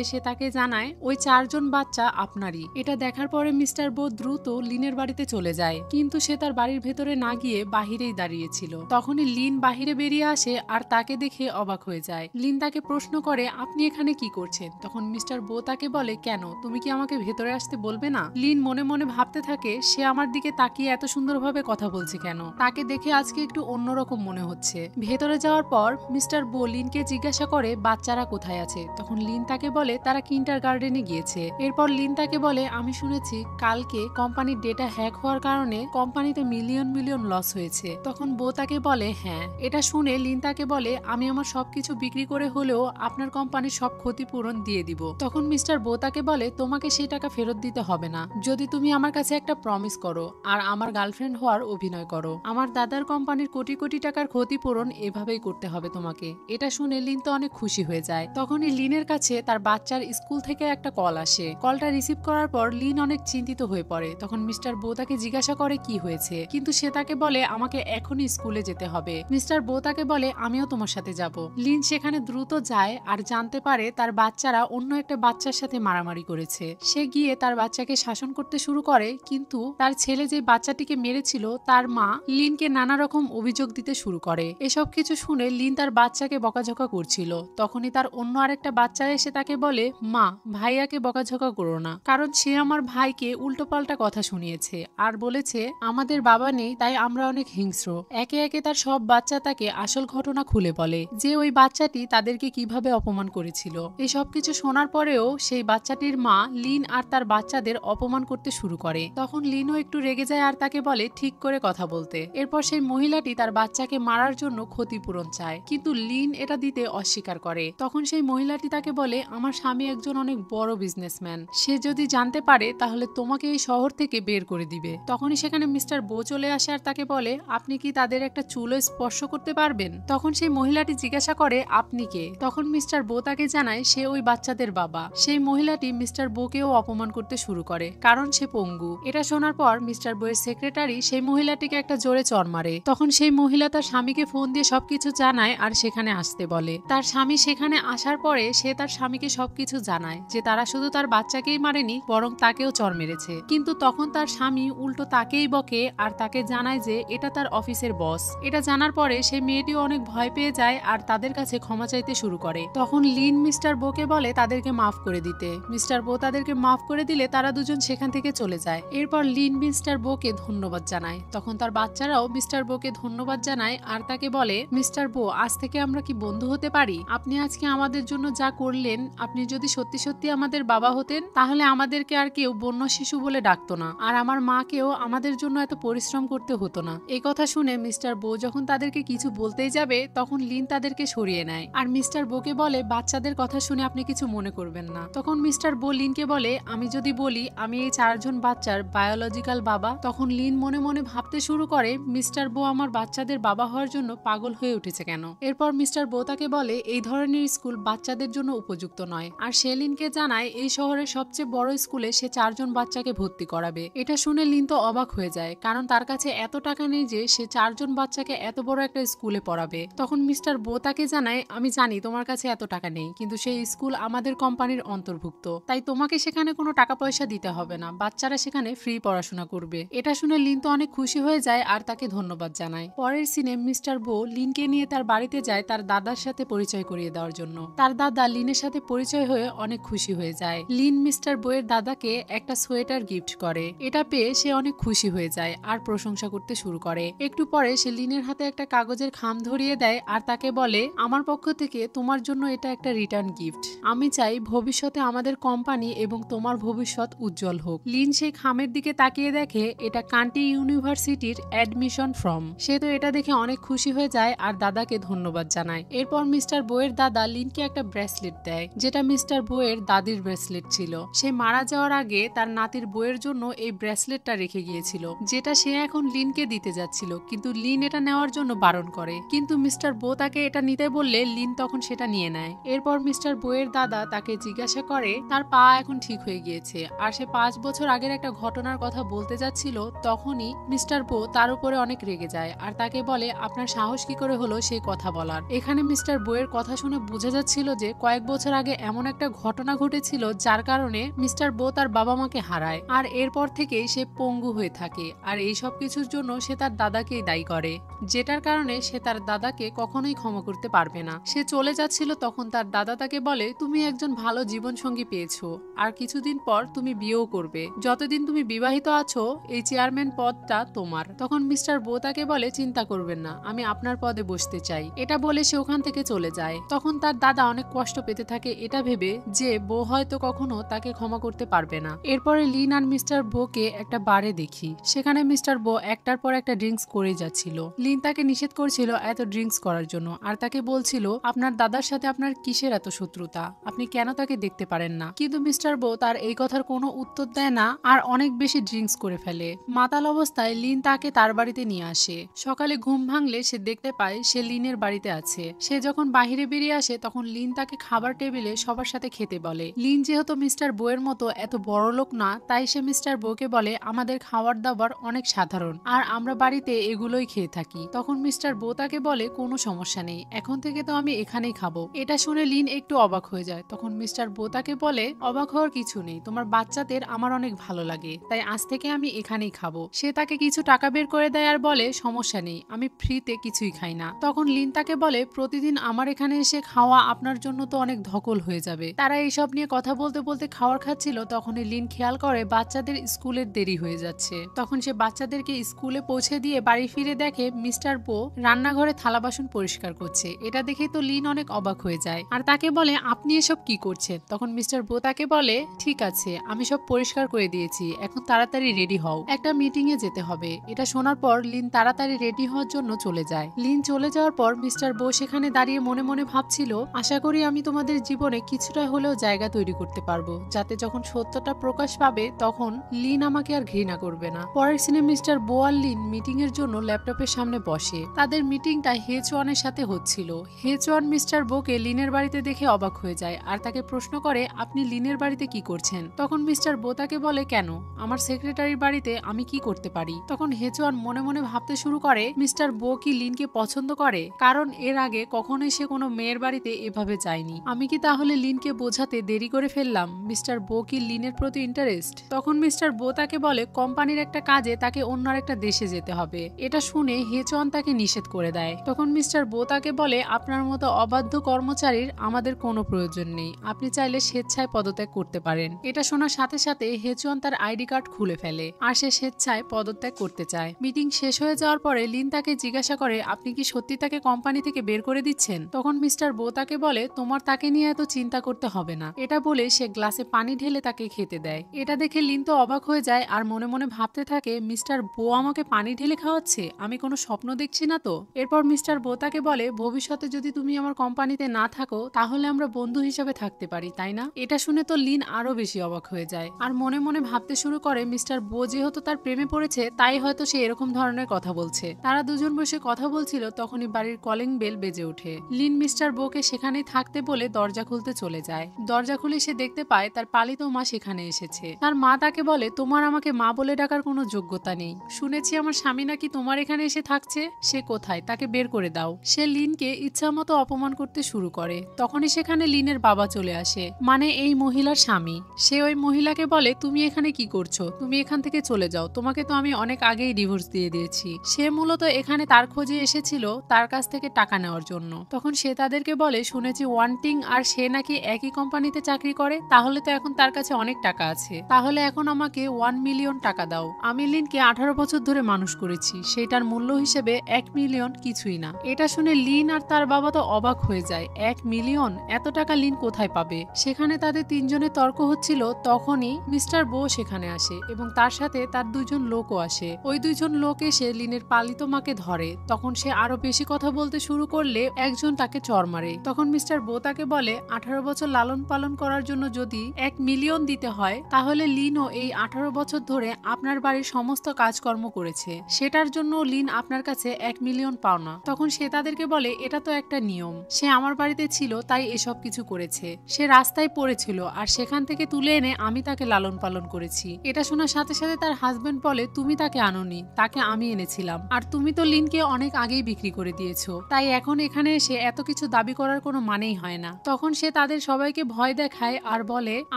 এসে তাকে জানায় ওই 4 জন বাচ্চা আপনারই। এটা দেখার পরে মিস্টার বো দ্রুত লিনের বাড়িতে চলে যায়, কিন্তু সে তার বাড়ির ভেতরে না গিয়ে বাহিরেই দাঁড়িয়েছিল। তখনই লিন বাহিরে বেরিয়ে আসে আর তাকে দেখে অবাক হয়ে যায়। লিন তাকে প্রশ্ন করে আপনি এখানে কি করছেন? তখন মিস্টার বো তাকে বলে কেন, তুমি কি আমাকে ভেতরে আসতে বলবে না? লিন মনে মনে ভাবতে থাকে সে আমার দিকে তাকিয়ে এত সুন্দরভাবে কথা বলছে কেন, তাকে দেখে আজকে একটু অন্যরকম মনে হচ্ছে। ভেতরে যাওয়ার পর মিস্টার বো লিনকে জিজ্ঞাসা করে বাচ্চারা কোথায় আছে। তখন লিন তাকে বলে তারা কিন্ডারগার্টেনে গিয়েছে। এরপর লিন তাকে বলে আমি শুনেছি কালকে কোম্পানির ডেটা হ্যাক হওয়ার কারণে কোম্পানিতে মিলিয়ন মিলিয়ন লস হয়েছে। তখন বো তাকে বলে হ্যাঁ। এটা শুনে লিন তাকে বলে আমি আমার সবকিছু বিক্রি করে হলেও আপনার কোম্পানির সব ক্ষতিপূরণ দিয়ে দিব। তখন মিস্টার বো তাকে বলে তোমাকে সেই টাকা ফেরত দিতে হবে না যদি তুমি আমার কাছে একটা প্রমিস করো আর আমার গার্লফ্রেন্ড হওয়ার অভিনয় করো। আমার দাদার কোম্পানির কোটি কোটি টাকার ক্ষতিপূরণ এভাবেই করতে হবে তোমাকে। এটা শুনে লিন তো অনেক খুশি হয়ে যায়। তখনই লিনের কাছে তার বাচ্চার স্কুল থেকে একটা কল আসে। কলটা রিসিভ করার পর লিন অনেক চিন্তিত হয়ে পড়ে। তখন মিস্টার বো তাকে জিজ্ঞাসা করে কি হয়েছে, কিন্তু সে তাকে বলে আমাকে এখনই স্কুলে যেতে হবে। মিস্টার বো তাকে বলে আমিও তোমার সাথে যাব। লিন সেখানে দ্রুত যায় আর জানতে পারে তার বাচ্চারা অন্য একটা বাচ্চার সাথে মারামারি করেছে। সে গিয়ে তার বাচ্চাকে শাসন করতে শুরু করে, কিন্তু তার ছেলে যে বাচ্চাটিকে মেরেছিল তার মা লিনকে নানা রকম অভিযোগ দিতে শুরু করে। এসব কিছু শুনে লিন তার বাচ্চাকে বকাঝকা করছিল। তখনই তার অন্য আরেকটা বাচ্চা এসে তাকে বলে মা ভাইয়াকে বকাঝকা করো না, কারণ সে আমার ভাইকে উল্টোপাল্টা কথা শুনিয়েছে আর বলেছে আমাদের বাবা নেই তাই আমরা অনেক হিংস্র। একে একে তার সব বাচ্চা তাকে আসল ঘটনা খুলে বলে যে ওই বাচ্চাটি তাদেরকে কিভাবে অপমান করেছিল। এই সব কিছু শোনার পরেও সেই বাচ্চাটির মা লিন আর তার বাচ্চাদের অপমান করতে শুরু করে। তখন লিনও একটু রেগে যায় আর তাকে বলে ঠিক করে কথা বলতে। এরপর সেই মহিলাটি তার বাচ্চা বাচ্চাকে মারার জন্য ক্ষতিপূরণ চায়, কিন্তু লিন এটা দিতে অস্বীকার করে। তখন সেই মহিলাটি তাকে বলে, আমার স্বামী একজন অনেক বড় বিজনেসম্যান, সে যদি জানতে পারে তাহলে তোমাকে এই শহর থেকে বের করে দিবে। তখনই সেখানে মিস্টার বো চলে আসে আর তাকে বলে, আপনি কি তাদের একটা চুলো স্পর্শ করতে পারবেন? তখন সেই মহিলাটি জিজ্ঞাসা করে, আপনি কে? তখন মিস্টার বো তাকে জানায় সে ওই বাচ্চাদের বাবা। সেই মহিলাটি মিস্টার বোকেও অপমান করতে শুরু করে, কারণ সে পঙ্গু। এটা শোনার পর মিস্টার বো এর সেক্রেটারি সেই মহিলাটিকে একটা জোরে চড় মারে। তখন সেই মহিলা তার স্বামীকে ফোন দিয়ে সবকিছু জানায় আর সেখানে আসতে বলে। তার স্বামী সেখানে আসার পরে সে তার স্বামীকে সবকিছু জানায় যে তারা শুধু তার বাচ্চাকেই মারেনি, বরং তাকেও চড় মেরেছে। কিন্তু তখন তার স্বামী উল্টো তাকেই বকে আর তাকে জানায় যে এটা তার অফিসের বস। এটা জানার পরে সেই মেয়েটিও অনেক ভয় পেয়ে যায় আর তাদের কাছে ক্ষমা চাইতে শুরু করে। তখন লিন মিস্টার বোকে বলে তাদেরকে মাফ করে দিতে। মিস্টার বো তাদেরকে মাফ করে দিলে তারা দুজন সেখান থেকে চলে যায়। এরপর লিন মিস্টার বোকে ধন্যবাদ জানায়। তখন তার বাচ্চারাও মিস্টার বোকে ধন্যবাদ জানায় আর তাকে বলে, মিস্টার বো, আজ থেকে আমরা কি বন্ধু হতে পারি? আপনি আজকে আমাদের জন্য যা করলেন, আপনি যদি সত্যি সত্যি আমাদের বাবা হতেন তাহলে আমাদেরকে আর কেউ বন্য শিশু বলে ডাকতো না, আর আমার মাকেও আমাদের জন্য এত পরিশ্রম করতে হতো না। এই কথা শুনে মিস্টার বো যখন তাদেরকে কিছু বলতেই যাবে তখন লিন তাদেরকে সরিয়ে নেয় আর মিস্টার বোকে বলে, বাচ্চাদের কথা শুনে আপনি কিছু মনে করবেন না। তখন মিস্টার বো লিনকে বলে, আমি যদি বলি আমি এই 4 জন বাচ্চার বায়োলজিক্যাল বাবা, তখন লিন মনে মনে ভাবতে শুরু করে মিস্টার বো আমার বাচ্চাদের বাবা হওয়ার জন্য পাগল হয়ে উঠেছে কেন। এরপর মিস্টার বো তাকে বলে এই ধরনের স্কুল বাচ্চাদের জন্য উপযুক্ত নয়, আর সে লিনকে জানায় এই শহরের সবচেয়ে বড় স্কুলে সে 4 জন বাচ্চাকে ভর্তি করাবে। এটা শুনে লিন তো অবাক হয়ে যায়, কারণ তার কাছে এত টাকা নেই যে সে 4 জন বাচ্চাকে এত বড় একটা স্কুলে পড়াবে। তখন মিস্টার বো তাকে জানায়, আমি জানি তোমার কাছে এত টাকা নেই, কিন্তু সেই স্কুল আমাদের কোম্পানির অন্তর্ভুক্ত, তাই তোমাকে সেখানে কোনো টাকা পয়সা দিতে হবে না, বাচ্চারা সেখানে ফ্রি পড়াশোনা করবে। এটা শুনে লিন তো অনেক খুশি হয়ে যায় আর তাকে ধন্যবাদ জানায়। পরের সিনে মিস্টার বো লিনকে নিয়ে তার বাড়িতে যায় তার দাদার সাথে পরিচয় করিয়ে দেওয়ার জন্য। তার দাদা লিনের সাথে পরিচয় হয়ে অনেক খুশি হয়ে যায়। লিন মিস্টার বো এর দাদাকে একটা সোয়েটার গিফট করে। এটা পেয়ে সে অনেক খুশি হয়ে যায় আর প্রশংসা করতে শুরু করে। একটু পরে সে লিনের হাতে একটা কাগজের খাম ধরিয়ে দেয় আর তাকে বলে, আমার পক্ষ থেকে তোমার জন্য এটা একটা রিটার্ন গিফট। আমি চাই ভবিষ্যতে আমাদের কোম্পানি এবং তোমার ভবিষ্যৎ উজ্জ্বল হোক। লিন সেই খামের দিকে তাকিয়ে দেখে এটা কান্টি ইউনিভার্সিটির অ্যাডমিশন ফর্ম। সে তো এটা দেখে অনেক খুশি হয়ে যায় আর দাদাকে ধন্যবাদ জানায়। এরপর মিস্টার বো এর দাদা লিনকে একটা ব্রেসলেট দেয়, যেটা মিস্টার বো এর দাদির ব্রেসলেট ছিল। সে মারা যাওয়ার আগে তার নাতির বইয়ের জন্য এই ব্রেসলেটটা রেখে গিয়েছিল, যেটা সে এখন লিনকে দিতে যাচ্ছিল, কিন্তু লিন এটা নেওয়ার জন্য বারণ করে। কিন্তু মিস্টার বো তাকে এটা নিতে বললে লিন তখন সেটা নিয়ে নেয়। এরপর মিস্টার বো এর দাদা তাকে জিজ্ঞাসা করে তার পা এখন ঠিক হয়ে গিয়েছে আর সে 5 বছর আগের একটা ঘটনার কথা বলতে যাচ্ছিল। তখনই মিস্টার বো তার উপরে অনেক রেগে যায় আর তাকে বলে, আপনার সাহস কি করে হলো সেই কথা বলার? এখানে মিস্টার বো এর কথা শুনে বোঝা যাচ্ছিল যে কয়েক বছর আগে এমন একটা ঘটনা ঘটেছিল যার কারণে মিস্টার বো তার বাবা মাকে হারায়, আর এরপর থেকেই সে পঙ্গু হয়ে থাকে। আর এই সব কিছুর জন্য সে তার দাদাকেই দায়ী করে, যেটার কারণে সে তার দাদাকে কখনোই ক্ষমা করতে পারবে না। সে চলে যাচ্ছিল তখন তার দাদা তাকে বলে, তুমি একজন ভালো জীবনসঙ্গী পেয়েছো, আর কিছুদিন পর তুমি বিয়েও করবে। যতদিন তুমি বিবাহিত আছো এই চেয়ারম্যান পদটা তোমার। তখন মিস্টার বো তাকে বলে, চিন্তা করবেন না, আমি আপনার পদে বসতে চাই। এটা বলে সে ওখান থেকে চলে যায়। তখন তার দাদা অনেক কষ্ট পেতে থাকে এটা ভেবে যে বো হয়তো কখনো তাকে ক্ষমা করতে পারবে না। এরপরে লিন আর মিস্টার বোকে একটা বারে দেখি, সেখানে মিস্টার বো একটার পর একটা ড্রিঙ্কস করে যাচ্ছিল। লিন তাকে নিষেধ করছিল এত ড্রিঙ্কস করার জন্য, আর তাকে বলছিল আপনার দাদার সাথে আপনার কিসের এত শত্রুতা, আপনি কেন তাকে দেখতে পারেন না? কিন্তু মিস্টার বো তার এই কথার কোনো উত্তর দেয় না আর অনেক বেশি ড্রিঙ্কস করে ফেলে। মাতাল অবস্থায় লিন তাকে তার বাড়িতে নিয়ে আসে। সকালে ঘুম ভাঙলে সে দেখতে পায় সে লিনের বাড়িতে আছে। সে যখন বাহিরে বেরিয়ে আসে তখন লিন তাকে খাবার টেবিলে সবার সাথে খেতে বলে। লিন যেহেতু মিস্টার বো এর মতো এত বড় লোক না, তাই সে মিস্টার বোকে বলে, আমাদের খাবার দাবার অনেক সাধারণ আর আমরা বাড়িতে এগুলোই খেয়ে থাকি। তখন মিস্টার বো তাকে বলে, কোনো সমস্যা নেই, এখন থেকে তো আমি এখানেই খাবো। এটা শুনে লিন একটু অবাক হয়ে যায়। তখন মিস্টার বো তাকে বলে, অবাক হওয়ার কিছু নেই, তোমার বাচ্চাদের আমার অনেক ভালো লাগে, তাই আজ থেকে আমি এখানেই খাবো। সে তাকে কিছু টাকা বের করে দেয় আর বলে, সমস্যা নেই, আমি ফ্রিতে কিছুই খাই না। তখন লিন তাকে বলে, প্রতিদিন আমার এখানে এসে খাওয়া আপনার জন্য তো অনেক ধকল হয়ে যাবে। তারা এইসব নিয়ে কথা বলতে বলতে খাবার খাচ্ছিল। তখনই লিন খেয়াল করে বাচ্চাদের স্কুলের দেরি হয়ে যাচ্ছে। তখন সে বাচ্চাদেরকে স্কুলে পৌঁছে দিয়ে বাড়ি ফিরে দেখে মিস্টার বো রান্নাঘরে থালা বাসন পরিষ্কার করছে। এটা দেখে তো লিন অনেক অবাক হয়ে যায় আর তাকে বলে, আপনি এসব কি করছেন? তখন মিস্টার বো তাকে বলে, ঠিক আছে, আমি সব পরিষ্কার করে দিয়েছি, এখন তাড়াতাড়ি রেডি হও, একটা মিটিং এ যেতে হবে। এটা শোনার পর লিন তাড়াতাড়ি রেডি হওয়ার জন্য চলে যায়। লিন চলে যাওয়ার পর মিস্টার বো সেখানে দাঁড়িয়ে মনে মনে ভাবছিল, আশা করি আমি তোমাদের জীবনে কিছুটা হলেও জায়গা তৈরি করতে পারবো, যাতে যখন সত্যটা প্রকাশ পাবে তখন লিন আমাকে আর ঘৃণা করবে না। পরের সিনে মিস্টার বো আর লিন মিটিং এর জন্য ল্যাপটপের সামনে বসে। তাদের মিটিংটা হেচওয়ানের সাথে হচ্ছিল। হেচওয়ান মিস্টার বোকে লিনের বাড়িতে দেখে অবাক হয়ে যায় আর তাকে প্রশ্ন করে, আপনি লিনের বাড়িতে কি করছেন? তখন মিস্টার বো তাকে বলে, কেন, আমার সেক্রেটারির বাড়িতে আমি কি করতে পারি? তখন হেচওয়ান মনে মনে ভাবতে শুরু করে, মিস্টার বো কি লিনকে পছন্দ করে? কারণ এর আগে কখনোই সে কোনো মেয়ের বাড়িতে এভাবে যায়নি। আমি কি তাহলে লিনকে বোঝাতে দেরি করে ফেললাম? মিস্টার বো কি লিনের প্রতি ইন্টারেস্ট? তখন মিস্টার বো তাকে বলে, কোম্পানির একটা কাজে তাকে অন্য একটা দেশে যেতে হবে। এটা শুনে হেচওয়ান তাকে নিষেধ করে দেয়। তখন মিস্টার বো তাকে বলে, আপনার মতো অবাধ্য কর্মচারীর আমাদের কোনো প্রয়োজন নেই, আপনি চাইলে স্বেচ্ছায় পদত্যাগ করতে পারেন। এটা শোনার সাথে সাথে হেচওয়ান তার আইডি কার্ড খুলে ফেলে আর সে স্বেচ্ছায় পদত্যাগ করতে চায়। মিটিং শেষ হয়ে যাওয়ার পরে লিন তাকে জিজ্ঞাসা করে, আপনি কি সত্যি তাকে কোম্পানি থেকে বের করে দিচ্ছেন? তখন মিস্টার বো তাকে বলে, তোমার তাকে নিয়ে এত চিন্তা করতে হবে না। এটা বলে সে গ্লাসে পানি ঢেলে তাকে খেতে দেয়। এটা দেখে লিন তো অবাক হয়ে যায় আর মনে মনে ভাবতে থাকে, মিস্টার বো আমাকে পানি ঢেলে খাওয়াচ্ছে, আমি কোনো স্বপ্ন দেখছি না তো? এরপর মিস্টার বো তাকে বলে, ভবিষ্যতে যদি তুমি আমার কোম্পানিতে না থাকো তাহলে আমরা বন্ধু হিসেবে থাকতে পারি, তাই না? এটা শুনে তো লিন আরো বেশি অবাক হয়ে যায় আর মনে মনে ভাবতে শুরু করে, মিস্টার বো যেহেতু তার প্রেমে পড়েছে তাই হয়তো সে এরকম ধরনের কথা বলছে। তারা দুজন বসে কথা বলছিল, তখনই বাড়ির কলিং বেল বেজে ওঠে। লিন মিস্টার বোকে সেখানেই থাকতে বলে দরজা খুলতে চলে যায়। দরজা খুলে সে দেখতে পায় তার পালিত মা সেখানে এসেছে। তার মা তাকে বলে, তোমার আমাকে মা বলে ডাকার কোনো যোগ্যতা নেই। শুনেছি আমার স্বামী নাকি তোমার এখানে এসে থাকছে, সে কোথায়? তাকে বের করে দাও। সে লিনকে ইচ্ছা মতো অপমান করতে শুরু করে। তখনই সেখানে লিনের বাবা চলে আসে, মানে এই মহিলার স্বামী। সে ওই মহিলাকে বলে, তুমি এখানে কি করছো? তুমি এখান থেকে চলে যাও, তোমাকে তো আমি অনেক আগেই ডিভোর্স দিয়ে দিয়েছি। সে মূলত এখানে তার খোঁজে এসেছিল তার কাছ থেকে টাকা নেওয়ার জন্য। তখন সে তাদেরকে বলে, শুনেছি ওয়ান্টিং আর সে নাকি একই কোম্পানিতে চাকরি করে, তাহলে তো এখন তার কাছে অনেক টাকা আছে। তাহলে এখন আমাকে 1 মিলিয়ন টাকা দাও। আমি লিনকে 18 বছর ধরে মানুষ করেছি, সেটার মূল্য হিসেবে 1 মিলিয়ন কিছুই না। এটা শুনে লিন আর তার বাবা তো অবাক হয়ে যায়। 1 মিলিয়ন? এত টাকা লিন কোথায় পাবে? সেখানে তাদের তিনজনের তর্ক হচ্ছিল। তখনই মিস্টার বো সেখানে আসে এবং তার সাথে তার দুজন লোকও আসে। ওই দুইজন লোক এসে লিনের পালিত মাকে ধরে। তখন সে আরো বেশি কথা বলতে শুরু করলে একজন তাকে চড় মারে। তখন মিস্টার বো তাকে বলে, 18 বছর লালন পালন করার জন্য যদি 1 মিলিয়ন দিতে হয় তাহলে লিনও এই 18 বছর ধরে আপনার বাড়ির সমস্ত কাজকর্ম করেছে, সেটার জন্য লিন আপনার কাছে 1 মিলিয়ন পাওনা। তখন সে তাদেরকে বলে, এটা তো একটা নিয়ম, সে আমার বাড়িতে ছিল তাই এসব কিছু করেছে। সে রাস্তায় পড়েছিল আর সেখান থেকে তুলে এনে আমি তাকে লালন পালন করেছি। এটা শোনার সাথে সাথে তার হাজবেন্ড বলে, তুমি তাকে আনোনি, তাকে আমি এনেছিলাম, আর তুমি তো লিনকে অনেক আগেই বিক্রি করে দিয়েছো, তাই এখন এখানে এসে এত কিছু দাবি করার কোনো মানেই হয় না। তখন সে তাদের সবাইকে ভয় দেখায় আর বলে,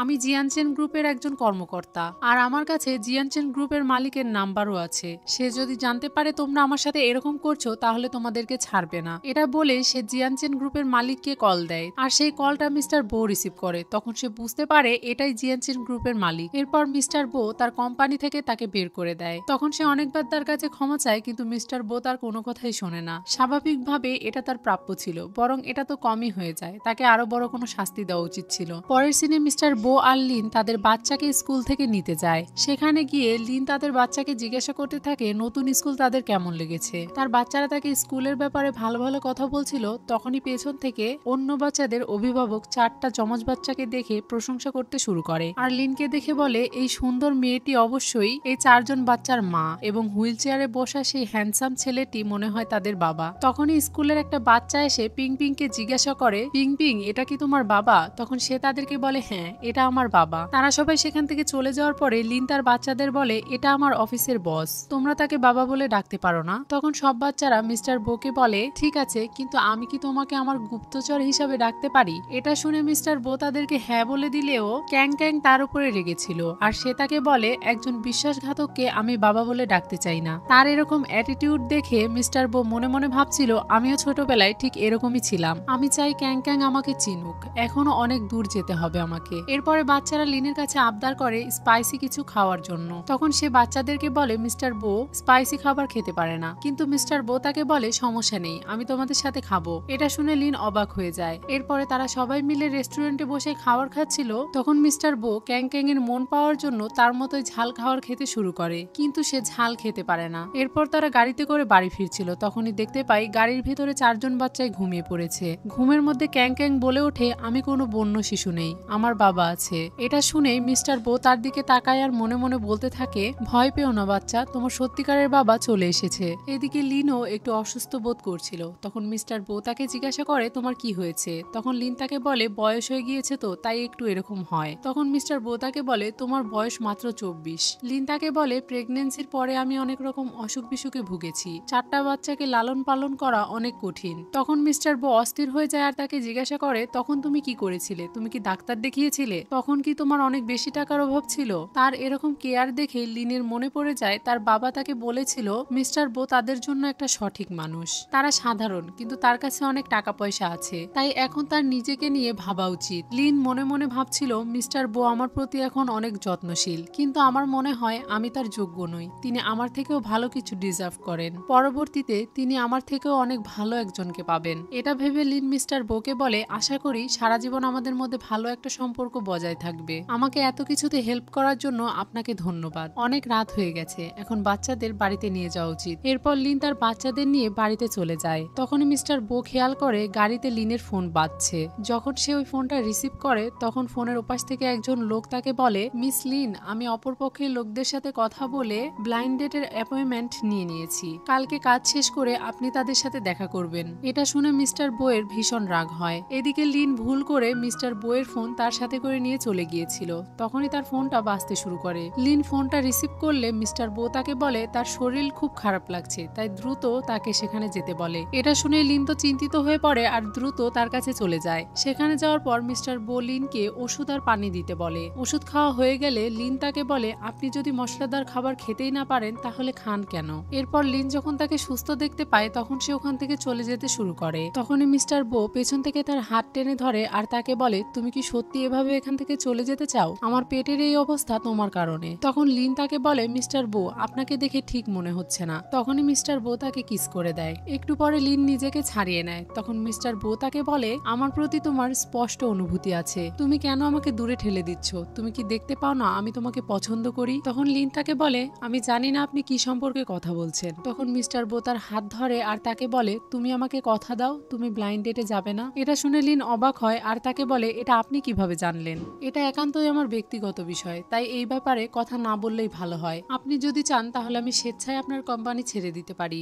আমি জিয়ানচেন গ্রুপের একজন কর্মকর্তা আর আমার কাছে জিয়ানচেন গ্রুপের মালিকের নাম্বারও আছে। সে যদি জানতে পারে তোমরা আমার সাথে এরকম করছো তাহলে তোমাদেরকে ছাড়বে না। এটা বলে সে জিয়ানচেন গ্রুপের মালিককে কল দেয় আর সেই কলটা মিস্টার বো রিসিভ করে। তখন সে বুঝতে পারে এটাই জিয়ানচেন গ্রুপের মালিক। এরপর মিস্টার বো তার কোম্পানি থেকে তাকে বের করে দেয়। তখন সে অনেকবার তার কাছে ক্ষমা চায় কিন্তু মিস্টার বো তার কোনো কথাই শোনে না। স্বাভাবিকভাবে এটা তার প্রাপ্য ছিল, বরং এটা তো কমই হয়ে যায়, তাকে আরো বড় কোনো শাস্তি দেওয়া উচিত ছিল। পরের সিনে মিস্টার বো আর লিন তাদের বাচ্চাকে স্কুল থেকে নিতে যায়। সেখানে গিয়ে লিন তাদের বাচ্চাকে জিজ্ঞাসা করতে থাকে নতুন স্কুল তাদের কেমন লেগেছে। তার বাচ্চারা তাকে স্কুলের ব্যাপারে ভালো ভালো কথা বলছিল। তখনই পেছন থেকে অন্য বাচ্চাদের অভিভাবক 4টা যমজ বাচ্চাকে দেখে প্রশংসা করতে শুরু করে আর লিনকে দেখে বলে, এই সুন্দর মেয়েটি অবশ্যই এই 4 জন বাচ্চার মা এবং হুইল চেয়ারে বসা সেই হ্যান্ডসাম ছেলেটি মনে হয় তাদের বাবা। তখনই স্কুলের একটা বাচ্চা এসে পিং পিংকে জিজ্ঞাসা করে, পিং পিং এটা কি তোমার বাবা? তখন সে তাদেরকে বলে, হ্যাঁ এটা আমার বাবা। তারা সবাই সেখান থেকে চলে যাওয়ার পরে লিন তার বাচ্চাদের বলে, এটা আমার অফিসের বস, তোমরা তাকে বাবা বলে ডাকতে পারো না? তখন সব বাচ্চারা মিস্টার বোকে বলে, ঠিক আছে, কিন্তু আমি কি তোমাকে আমার গুপ্তচর হিসাবে ডাকতে পারি? এটা শুনে মিস্টার বো তাদেরকে হ্যাঁ বলে দিলেও ক্যাং ক্যাং তার উপরে রেগেছিল আর সে তাকে বলে, একজন বিশ্বাসঘাতককে আমি বাবা বলে ডাকতে চাই না। তার এরকম অ্যাটিটিউড দেখে মিস্টার বো মনে মনে ভাবছিল, আমিও ছোটবেলায় ঠিক এরকমই ছিলাম, আমি চাই ক্যাং ক্যাং আমাকে চিনুক, এখনো অনেক দূর যেতে হবে আমাকে। এরপরে বাচ্চারা লিনের কাছে আবদার করে স্পাইসি কিছু খাওয়ার জন্য। তখন সে বাচ্চাদেরকে বলে মিস্টার বো স্পাইসি খাবার খেতে পারে না, কিন্তু মিস্টার বো তাকে বলে, সমস্যা নেই, আমি তোমাদের সাথে খাবো। এটা শুনে লিন অবাক হয়ে যায়। এরপরে তারা সবাই মিলে রেস্টুরেন্টে বসে খাবার খাচ্ছিল। তখন মিস্টার বো ক্যাং ক্যাং এর মন পাওয়ার জন্য তার মতোই ঝাল খাবার খেতে শুরু করে, কিন্তু সে ঝাল খেতে পারে না। এরপর তারা গাড়িতে করে বাড়ি ফিরছিল তখনই দেখতে পাই গাড়ির ভিতরে 4 জন বাচ্চাই ঘুমিয়ে পড়েছে। ঘুমের মধ্যে ক্যাং ক্যাং বলে ওঠে, আমি কোনো বন্য শিশু নেই, আমার বাবা আছে। এটা শুনেই মিস্টার বো তার দিকে তাকায় আর মনে মনে বলতে থাকে, ভয় পেও না বাচ্চা, তোমার সত্যিকারের বাবা চলে এসেছে। এদিকে লিনও একটু অসুস্থ বোধ করছিল। তখন মিস্টার বো তাকে জিজ্ঞাসা করে, তোমার কি হয়েছে? তখন লিন তাকে বলে, বয়স হয়ে গিয়েছে তো তাই একটু এরকম হয়। তখন মিস্টার বো তাকে বলে, তোমার বয়স মাত্র 24। লিন তাকে বলে, প্রেগনেন্সির পরে আমি অনেক রকম অসুখ বিসুখে ভুগেছি, 4টা বাচ্চাকে লালন পালন করা অনেক কঠিন। তখন মিস্টার বো অস্থির হয়ে যায় আর তাকে জিজ্ঞাসা করে, তখন তুমি কি করেছিলে? তুমি কি ডাক্তার দেখিয়েছিলে? তখন কি তোমার অনেক বেশি টাকার অভাব ছিল? তার এরকম কেয়ার দেখে লিনের মনে পড়ে যায় তার বাবা তাকে বলেছিল মিস্টার বো তাদের জন্য একটা সঠিক মানুষ, তারা সাধারণ কিন্তু তার কাছে অনেক টাকা পয়সা আছে, তাই এখন তার নিজেকে নিয়ে ভাবা উচিত। লিন মনে মনে ভাবছিল, মিস্টার বো আমার প্রতি এখন অনেক যত্নশীল, কিন্তু আমার মনে হয় আমি তার যোগ্য নই, তিনি আমার থেকেও ভালো কিছু ডিজার্ভ করেন, পরবর্তীতে তিনি আমার থেকেও অনেক ভালো একজনকে পাবেন। এটা ভেবে লিন মিস্টার বোকে বলে, আশা করি সারা জীবন আমাদের মধ্যে ভালো একটা সম্পর্ক বজায় থাকবে। আমাকে এত কিছুতে হেল্প করার জন্য আপনাকে ধন্যবাদ। অনেক রাত হয়ে গেছে, এখন বাচ্চাদের বাড়িতে নিয়ে যাওয়া উচিত। এরপর লিন তার বাচ্চাদের নিয়ে বাড়িতে চলে যায়। তখনই মিস্টার বো খেয়াল করে গাড়িতে লিনের ফোন বাজছে। যখন সে ওই ফোনটা রিসিভ করে তখন ফোনের ওপাশ থেকে একজন লোক তাকে বলে, মিস লিন, আমি অপরপক্ষের লোকদের সাথে কথা বলে ব্লাইন্ড ডেটের অ্যাপয়েন্টমেন্ট নিয়ে নিয়েছি, কালকে কাজ শেষ করে আপনি তাদের সাথে দেখা করবেন। এটা শুনে মিস্টার বোয়ের ভীষণ রাগ হয়। এদিকে লিন ভুল করে মিস্টার বোয়ের ফোন তার সাথে করে নিয়ে চলে গিয়েছিল। তখনই তার ফোনটা বাজতে শুরু করে। লিন ফোনটা রিসিভ করলে মিস্টার বো তাকে বলে তার শরীর খুব খারাপ লাগছে, তাই দ্রুত তাকে সেখানে যেতে বলে। এটা শুনে লিন তো চিন্তিত হয়ে পড়ে আর দ্রুত তার কাছে চলে যায়। সেখানে যাওয়ার পর মিস্টার বো লিনকে ওষুধ আর পানি দিতে বলে। ওষুধ খাওয়া হয়ে গেলে লিন তাকে বলে, আপনি যদি মশলাদার খাবার খেতেই না পারেন তাহলে খান কেন? এরপর লিন যখন তাকে সুস্থ দেখতে পায় তখন সে ওখান থেকে চলে যেতে শুরু করে। তখনই মিস্টার বো পেছন থেকে তার হাত টেনে ধরে আর তাকে বলে, তুমি কি সত্যি এভাবে এখান থেকে চলে যেতে চাও? আমার পেটের এই অবস্থা তোমার কারণে। তখন লিন তাকে বলে, মিস্টার বো, আপনাকে দেখে ঠিক মনে হচ্ছে না। তখনই মিস্টার বো তাকে কিস করে দেয়। একটু পরে লিন নিজেকে ছাড়িয়ে নেয়। তখন মিস্টার বো তাকে বলে, আমার প্রতি তোমার স্পষ্ট অনুভূতি আছে, তুমি কেন আমাকে দূরে ঠেলে দিচ্ছ? তুমি কি দেখতে পাও না আমি তোমাকে পছন্দ করি? তখন লিন তাকে বলে, আমি জানি না আপনি কি সম্পর্কে কথা বলছেন। তখন মিস্টার বো তার হাত ধরে আর তাকে বলে, তুমি আমাকে কথা দাও তুমি ব্লাইন্ড ডেটে যাবে না। এটা শুনে লিন অবাক হয় আর তাকে বলে, এটা আপনি কিভাবে জানলেন? এটা একান্তই আমার ব্যক্তিগত বিষয়, তাই এই ব্যাপারে কথা না বললেই ভালো হয়। আপনি যদি চান তাহলে আমি স্বেচ্ছায় আপনার কোম্পানি ছেড়ে দিতে পারি।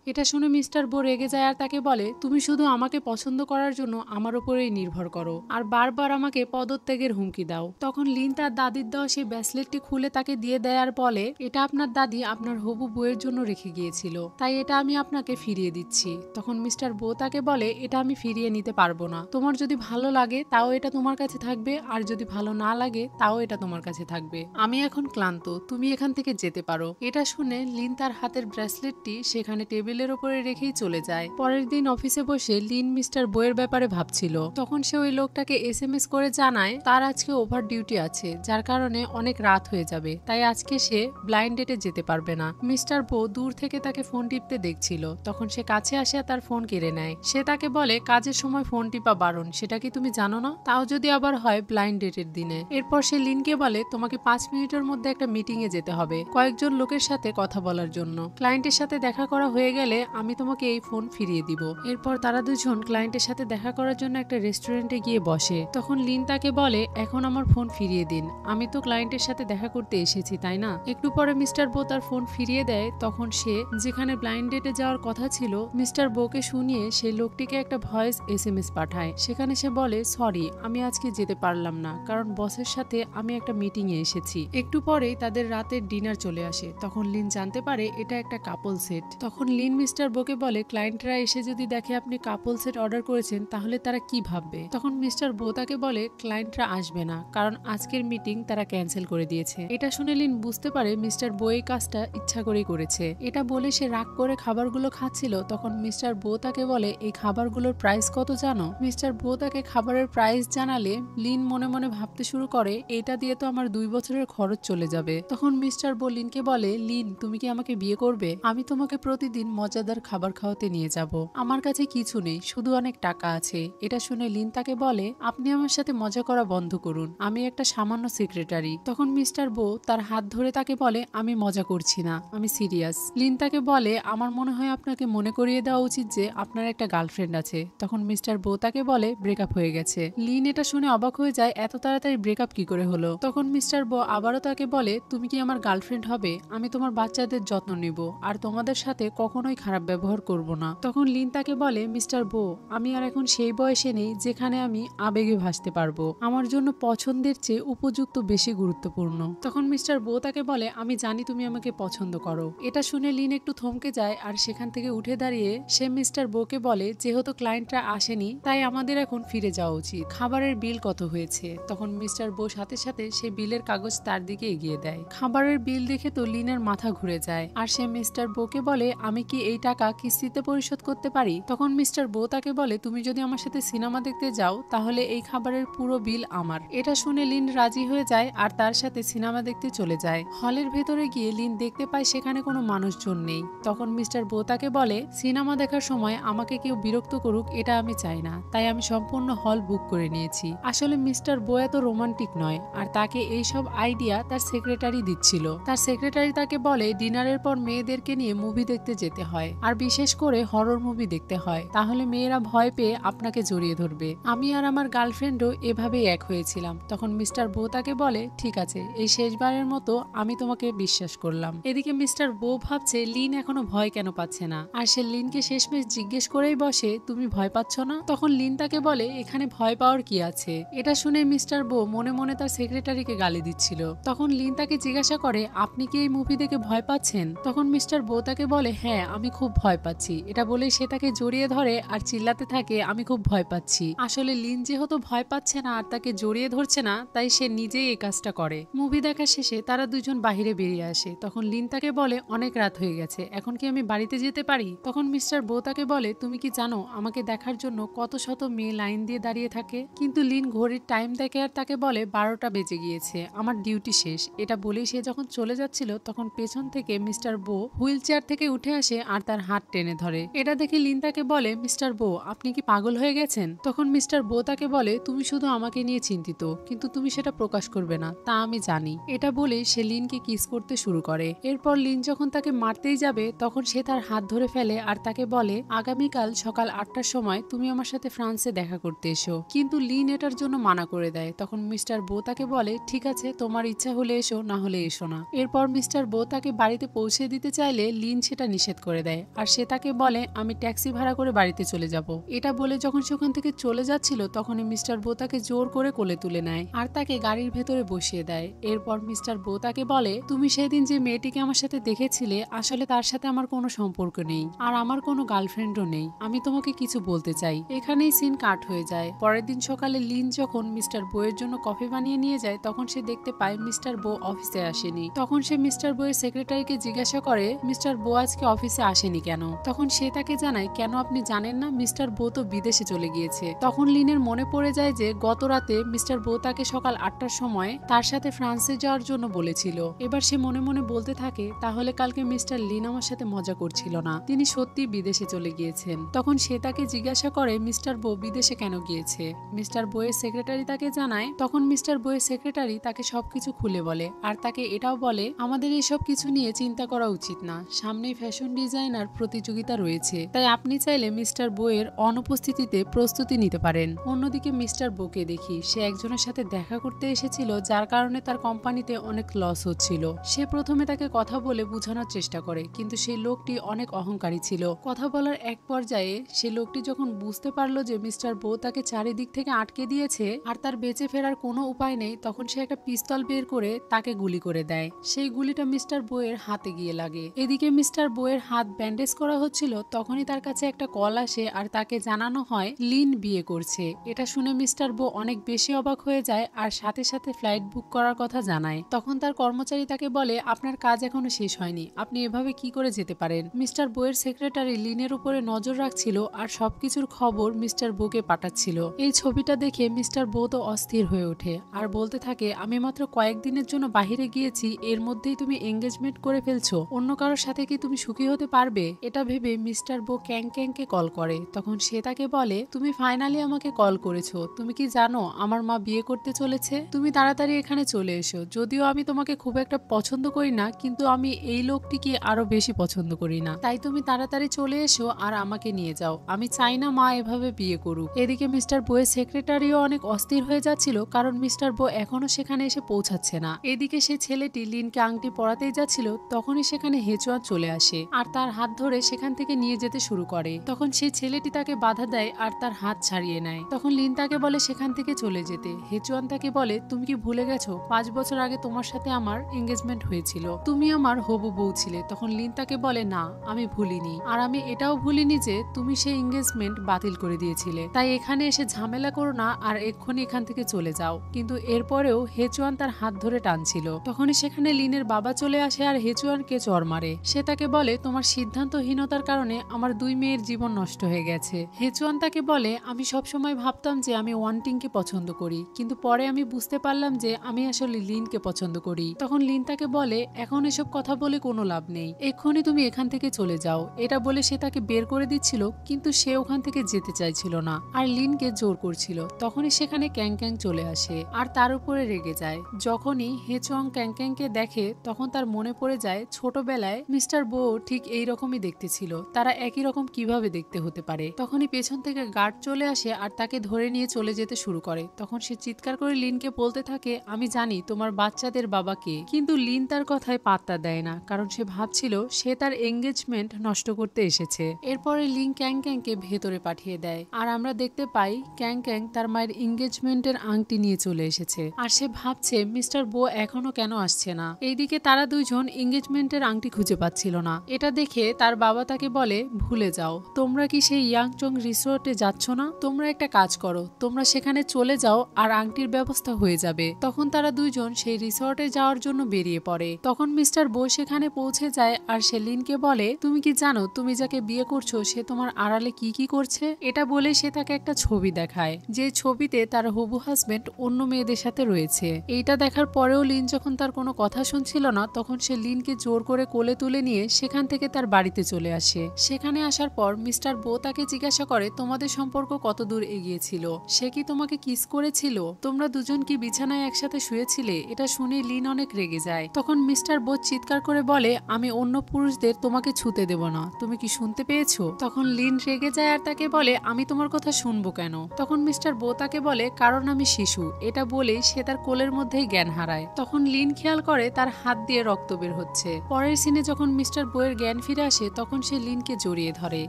এটা শুনে মিস্টার বো রেগে যায় আর তাকে বলে, তুমি শুধু আমাকে পছন্দ করার জন্য আমার উপরেই নির্ভর করো আর বারবার আমাকে পদত্যাগের হুমকি দাও। তখন লিন তার দাদির দেওয়া সেই ব্রেসলেটটি খুলে তাকে দিয়ে দেয় আর বলে, এটা আপনার দাদি আপনার হবু বউয়ের জন্য রেখে গিয়েছিল, তাই এটা আমি আপনাকে ফিরিয়ে দিচ্ছি। তখন মিস্টার বো তাকে বলে, এটা আমি ফিরিয়ে নিতে পারবো না, তোমার যদি ভালো লাগে তাও এটা তোমার কাছে থাকবে, আর যদি ভালো না লাগে তাও এটা তোমার কাছে থাকবে। আমি এখন ক্লান্ত, তুমি এখান থেকে যেতে পারো। এটা শুনে লিন তার হাতের ব্রেসলেটটি সেখানে টেবিলের উপরে রেখেই চলে যায়। পরের দিন অফিসে বসে লিন মিস্টার বইয়ের ব্যাপারে ভাবছিল। তখন সে ওই লোকটাকে SMS করে জানায় তার আজকে ওভার ডিউটি আছে, যার কারণে অনেক রাত হয়ে যাবে, তাই আজকে সে ব্লাইন্ড ডেটে যেতে পারবে না। মিস্টার বো দূর থেকে তাকে ফোন টিপতে দেখছিল। তখন সে কাছে আসে তার ফোন কেড়ে নেয়। সে তাকে বলে, কাজের সময় ফোন টিপা বারণ, সেটা কি তুমি জানো না? তাও যদি আবার হয় ব্লাইন্ড ডেটের দিনে। এরপর সে লিনকে বলে, তোমাকে 5 মিনিটের মধ্যে একটা মিটিং এ যেতে হবে কয়েকজন লোকের সাথে কথা বলার জন্য। ক্লায়েন্টের সাথে দেখা করা হয়ে গেলে আমি তোমাকে এই ফোন ফিরিয়ে দিব। এরপর তারা দুজন ক্লায়েন্টের সাথে দেখা করার জন্য একটা রেস্টুরেন্টে গিয়ে বসে। তখন লিন তাকে বলে, এখন আমার ফোন ফিরিয়ে দিন, আমি তো ক্লায়েন্টের সাথে দেখা করতে এসেছি তাই না? একটু পরে মিস্টার বো তার ফোন ফিরিয়ে দেয়। তখন সে যেখানে ব্লাইন্ড ডেটে যাওয়ার কথা ছিল মিস্টার বোকে শুনিয়ে সেই লোকটিকে একটা ভয়েস SMS পাঠায়। সেখানে সে বলে, সরি আমি আজকে যেতে পারলাম না, কারণ বসের সাথে আমি একটা মিটিং এ এসেছি। একটু পরেই তাদের রাতের ডিনার চলে আসে। তখন লিন জানতে পারে এটা একটা কাপল সেট। তখন লিন মিস্টার বোকে বলে, ক্লায়েন্টরা এসে যদি দেখে আপনি কাপল সেট অর্ডার করেছেন তাহলে তারা কি ভাববে? তখন মিস্টার বো তাকে বলে, ক্লায়েন্টরা আসবে না, কারণ আজকের মিটিং তারা ক্যান্সেল করে দিয়েছে। এটা শুনে লিন বুঝতে পারে মিস্টার বো এই কাজটা ইচ্ছা করেই করেছে। এটা বলে সে রাগ করে খাবারগুলো খাচ্ছিল। তখন মিস্টার বো তাকে বলে, এই খাবারগুলোর প্রাইস কত জানো? মিস্টার বো তাকে খাবারের প্রাইস জানালে লিন মনে মনে ভাবতে শুরু করে, এটা দিয়ে তো আমার 2 বছরের খরচ চলে যাবে। তখন মিস্টার বো লিনকে বলে, লিন তুমি কি আমাকে বিয়ে করবে? আমি তোমাকে প্রতিদিন মজাদার খাবার খাওয়াতে নিয়ে যাব। আমার কাছে কিছু নেই, শুধু অনেক টাকা আছে। এটা শুনে লিন তাকে বলে, আপনি আমার সাথে মজা করা বন্ধ করুন, আমি একটা সামান্য সেক্রেটারি। তখন মিস্টার বো তার হাত ধরে তাকে বলে, আমি মজা করছি না, আমি সিরিয়াস। লিন তাকে বলে, আমার মনে হয় আপনাকে মনে করিয়ে দেওয়া উচিত যে আপনার একটা গার্লফ্রেন্ড আছে। তখন মিস্টার বো তাকে বলে ব্রেকআপ হয়ে গেছে। লিন এটা শুনে অবাক হয়ে যায়, এত তাড়াতাড়ি ব্রেকআপ কি করে হলো। তখন মিস্টার বো আবারও তাকে বলে, তুমি কি আমার গার্লফ্রেন্ড হবে? আমি তোমার বাচ্চাদের যত্ন নিব আর তোমাদের সাথে কখনোই খারাপ ব্যবহার করব না। তখন লিন তাকে বলে, মিস্টার বো, আমি আর এখন সেই বয়সে নেই যেখানে আমি আবেগে ভাসতে পারবো। আমার জন্য পছন্দের চেয়ে উপযুক্ত বেশি গুরুত্বপূর্ণ। তখন মিস্টার বো তাকে বলে, আমি জানি তুমি আমাকে পছন্দ করো। এটা শুনে লিন একটু থমকে যায় আর সেখান থেকে উঠে দাঁড়িয়ে সে মিস্টার বোকে বলে, যেহেতু ক্লায়েন্টরা আসেনি তাই আমাদের এখন ফিরে যাওয়া উচিত। খাবারের বিল কত হয়েছে? তখন মিস্টার বো সাথে সাথে সে বিলের কাগজ তার দিকে এগিয়ে দেয়। খাবারের বিল দেখে তো লিনের মাথা ঘুরে যায় আর সে মিস্টার বোকে বলে, আমি কি এই টাকা কিস্তিতে পরিশোধ করতে পারি? তখন মিস্টার বো তাকে বলে, তুমি যদি আমার সাথে সিনেমা দেখতে যাও তাহলে এই খাবারের পুরো বিল আমার। এটা শুনে লিন রাজি হয়ে যায় আর তার সাথে সিনেমা দেখতে চলে যায়। হলের ভেতরে গিয়ে লিন দেখতে পায় সেখানে কোনো মানুষজন নেই। তখন মিস্টার বো তাকে বলে, সিনেমা দেখার সময় আমাকে কেউ বিরক্ত করুক এটা আমি চাই না, তাই আমি সম্পূর্ণ হল বুক করে নিয়েছি। আসলে মিস্টার বো এত রোমান্টিক নয় আর তাকে এইসব আইডিয়া তার সেক্রেটারি দিচ্ছিল। তার সেক্রেটারি তাকে বলে, ডিনারের পর মেয়েদেরকে নিয়ে মুভি দেখতে যেতে হয় আর বিশেষ করে হরর মুভি দেখতে হয়, তাহলে মেয়েরা ভয় পেয়ে আপনাকে জড়িয়ে ধরবে। আমি আর আমার গার্লফ্রেন্ডও এভাবেই এক হয়েছিলাম। তখন মিস্টার বো তাকে বলে, ঠিক আছে, এই শেষবারের মতো আমি তোমাকে বিশ্বাস করলাম। এদিকে মিস্টার বো ভাবছে লিন এখনো ভয় কেন পাচ্ছে না আর সে লিনকে শেষমেশ জিজ্ঞেস করেই বসে, তুমি ভয় পাচ্ছ না? তখন লিন তাকে বলে, এখানে ভয় পাওয়ার কি আছে? এটা শুনে মিস্টার বো মনে মনে তার সেক্রেটারিকে গালি দিচ্ছিল। তখন লিন তাকে জিজ্ঞাসা করে, আপনি কি এই মুভি দেখে ভয় পাচ্ছেন? তখন মিস্টার বো তাকে বলে, হ্যাঁ আমি খুব ভয় পাচ্ছি। এটা বলে সে তাকে জড়িয়ে ধরে আর চিল্লাতে থাকে, আমি খুব ভয় পাচ্ছি। আসলে লিন যেহেতু ভয় পাচ্ছে না আর তাকে জড়িয়ে ধরছে না তাই সে নিজেই এই কাজটা করে। মুভি দেখা শেষে তারা দুজন বাহিরে বেরিয়ে আসে। তখন লিন তাকে বলে, অনেক রাত হয়ে গেছে, এখন কি আমি বাড়িতে যেতে পারি? তখন মিস্টার বো তাকে বলে, তুমি কি জানো আমাকে দেখার জন্য কত শত মেয়ে লাইন দিয়ে দাঁড়িয়ে থাকে? কিন্তু লিন ঘড়ির টাইম দেখে আর তাকে বলে 12টা বেজে গিয়েছে, আমার ডিউটি শেষ। এটা বলেই সে যখন চলে যাচ্ছিল তখন পেছন থেকে মিস্টার বো হুইল চেয়ার থেকে উঠে আসে আর তার হাত টেনে ধরে। এটা দেখে লিন তাকে বলে, মিস্টার বো আপনি কি পাগল হয়ে গেছেন? তখন মিস্টার বো তাকে বলে, তুমি শুধু আমাকে নিয়ে চিন্তিত কিন্তু তুমি সেটা প্রকাশ করবে না তা আমি জানি। এটা বলে সে লিনকে কিস করতে শুরু করে। এরপর লিন যখন তাকে মারতেই যাবে তখন সে তার হাত ধরে ফেলে আর তাকে বলে, আগামীকাল সকাল 8টার সময় তুমি আমার সাথে ফ্রান্সে দেখা করতে এসো। কিন্তু লিন এটার জন্য মানা করে দেয়। তখন মিস্টার বো তাকে বলে, ঠিক আছে, তোমার ইচ্ছা হলে এসো, না হলে এসো না। এরপর মিস্টার বো তাকে বাড়িতে পৌঁছে দিতে চাইলে লিন সেটা নিষেধ করে দেয় আর সে তাকে বলে, আমি ট্যাক্সি ভাড়া করে বাড়িতে চলে যাব। এটা বলে যখন সে ওখান থেকে চলে যাচ্ছিল তখনই মিস্টার বো তাকে জোর করে কোলে তুলে নেয় আর তাকে গাড়ির ভেতরে বসিয়ে দেয়। এরপর মিস্টার বো তাকে বলে, তুমি সেদিন যে মেয়েটিকে আমার সাথে দেখেছিলে আসলে তার সাথে আমার কোনো সম্পর্ক নেই আর আমার কোনো গার্লফ্রেন্ডও নেই, আমি তোমাকে কিছু বলতে চাই। এখানেই সিন কাট হয়ে যায়। পরের দিন সকালে লিন যখন মিস্টার বো এর জন্য কফি বানিয়ে নিয়ে যায় তখন সে দেখতে পায় মিস্টার বো অফিসে আসেনি। তখন সে মিস্টার বো এর সেক্রেটারিকে জিজ্ঞাসা করে, মিস্টার বো আজকে অফিসে আসেনি কেন? তখন সে তাকে জানায়, কেন আপনি জানেন না, মিস্টার বো তো বিদেশে চলে গিয়েছে। তখন লিনের মনে পড়ে যায় যে গত রাতে মিস্টার বো তাকে সকাল 8টার সময় তার সাথে ফ্রান্সে যাওয়ার জন্য বলেছিল। এবার সে মনে মনে বলতে থাকে, তাহলে কালকে মিস্টার লিন আমার সাথে মজা করছিল না, তিনি সত্যি বিদেশে চলে গিয়েছেন। তখন সে তাকে জিজ্ঞাসা করে মিস্টার বো বিদেশে কেন গিয়েছে। মিস্টার বো এর সেক্রেটারি তাকে জানায়। তখন মিস্টার বো এর সেক্রেটারি তাকে সবকিছু খুলে বলে আর তাকে এটাও বলে, আমাদের এসব কিছু নিয়ে চিন্তা করা উচিত না, সামনেই ফ্যাশন ডিজাইনার প্রতিযোগিতা রয়েছে, তাই আপনি চাইলে মিস্টার বো এর অনুপস্থিতিতে প্রস্তুতি নিতে পারেন। অন্যদিকে মিস্টার বোকে দেখি সে একজনের সাথে দেখা করতে এসেছিল যার কারণে তার কোম্পানিতে অনেক লস হচ্ছিল। সে প্রথমে তাকে কথা বলে বোঝানোর চেষ্টা করে কিন্তু সেই লোকটি অনেক অহংকারী ছিল। কথা বলার এক পর্যায়ে সেই লোকটি যখন বুঝতে পারলো যে মিস্টার বো তাকে চারিদিক থেকে আটকে দিয়েছে আর তার বেঁচে ফেরার কোনো উপায় নেই তখন সে একটা পিস্তল বের করে তাকে গুলি করে দেয়। সেই গুলিটা মিস্টার বো এর হাতে গিয়ে লাগে। এদিকে মিস্টার বো এর হাত ব্যান্ডেজ করা হচ্ছিল তখনই তার কাছে একটা কল আসে আর তাকে জানানো হয় লিন বিয়ে করছে। এটা শুনে মিস্টার বো অনেক বেশি অবাক হয়ে যায় আর সাথে সাথে ফ্লাইট বুক করার কথা জানায়। তখন তার কর্মচারী তাকে বলে, আপনার কাজ এখনো শেষ হয়নি, আপনি এভাবে কি করে যেতে পারেন? মিস্টার বো এর সেক্রেটারি লিনের উপরে নজর রাখছিল আর সবকিছুর খবর মিস্টার বোকে পাঠাচ্ছিল। এই ছবিটা দেখে মিস্টার বো তো অস্থির হয়ে ওঠে আর বলতে থাকে, আমি মাত্র কয়েকদিনের জন্য বাহিরে গিয়েছি, এর মধ্যেই তুমি এঙ্গেজমেন্ট করে ফেলছো, অন্য কারোর সাথে কি তুমি সুখী হতে করতে পারবে। এটা ভেবে মিস্টার বো ক্যাং ক্যাংকে কল করে। তখন সে তাকে বলে, তুমি ফাইনালি আমাকে কল করেছো। তুমি কি জানো আমার মা বিয়ে করতে চলেছে? তুমি তাড়াতাড়ি এখানে চলে এসো। যদিও আমি তোমাকে খুব একটা পছন্দ করি না, কিন্তু আমি এই লোকটিকে আরো বেশি পছন্দ করি না। তাই তুমি তাড়াতাড়ি চলে এসো আর আমাকে নিয়ে যাও। আমি চাই না মা এভাবে বিয়ে করুক। এদিকে মিস্টার বোয়ের সেক্রেটারিও অনেক অস্থির হয়ে যাচ্ছিল, কারণ মিস্টার বো এখনো সেখানে এসে পৌঁছাচ্ছে না। এদিকে সে ছেলেটি লিনকে আংটি পরাতেই যাচ্ছিল, তখনই সেখানে হেচুয়ান চলে আসে আর তার হাত ধরে সেখান থেকে নিয়ে যেতে শুরু করে। তখন সেই ছেলেটি তাকে বাধা দেয় আর তার হাত ছাড়িয়ে নেয়। তখন লিন তাকে বলে সেখান থেকে চলে যেতে। হেচুয়ান তাকে বলে, তুমি কি ভুলে গেছো 5 বছর আগে তোমার সাথে আমার এঙ্গেজমেন্ট হয়েছিল, তুমি আমার হবু বউ ছিলে। তখন লিন তাকে বলে, না আমি ভুলিনি, আর আমি এটাও ভুলিনি যে তুমি সেই এঙ্গেজমেন্ট বাতিল করে দিয়েছিলে। তাই এখানে এসে ঝামেলা করো না আর এক্ষুনি এখান থেকে চলে যাও। কিন্তু এরপরেও হেচুয়ান তার হাত ধরে টানছিল। তখনই সেখানে লিনের বাবা চলে আসে আর হেচুয়ানকে চড় মারে। সে তাকে বলে, তোমার সিদ্ধান্তহীনতার কারণে আমার 2 মেয়ের জীবন নষ্ট হয়ে গেছে। হেচুয়ান তাকে বলে, আমি সবসময় ভাবতাম যে আমি ওয়ান্টিংকে পছন্দ করি, কিন্তু পরে আমি বুঝতে পারলাম যে আমি আসলে লিনকে পছন্দ করি। তখন লিন তাকে বলে, এখন এসব কথা বলে কোনো লাভ নেই, এক্ষুনি তুমি এখান থেকে চলে যাও। এটা বলে সে তাকে বের করে দিচ্ছিল, কিন্তু সে ওখান থেকে যেতে চাইছিল না আর লিনকে জোর করছিল। তখনই সেখানে ক্যাং ক্যাং চলে আসে আর তার উপরে রেগে যায়। যখনই হেচুয়াং ক্যাং ক্যাংকে দেখে তখন তার মনে পড়ে যায় ছোটবেলায় মিস্টার বো ঠিক এইরকমই দেখতে ছিল, তারা একই রকম কিভাবে দেখতে হতে পারে। তখনই পেছন থেকে গার্ড চলে আসে আর তাকে ধরে নিয়ে চলে যেতে শুরু করে। তখন সে চিৎকার করে লিনকে বলতে থাকে, আমি জানি তোমার বাচ্চাদের বাবা কে। কিন্তু লিন তার কথায় পাত্তা দেয় না, কারণ সে ভাবছিল সে তার এঙ্গেজমেন্ট নষ্ট করতে এসেছে। এরপরে লিন ক্যাং ক্যাংকে ভেতরে পাঠিয়ে দেয় আর আমরা দেখতে পাই ক্যাং ক্যাং তার মায়ের এঙ্গেজমেন্টের আংটি নিয়ে চলে এসেছে আর সে ভাবছে মিস্টার বো এখনো কেন আসছে না। এইদিকে তারা দুইজন এঙ্গেজমেন্টের আংটি খুঁজে পাচ্ছিল না। এটা দেখে তার বাবা তাকে বলে, ভুলে যাও, তোমরা কি সেই ইয়াংচং রিসোর্টে যাচ্ছ না? তোমরা একটা কাজ করো, তোমরা সেখানে চলে যাও আর আংটির ব্যবস্থা হয়ে যাবে। তখন তারা দুইজন সেই রিসোর্টে যাওয়ার জন্য বেরিয়ে পড়ে। তখন মিস্টার বো সেখানে পৌঁছে যায় আর সে লিনকে বলে, তুমি কি জানো তুমি যাকে বিয়ে করছো সে তোমার আড়ালে কি কি করছে? এটা বলে সে তাকে একটা ছবি দেখায়, যে ছবিতে তার হবু হাজবেন্ড অন্য মেয়েদের সাথে রয়েছে। এইটা দেখার পরেও লিন যখন তার কোনো কথা শুনছিল না, তখন সে লিনকে জোর করে কোলে তুলে নিয়ে সেখান থেকে তার বাড়িতে চলে আসে। সেখানে আসার পর মিস্টার বো তাকে জিজ্ঞাসা করে, তোমাদের সম্পর্ক কত দূর এগিয়েছিল? সে কি তোমাকে কিস করেছিল? তোমরা দুজন কি বিছানায় একসাথে শুয়েছিলে? এটা শুনে লিন অনেক রেগে যায়। তখন মিস্টার বো চিৎকার করে বলে, আমি অন্য পুরুষদের তোমাকে ছুতে দেব না, তুমি কি শুনতে পেয়েছো? তখন লিন রেগে যায় আর তাকে বলে, আমি তোমার কথা শুনবো কেন? তখন মিস্টার বো তাকে বলে, কারণ আমি শিশু। এটা বলেই সে তার কোলের মধ্যেই জ্ঞান হারায়। তখন লিন খেয়াল করে তার হাত দিয়ে রক্ত বের হচ্ছে। পরের সিনে যখন মিস্টার বো-এর জ্ঞান ফিরে আসে তখন সে লিনকে জড়িয়ে ধরে।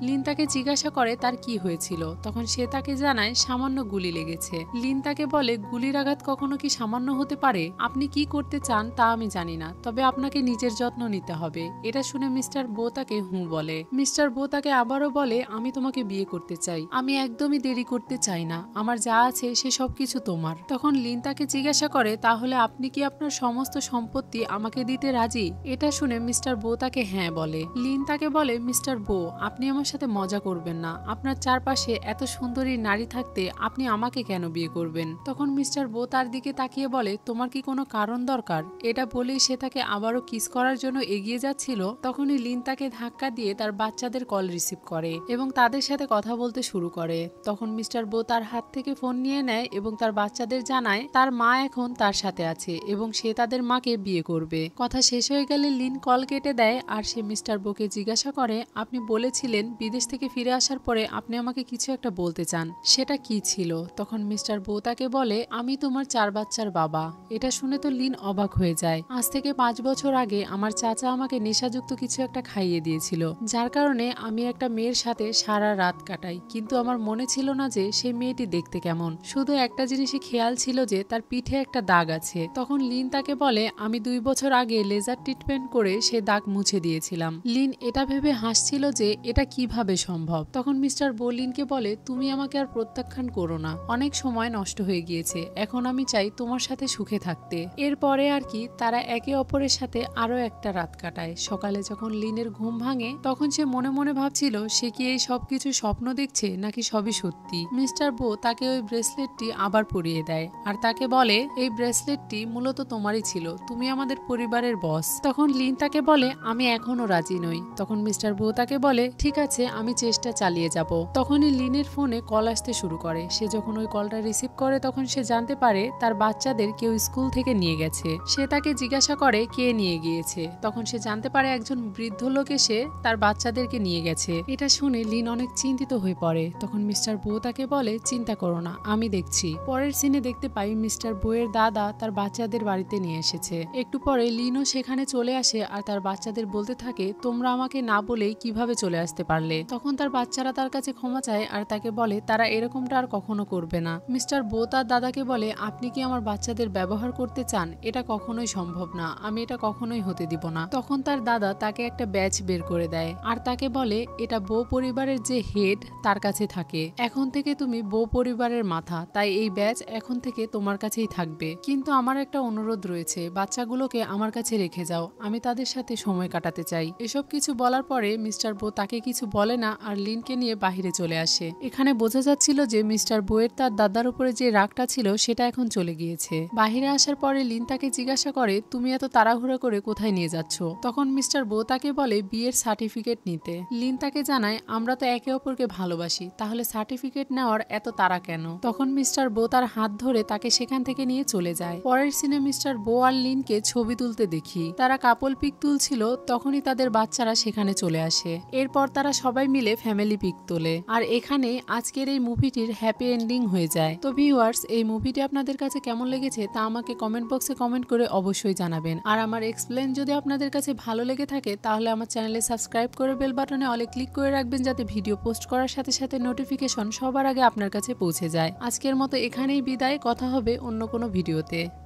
লিন তাকে জিজ্ঞাসা করে তার কি হয়েছিল। তখন সে তাকে জানায় সামান্য গুলি লেগেছে। লিন তাকে বলে, গুলির আঘাত কখনো কি সামান্য হতে পারে? আপনি কি করতে চান তা আমি জানি না, তবে আপনাকে নিজের যত্ন নিতে হবে। এটা শুনে মিস্টার বো তাকে বলে। মিস্টার বো তাকে আবারও বলে, আমি তোমাকে বিয়ে করতে চাই, আমি একদমই দেরি করতে চাই না, আমার যা আছে সে সবকিছু তোমার। তখন লিন তাকে জিজ্ঞাসা করে, তাহলে আপনি কি আপনার সমস্ত সম্পত্তি আমাকে দিতে রাজি? এটা শুনে মিস্টার বো তাকে হ্যাঁ বলে। লিন তাকে বলে, মিস্টার বো আপনি আমার সাথে মজা করবেন না, আপনার চারপাশে এত সুন্দরী নারী থাকতে আপনি আমাকে কেন বিয়ে করবেন? তখন মিস্টার বো তার দিকে তাকিয়ে বলে, তোমার কি কোনো কারণ দরকার? এটা বলেই সে তাকে আবারও কিস করার জন্য এগিয়ে যাচ্ছিল। তখনই লিন তাকে ধাক্কা দিয়ে তার বাচ্চাদের কল রিসিভ করে এবং তাদের সাথে কথা বলতে শুরু করে। তখন মিস্টার বো তার হাত থেকে ফোন নিয়ে নেয় এবং তার বাচ্চাদের জানায় তার মা এখন তার সাথে আছে এবং সে তাদের মাকে বিয়ে করবে। কথা শেষ হয়ে গেলে লিন কল কেটে দেয় আর সে মিস্টার বোকে জিজ্ঞাসা করে, আপনি বলেছিলেন বিদেশ থেকে ফিরে আসার পরে আপনি আমাকে কিছু একটা বলতে চান, সেটা কি ছিল? তখন মিস্টার বো তাকে বলে, আমি তোমার 4 বাচ্চার বাবা। এটা শুনে তো লিন অবাক হয়ে যায়। আজ থেকে 5 বছর আগে আমার চাচা আমাকে নেশাযুক্ত কিছু একটা খাইয়ে দিয়েছিল, যার কারণে আমি একটা মেয়ের সাথে সারা রাত কাটাই, কিন্তু আমার মনে ছিল না যে সেই মেয়েটি দেখতে কেমন। শুধু একটা জিনিসই খেয়াল ছিল যে তার পিঠে একটা দাগ আছে। তখন লিন তাকে বলে, আমি 2 বছর আগে লেজার ট্রিটমেন্ট করে সে দাগ মুছে দিয়েছিলাম। লিন এটা ভেবে হাসছিল যে এটা কিভাবে সম্ভব। তখন মিস্টার বো লিনকে বলে, তুমি আমাকে আর প্রত্যাখ্যান করো না, অনেক সময় নষ্ট হয়ে গিয়েছে, এখন আমি চাই তোমার সাথে সুখে থাকতে। এরপরে আর কি তারা একে অপরের সাথে আরো একটা রাত কাটায়। সকালে যখন লিনের ঘুম ভাঙে তখন সে মনে মনে ভাবছিল সে কি এই সবকিছু স্বপ্ন দেখছে নাকি সবই সত্যি। মিস্টার বো তাকে ওই ব্রেসলেটটি আবার পরিয়ে দেয় আর তাকে বলে, এই ব্রেসলেটটি মূলত তোমারই ছিল, তুমি আমাদের পরিবারের বস। তখন লিন তাকে বলে, আমি এখনো রাজি কোনোদিনই। তখন মিস্টার বো তাকে বলে ঠিক আছে আমি চেষ্টা চালিয়ে যাব। তখনই লিনের ফোনে কল আসতে শুরু করে। সে যখন ওই কলটা রিসিভ করে তখন সে জানতে পারে তার বাচ্চাদের কেউ স্কুল থেকে নিয়ে গেছে। সে তাকে জিজ্ঞাসা করে কে নিয়ে গিয়েছে। তখন সে জানতে পারে একজন বৃদ্ধ লোক এসে তার বাচ্চাদেরকে নিয়ে গেছে। এটা শুনে লিন অনেক চিন্তিত হয়ে পড়ে। তখন মিস্টার বো তাকে বলে চিন্তা করো না, আমি দেখছি। পরের সিনে দেখতে পাই মিস্টার বো-এর দাদা তার বাচ্চাদের বাড়িতে নিয়ে এসেছে। একটু পরে লিনও সেখানে চলে আসে আর তার বাচ্চাদের বলতে থাকে তোমরা আমাকে না বলেই কিভাবে চলে আসতে পারলে। তখন তার বাচ্চারা তার কাছে ক্ষমা চায় আর তাকে বলে তারা এরকমটা আর কখনো করবে না। মিস্টার বো তার দাদাকে বলে আপনি কি আমার বাচ্চাদের ব্যবহার করতে চান? এটা কখনোই সম্ভব না, আমি এটা কখনোই হতে দিব না। তখন তার দাদা তাকে একটা ব্যাচ বের করে দেয় আর তাকে বলে এটা বো পরিবারের যে হেড তার কাছে থাকে। এখন থেকে তুমি বো পরিবারের মাথা, তাই এই ব্যাচ এখন থেকে তোমার কাছেই থাকবে। কিন্তু আমার একটা অনুরোধ রয়েছে, বাচ্চাগুলোকে আমার কাছে রেখে যাও, আমি তাদের সাথে সময় কাটাতে চাই। এসব কিছু বলার পরে মিস্টার বো তাকে কিছু বলে না আর লিনকে নিয়ে বাহিরে চলে আসে। এখানে বোঝা যাচ্ছিল যে মিস্টার বো-এর তার দাদার উপরে যে রাগটা ছিল সেটা এখন চলে গিয়েছে। বাহিরে আসার পরে লিন তাকে জিজ্ঞাসা করে তুমি এত তাড়াহুড়ো করে কোথায় নিয়ে যাচ্ছ? তখন মিস্টার বো তাকে বলে বিয়ের সার্টিফিকেট নিতে। লিন তাকে জানায় আমরা তো একে অপরকে ভালোবাসি, তাহলে সার্টিফিকেট নেওয়ার এত তাড়া কেন? তখন মিস্টার বো তার হাত ধরে তাকে সেখান থেকে নিয়ে চলে যায়। পরের সিনে মিস্টার বো আর লিনকে ছবি তুলতে দেখি। তারা কাপল পিক তুলছিল, তখনই তাদের বাচ্চারা সেখানে চলে আসে। এরপর তারা সবাই মিলে ফ্যামিলি পিক তোলে। আর এখানে আজকের এই মুভিটির হ্যাপি এন্ডিং হয়ে যায়। তো ভিউয়ার্স, এই মুভিটি আপনাদের কাছে কেমন লেগেছে তা আমাকে কমেন্ট বক্সে কমেন্ট করে অবশ্যই জানাবেন। আর আমার এক্সপ্লেন যদি আপনাদের কাছে ভালো লেগে থাকে তাহলে আমার চ্যানেলে সাবস্ক্রাইব করে বেল বাটনে অলে ক্লিক করে রাখবেন যাতে ভিডিও পোস্ট করার সাথে সাথে নোটিফিকেশন সবার আগে আপনার কাছে পৌঁছে যায়। আজকের মতো এখানেই বিদায়, কথা হবে অন্য কোনো ভিডিওতে।